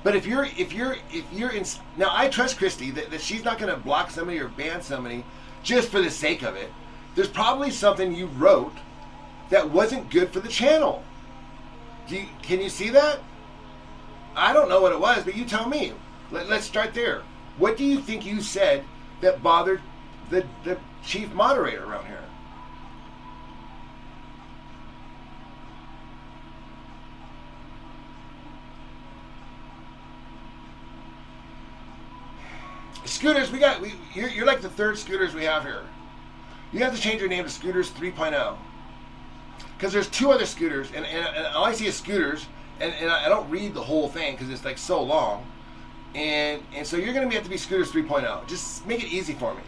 But if you're in, now I trust Christy that she's not gonna block somebody or ban somebody just for the sake of it. There's probably something you wrote that wasn't good for the channel. Can you see that? I don't know what it was, but you tell me. Let's start there. What do you think you said that bothered the chief moderator around here? Scooters, you're like the third Scooters we have here. You have to change your name to Scooters 3.0. Because there's two other Scooters, and all I see is Scooters, and I don't read the whole thing because it's like so long. And so you're going to have to be Scooters 3.0. Just make it easy for me.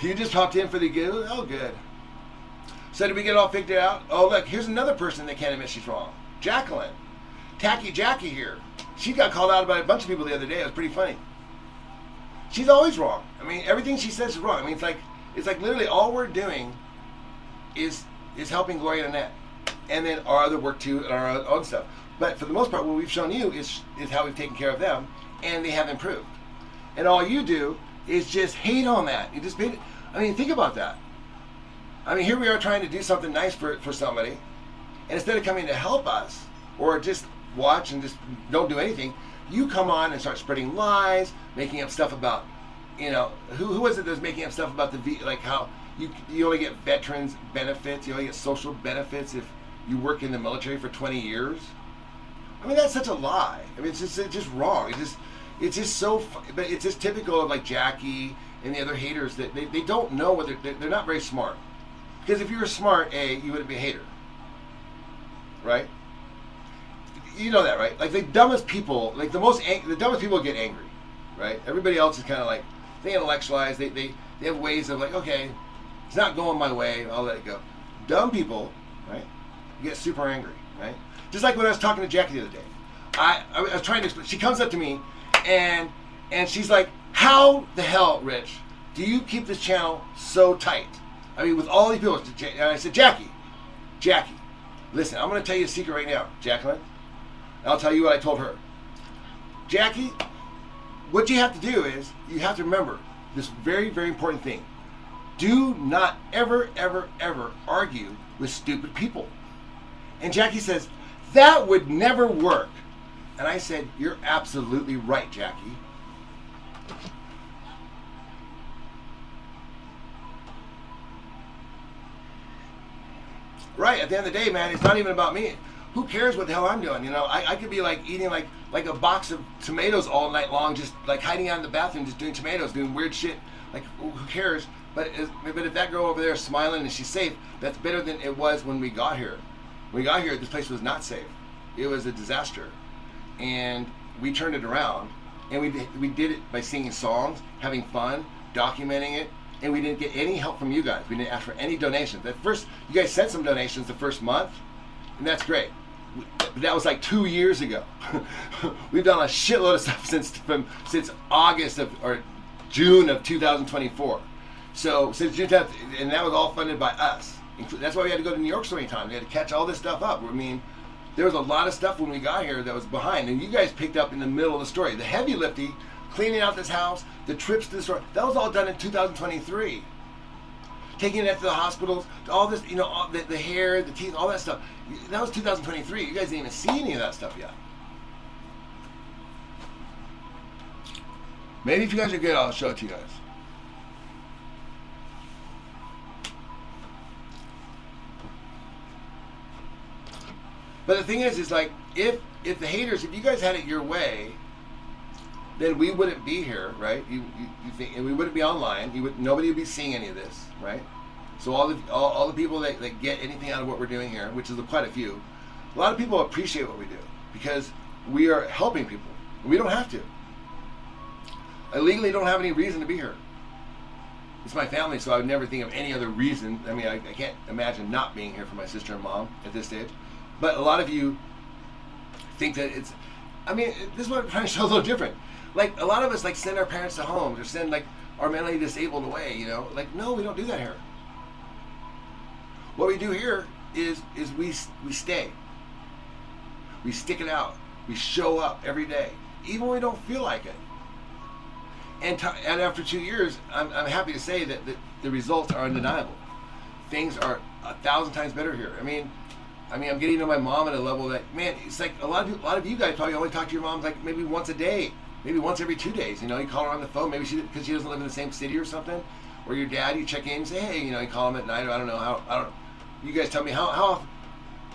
You just popped in for the good? Oh, good. So did we get it all figured out? Oh, look, here's another person that can't admit she's wrong. Jacqueline. Tacky Jackie here. She got called out by a bunch of people the other day. It was pretty funny. She's always wrong. I mean, everything she says is wrong. I mean, it's like literally all we're doing is helping Gloria and Annette. And then our other work too, and our own stuff. But for the most part, what we've shown you is how we've taken care of them, and they have improved. And all you do is just hate on that. You just hate it. I mean, think about that. I mean, here we are trying to do something nice for somebody, and instead of coming to help us, or just watch and just don't do anything, you come on and start spreading lies, making up stuff about, you know, who was it that was making up stuff about like how you only get veterans benefits, you only get social benefits if you work in the military for 20 years. I mean, that's such a lie. I mean, it's just wrong. It's just so, but it's just typical of like Jackie and the other haters that they don't know whether they're not very smart. Because if you were smart, you wouldn't be a hater, right? You know that, right? Like the dumbest people, like the dumbest people get angry, right? Everybody else is kind of like, they intellectualize, they have ways of like, okay, it's not going my way, I'll let it go. Dumb people, right, get super angry, right? Just like when I was talking to Jackie the other day. I was trying to explain, she comes up to me and she's like, how the hell, Rich, do you keep this channel so tight? I mean, with all these people. And I said, Jackie, listen, I'm going to tell you a secret right now, Jacqueline. I'll tell you what I told her. Jackie, what you have to do is, you have to remember this very, very important thing. Do not ever, ever, ever argue with stupid people. And Jackie says, that would never work. And I said, you're absolutely right, Jackie. Right, at the end of the day, man, it's not even about me. Who cares what the hell I'm doing? You know, I could be like eating like a box of tomatoes all night long, just like hiding out in the bathroom, just doing tomatoes, doing weird shit. Like, who cares? But if that girl over there is smiling and she's safe, that's better than it was when we got here. When we got here, this place was not safe. It was a disaster. And we turned it around, and we did it by singing songs, having fun, documenting it, and we didn't get any help from you guys. We didn't ask for any donations. At first, you guys sent some donations the first month, and that's great. But that was like 2 years ago. We've done a shitload of stuff since August or June of 2024. So since June 10th, and that was all funded by us. That's why we had to go to New York so many times. We had to catch all this stuff up. I mean, there was a lot of stuff when we got here that was behind, and you guys picked up in the middle of the story. The heavy lifting, cleaning out this house, the trips to the store, that was all done in 2023. Taking it to the hospitals, all this, you know, all the hair, the teeth, all that stuff. That was 2023. You guys didn't even see any of that stuff yet. Maybe if you guys are good, I'll show it to you guys. But the thing is like, if the haters, if you guys had it your way, then we wouldn't be here, right? You think, and we wouldn't be online. Nobody would be seeing any of this, right? So all the people that get anything out of what we're doing here, which is quite a few, a lot of people appreciate what we do because we are helping people. We don't have to. I legally don't have any reason to be here. It's my family, so I would never think of any other reason. I mean, I can't imagine not being here for my sister and mom at this stage. But a lot of you think that it's, I mean, this is what I'm trying to show a little different. Like, a lot of us, like, send our parents to homes or send, like, our mentally disabled away, you know? Like, no, we don't do that here. What we do here is we stay. We stick it out. We show up every day, even when we don't feel like it. And after 2 years, I'm happy to say that the results are undeniable. Things are 1,000 times better here. I mean, I'm getting to know my mom at a level that, man, it's like a lot of you guys probably only talk to your moms like maybe once a day, maybe once every 2 days. You know, you call her on the phone, maybe because she doesn't live in the same city or something. Or your dad, you check in and say, hey, you know, you call him at night. Or I don't know. You guys tell me how often.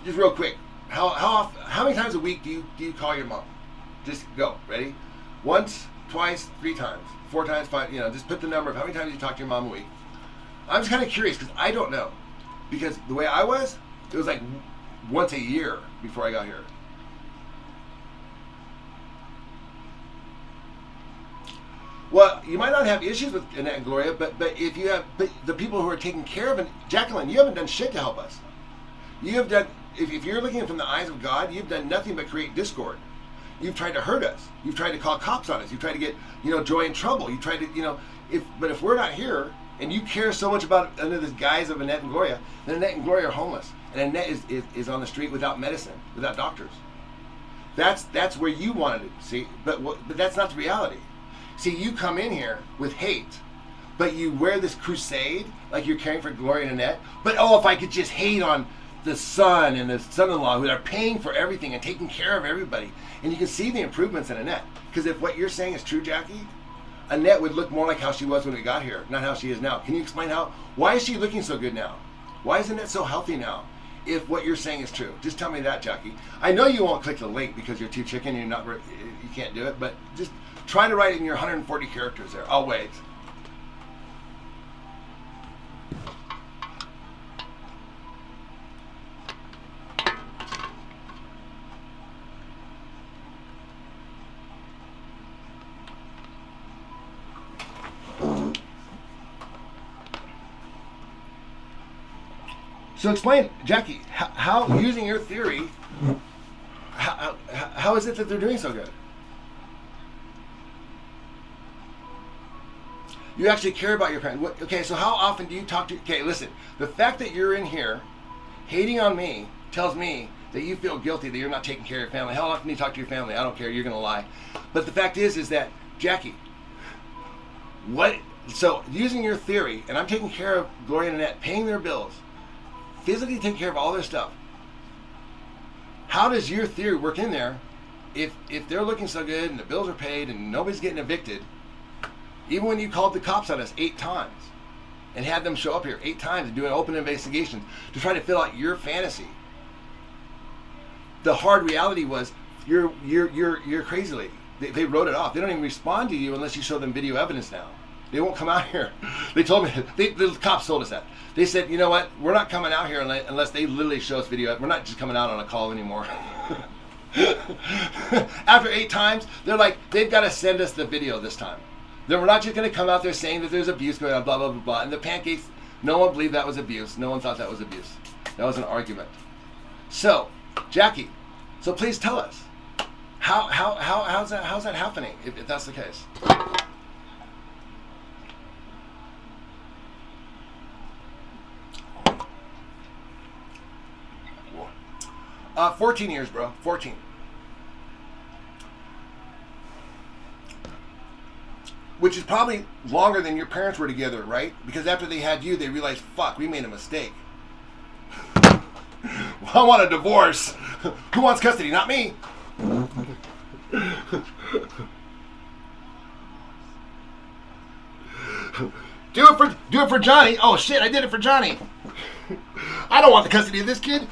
Just real quick, how many times a week do you call your mom? Just go. Ready? Once, twice, 3 times, 4 times, 5. You know, just put the number of how many times you talk to your mom a week. I'm just kind of curious because I don't know. Because the way I was, it was like once a year before I got here. Well, you might not have issues with Annette and Gloria, but if you have, but the people who are taking care of it, Jacqueline, you haven't done shit to help us. You have done, if you're looking from the eyes of God, you've done nothing but create discord. You've tried to hurt us. You've tried to call cops on us. You've tried to get, you know, Joy in trouble. You tried to, you know, if we're not here and you care so much about under the guise of Annette and Gloria, then Annette and Gloria are homeless. And Annette is on the street without medicine, without doctors. That's where you wanted it, see? But that's not the reality. See, you come in here with hate, but you wear this crusade like you're caring for Gloria and Annette. But if I could just hate on the son and the son-in-law who are paying for everything and taking care of everybody. And you can see the improvements in Annette. Because if what you're saying is true, Jackie, Annette would look more like how she was when we got here, not how she is now. Can you explain why is she looking so good now? Why is Annette so healthy now? If what you're saying is true, just tell me that, Jackie. I know you won't click the link because you're too chicken and you can't do it, but just try to write it in your 140 characters there. I'll wait. So explain, Jackie, how using your theory, how is it that they're doing so good? You actually care about your parents. Okay, so how often do you talk to... Okay, listen, the fact that you're in here hating on me tells me that you feel guilty that you're not taking care of your family. How often do you talk to your family? I don't care, you're going to lie. But the fact is that, Jackie, so using your theory, and I'm taking care of Gloria and Annette, paying their bills, physically taking care of all their stuff. How does your theory work in there if they're looking so good and the bills are paid and nobody's getting evicted? Even when you called the cops on us 8 times and had them show up here 8 times and do an open investigation to try to fill out your fantasy, the hard reality was you're crazy lady. They wrote it off. They don't even respond to you unless you show them video evidence now. They won't come out here. They told me, the cops told us that. They said, you know what, we're not coming out here unless they literally show us video. We're not just coming out on a call anymore. After 8 times, they're like, they've got to send us the video this time. Then we're not just going to come out there saying that there's abuse going on, blah, blah, blah, blah. And the pancakes, no one believed that was abuse. No one thought that was abuse. That was an argument. So, Jackie, so please tell us, how's that happening, if that's the case? 14 years, bro. 14. Which is probably longer than your parents were together, right? Because after they had you, they realized, fuck, we made a mistake. I want a divorce. Who wants custody? Not me. Do it for Johnny. Oh shit, I did it for Johnny. I don't want the custody of this kid.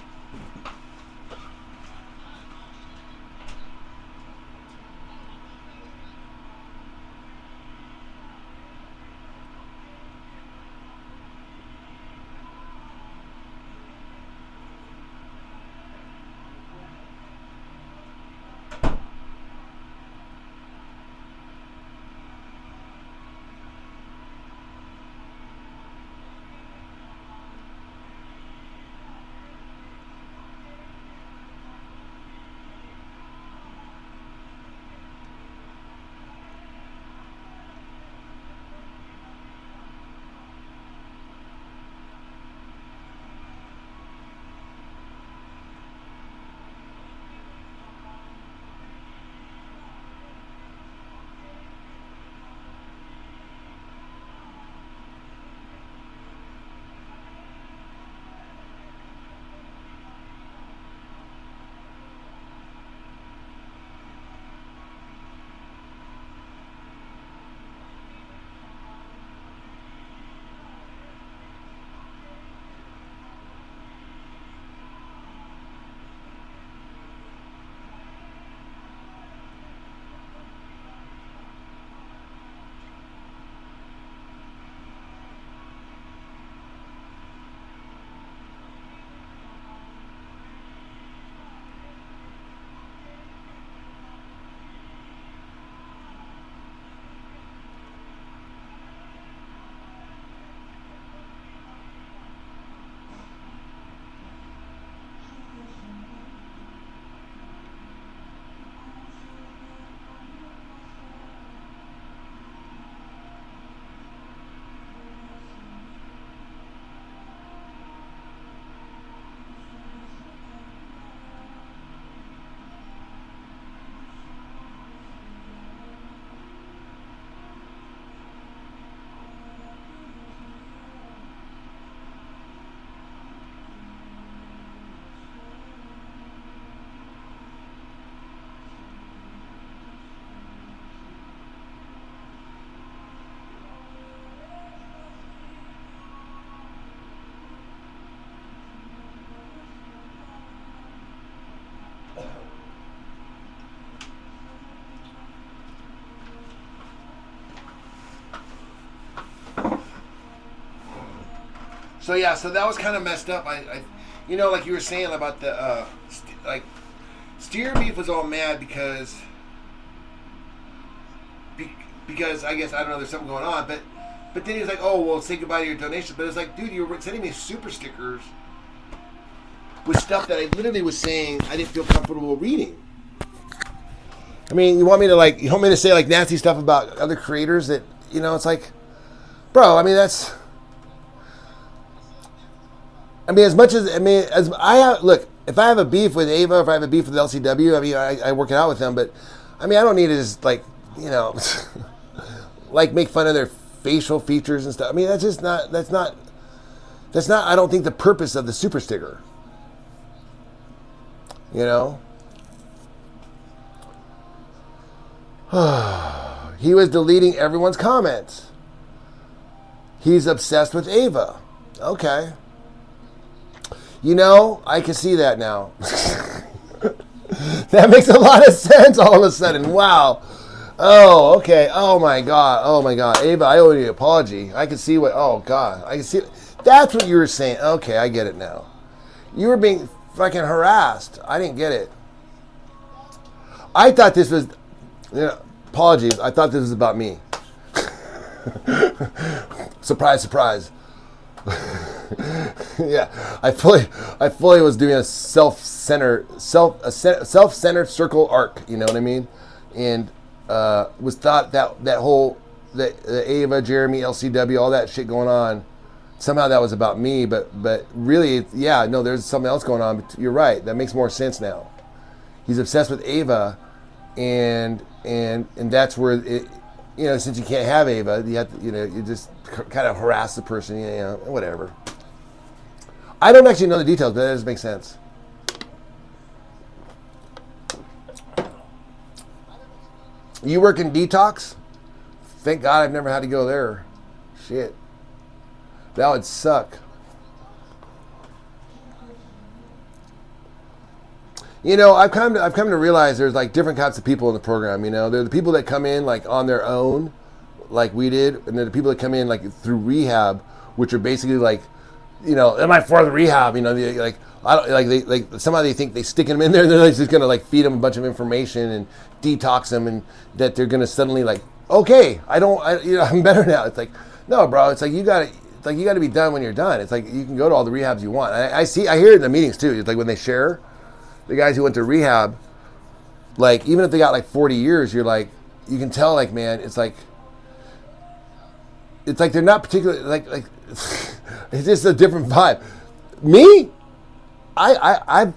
So yeah, so that was kind of messed up. I you know, like you were saying about the steer beef was all mad because I guess I don't know, there's something going on, but then he was like, oh well, say goodbye to your donation. But it's like, dude, you were sending me super stickers with stuff that I literally was saying I didn't feel comfortable reading. I mean, you want me to say like nasty stuff about other creators that, you know, it's like, bro, I mean, as I have, look, if I have a beef with Ava, if I have a beef with LCW, I mean, I work it out with them, but I mean, I don't need to just like, you know, like make fun of their facial features and stuff. I mean, that's not, I don't think, the purpose of the super sticker, you know? He was deleting everyone's comments. He's obsessed with Ava. Okay. You know, I can see that now. That makes a lot of sense all of a sudden. Wow. Oh, okay. Oh my God. Oh my God. Ava, I owe you an apology. I can see what, oh God. I can see. That's what you were saying. Okay, I get it now. You were being fucking harassed. I didn't get it. I thought this was, you know, apologies. I thought this was about me. Surprise, surprise. Yeah, I fully was doing a self-centered circle arc. You know what I mean? And was thought that whole the Ava, Jeremy, LCW, all that shit going on. Somehow that was about me, but really, yeah, no, there's something else going on. But you're right. That makes more sense now. He's obsessed with Ava, and that's where it, you know, since you can't have Ava, you have to, you know, you just kind of harass the person, you know, whatever. I don't actually know the details, but that does make sense. You work in detox? Thank God I've never had to go there. Shit. That would suck. You know, I've come to realize there's like different types of people in the program. You know, there are the people that come in like on their own, like we did, and then the people that come in like through rehab, which are basically like, you know, am I for the rehab? You know, like I don't like somehow they think they sticking them in there, and they're just gonna like feed them a bunch of information and detox them, and that they're gonna suddenly like, okay, I'm better now. It's like, no, bro, it's like you gotta be done when you're done. It's like you can go to all the rehabs you want. I hear it in the meetings too. It's like when they share. The guys who went to rehab, like, even if they got like 40 years, you're like, you can tell, like, man, it's like they're not particularly like it's just a different vibe. Me, I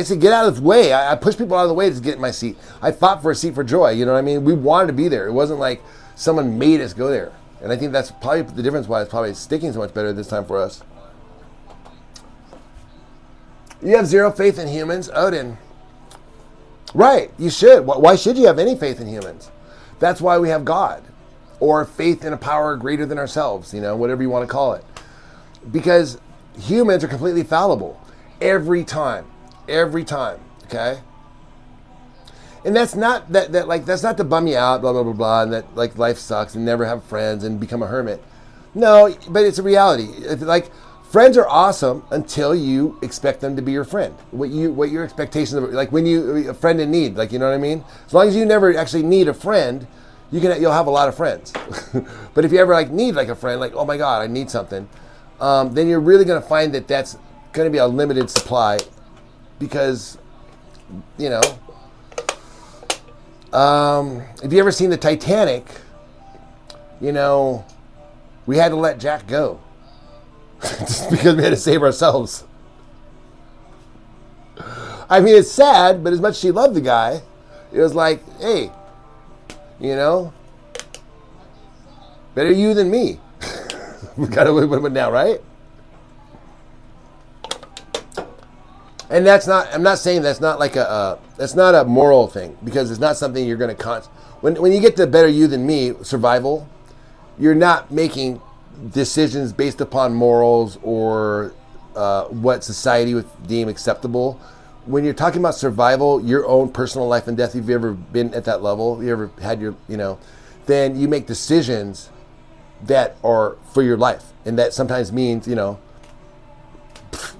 said get out of the way. I push people out of the way to get in my seat. I fought for a seat for Joy. You know what I mean? We wanted to be there. It wasn't like someone made us go there. And I think that's probably the difference why it's probably sticking so much better this time for us. You have zero faith in humans, Odin. Right, you should. Why should you have any faith in humans? That's why we have God, or faith in a power greater than ourselves, you know, whatever you want to call it. Because humans are completely fallible every time, okay? And that's not that's not to bum you out, blah blah blah blah, and that like life sucks and never have friends and become a hermit. No, but it's a reality. Like, friends are awesome until you expect them to be your friend. What your expectations of, like when you a friend in need, like, you know what I mean? As long as you never actually need a friend, you'll have a lot of friends. But if you ever like need like a friend, like, oh my God, I need something, then you're really gonna find that that's gonna be a limited supply, because, you know, if you ever seen the Titanic, you know, we had to let Jack go. Just because we had to save ourselves. I mean, it's sad, but as much as she loved the guy, it was like, hey, you know, better you than me. We got to live now, right? And that's not, I'm not saying that's not like that's not a moral thing, because it's not something you're going to, when you get to better you than me, survival, you're not making decisions based upon morals or what society would deem acceptable. When you're talking about survival, your own personal life and death, if you've ever been at that level, you ever had your, you know, then you make decisions that are for your life. And that sometimes means,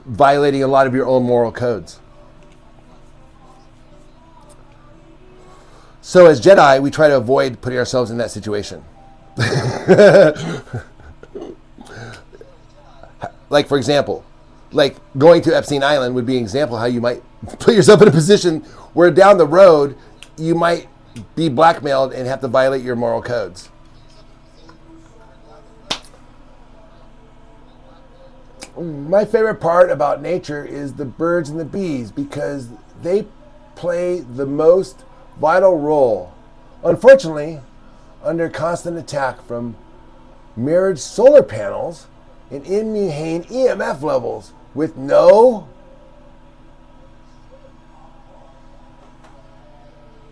violating a lot of your own moral codes. So as Jedi, we try to avoid putting ourselves in that situation. Like, for example, like going to Epstein Island would be an example how you might put yourself in a position where down the road you might be blackmailed and have to violate your moral codes. My favorite part about nature is the birds and the bees because they play the most vital role, unfortunately, under constant attack from mirrored solar panels and inhumane EMF levels with no...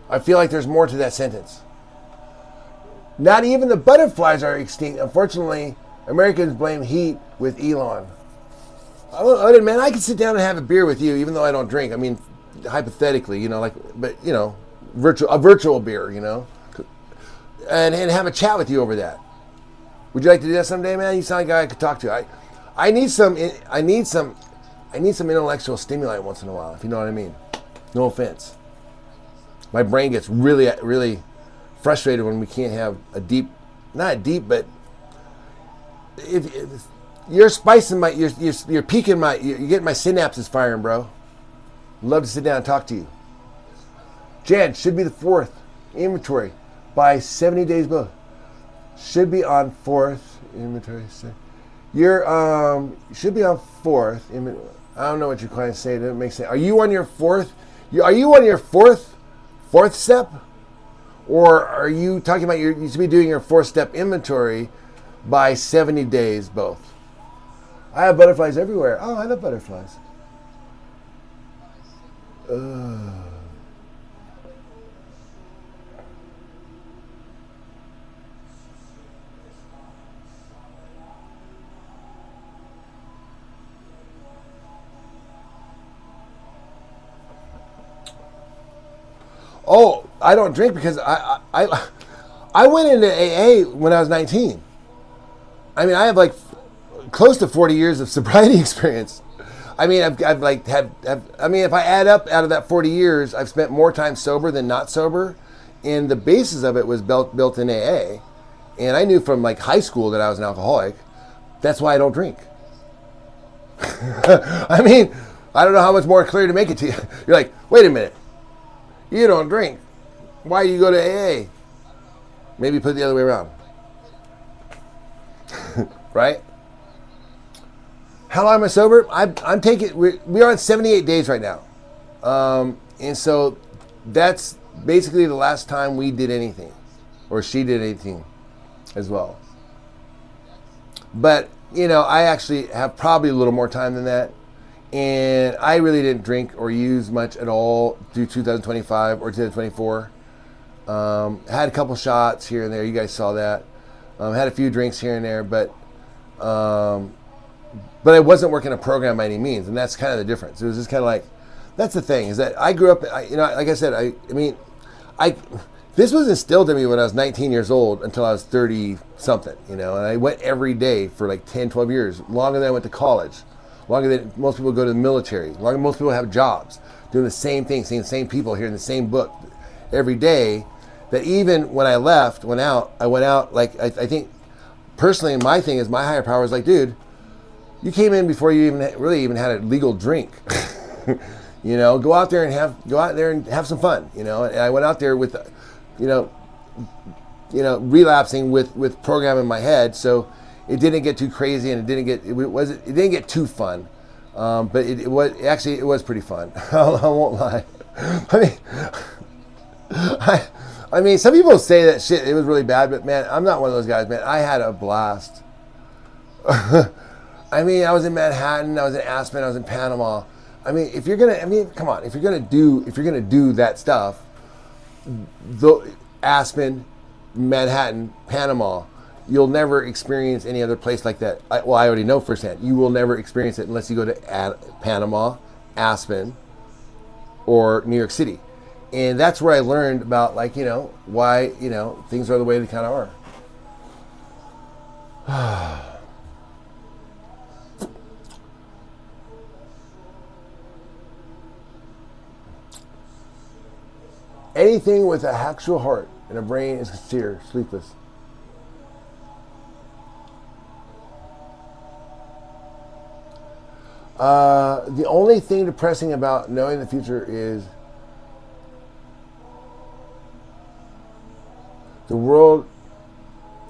I feel like there's more to that sentence. Not even the butterflies are extinct. Unfortunately, Americans blame heat with Elon. Man, I can sit down and have a beer with you, even though I don't drink. I mean, hypothetically, a virtual beer, and have a chat with you over that. Would you like to do that someday, man? You sound like a guy I could talk to. I need some intellectual stimulant once in a while, if you know what I mean. No offense. My brain gets really, really frustrated when we can't have not deep, but if you're spicing you're piquing you're getting my synapses firing, bro. Love to sit down and talk to you. Jan, should be the 4th inventory by 70 days both. Should be on 4th inventory. You're should be on 4th. I don't know what you're trying to say. It doesn't make sense. Are you on your 4th? Are you on your fourth step? Or are you talking about you should be doing your 4th step inventory by 70 days both? I have butterflies everywhere. Oh, I love butterflies. Oh, I don't drink because I went into AA when I was 19. I mean, I have like close to 40 years of sobriety experience. I mean, I've like I mean, if I add up out of that 40 years, I've spent more time sober than not sober, and the basis of it was built in AA. And I knew from like high school that I was an alcoholic. That's why I don't drink. I mean, I don't know how much more clear to make it to you. You're like, wait a minute, you don't drink. Why do you go to AA? Maybe put it the other way around. Right? How long am I sober? I'm taking. We're on 78 days right now, and so that's basically the last time we did anything, or she did anything, as well. But I actually have probably a little more time than that, and I really didn't drink or use much at all through 2025 or 2024. Had a couple shots here and there. You guys saw that. Had a few drinks here and there, but I wasn't working a program by any means, and that's kind of the difference. It was just kind of like, that's the thing, is that I grew up, like I said, this was instilled in me when I was 19 years old until I was 30 something, and I went every day for like 10, 12 years, longer than I went to college, longer than most people go to the military, longer than most people have jobs, doing the same thing, seeing the same people, hearing the same book every day, that even when I went out, like, I think, personally, my thing is, my higher power was like, dude, you came in before you even had a legal drink. Go out there and have some fun. And I went out there with, relapsing with program in my head, so it didn't get too crazy and it didn't get too fun. But it was pretty fun. I won't lie. I mean, some people say that shit, it was really bad, but man, I'm not one of those guys, man. I had a blast. I mean, I was in Manhattan, I was in Aspen, I was in Panama. I mean, come on, if you're gonna do that stuff, Aspen, Manhattan, Panama, you'll never experience any other place like that. I already know firsthand. You will never experience it unless you go to Panama, Aspen, or New York City. And that's where I learned about, like, why, things are the way they kind of are. Anything with an actual heart and a brain is considered sleepless. The only thing depressing about knowing the future is the world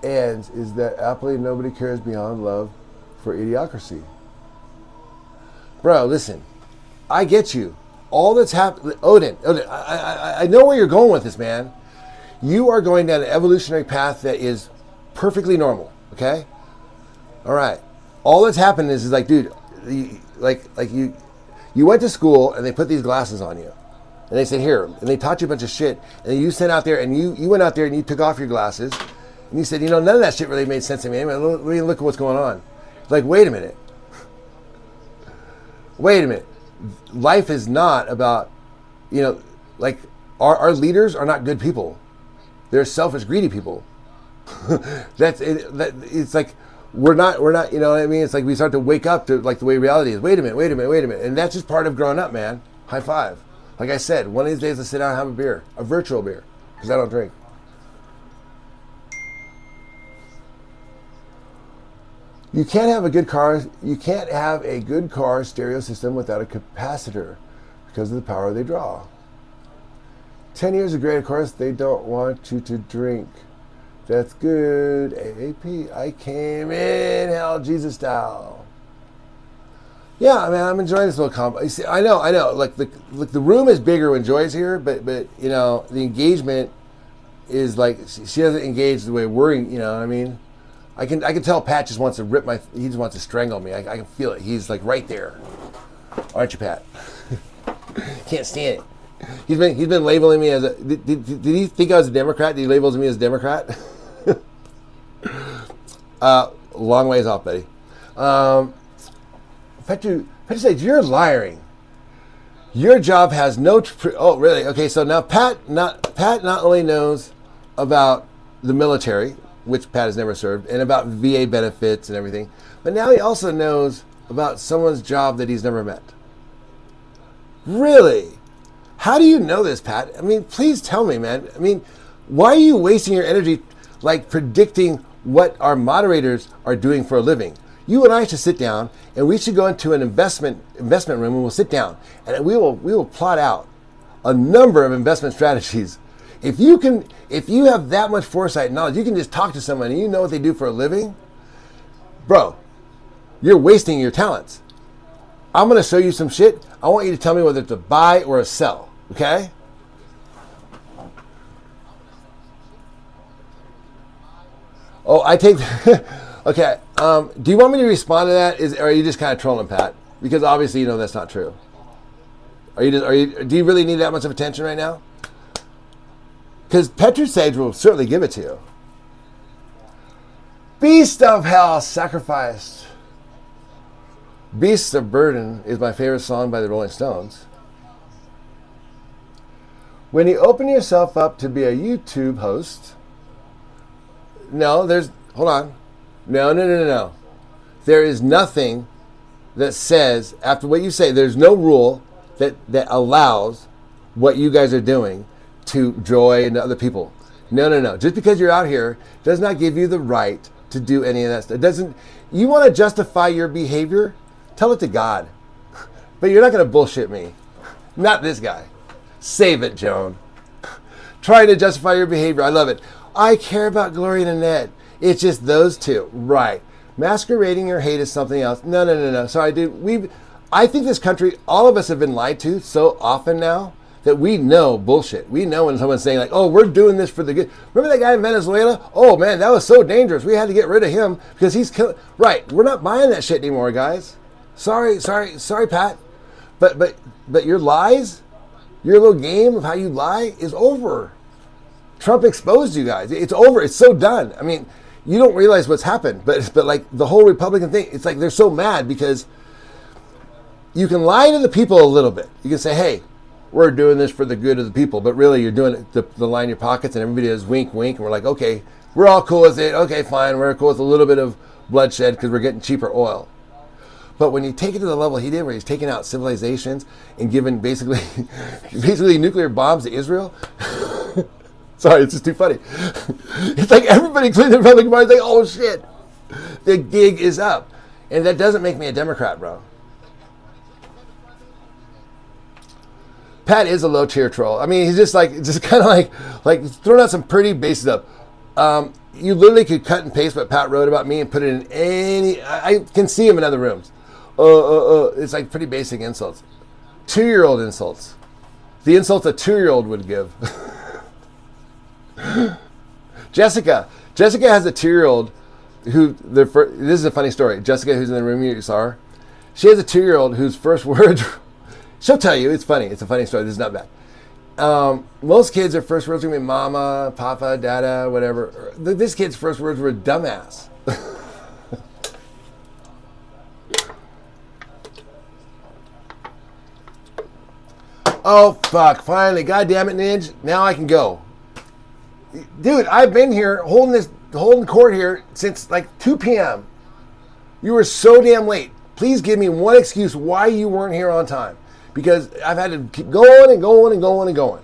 ends is that happily nobody cares beyond love for idiocracy. Bro, listen, I get you. All that's happened, Odin, I know where you're going with this, man. You are going down an evolutionary path that is perfectly normal, okay? All right. All that's happened is like, dude, you went to school and they put these glasses on you. And they said, here, and they taught you a bunch of shit. And you sent out there and you went out there and you took off your glasses. And you said, you know, none of that shit really made sense to me. Anyway, look at what's going on. Like, wait a minute. Wait a minute. Life is not about, you know, like our leaders are not good people. They're selfish, greedy people. It's like we're not, you know what I mean? It's like we start to wake up to like the way reality is. Wait a minute. And that's just part of growing up, man. High five. Like I said, one of these days I'll sit down and have a beer, a virtual beer, because I don't drink. You can't have a good car stereo system without a capacitor because of the power they draw. 10 years of great, of course, they don't want you to drink. That's good. AAP, I came in, hell, Jesus style. Yeah, man, I'm enjoying this little combo. See, I know. Like the room is bigger when Joy's here, but you know, the engagement is like she doesn't engage the way we're, you know what I mean? I can tell Pat just wants to he just wants to strangle me. I can feel it. He's like right there. Aren't you, Pat? Can't stand it. He's been labeling me as a. Did he think I was a Democrat? Did he label me as a Democrat? Long ways off, buddy. Petru said you're lying. Your job has no. Oh, really? Okay, so now Pat not only knows about the military, which Pat has never served, and about VA benefits and everything, but now he also knows about someone's job that he's never met. Really? How do you know this, Pat? I mean, please tell me, man. I mean, why are you wasting your energy like predicting what our moderators are doing for a living? You and I should sit down and we should go into an investment room and we'll sit down and we will plot out a number of investment strategies. If you have that much foresight and knowledge, you can just talk to someone and you know what they do for a living, bro, you're wasting your talents. I'm going to show you some shit. I want you to tell me whether it's a buy or a sell, okay? Oh, I take... Okay, do you want me to respond to that? Or are you just kind of trolling, Pat? Because obviously you know that's not true. Do you really need that much of attention right now? Because Petru Sage will certainly give it to you. Beast of Hell Sacrificed. Beasts of Burden is my favorite song by the Rolling Stones. When you open yourself up to be a YouTube host, hold on. No. There is nothing that says, after what you say, there's no rule that allows what you guys are doing to Joy and to other people. No. Just because you're out here does not give you the right to do any of that stuff. It doesn't. You want to justify your behavior? Tell it to God. But you're not going to bullshit me. Not this guy. Save it, Joan. Trying to justify your behavior. I love it. I care about Gloria and Annette. It's just those two. Right. Masquerading your hate is something else. No. Sorry, dude. I think this country, all of us have been lied to so often now that we know bullshit. We know when someone's saying like, oh, we're doing this for the good. Remember that guy in Venezuela? Oh, man, that was so dangerous. We had to get rid of him because he's killing. Right. We're not buying that shit anymore, guys. Sorry, Pat. But your lies, your little game of how you lie is over. Trump exposed you guys. It's over. It's so done. I mean, you don't realize what's happened, but like the whole Republican thing, it's like they're so mad because you can lie to the people a little bit. You can say, hey, we're doing this for the good of the people, but really you're doing it to line your pockets and everybody does wink, wink, and we're like, okay, We're all cool with it. Okay, fine. We're cool with a little bit of bloodshed because we're getting cheaper oil. But when you take it to the level he did, where he's taking out civilizations and giving basically nuclear bombs to Israel. Sorry, it's just too funny. It's like everybody cleaned their public minds like, oh shit, the gig is up. And that doesn't make me a Democrat, bro. Pat is a low tier troll. I mean, he's just kind of like throwing out some pretty basic stuff. You literally could cut and paste what Pat wrote about me and put it in any. I can see him in other rooms. It's like pretty basic insults. 2-year-old insults. The insults a 2-year-old would give. Jessica has a 2-year-old who this is a funny story. Jessica, who's in the room you saw her, she has a 2-year-old whose first words. She'll tell you it's funny. It's a funny story. This is not bad. Most kids, their first words are gonna be mama, papa, dada, whatever. This kid's first words were dumbass. Oh fuck! Finally, god damn it, Ninja! Now I can go, dude. I've been here holding court here since like 2 p.m. You were so damn late. Please give me one excuse why you weren't here on time, because I've had to keep going and going and going and going.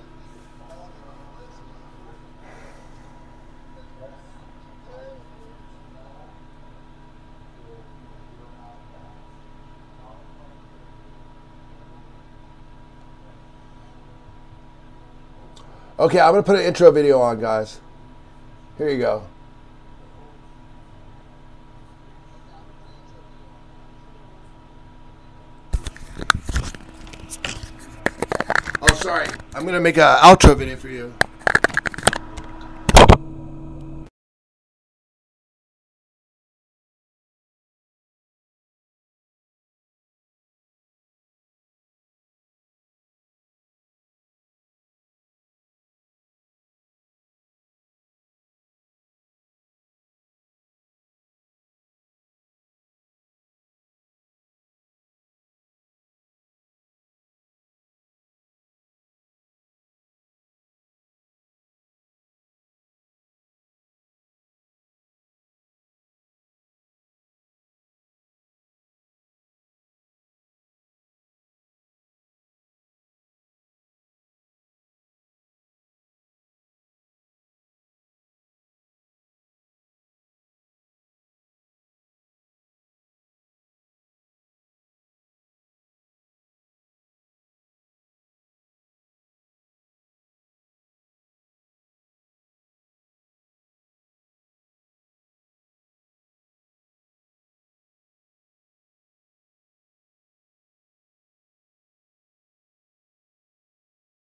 Okay, I'm going to put an intro video on, guys. Here you go. Oh, sorry. I'm going to make an outro video for you.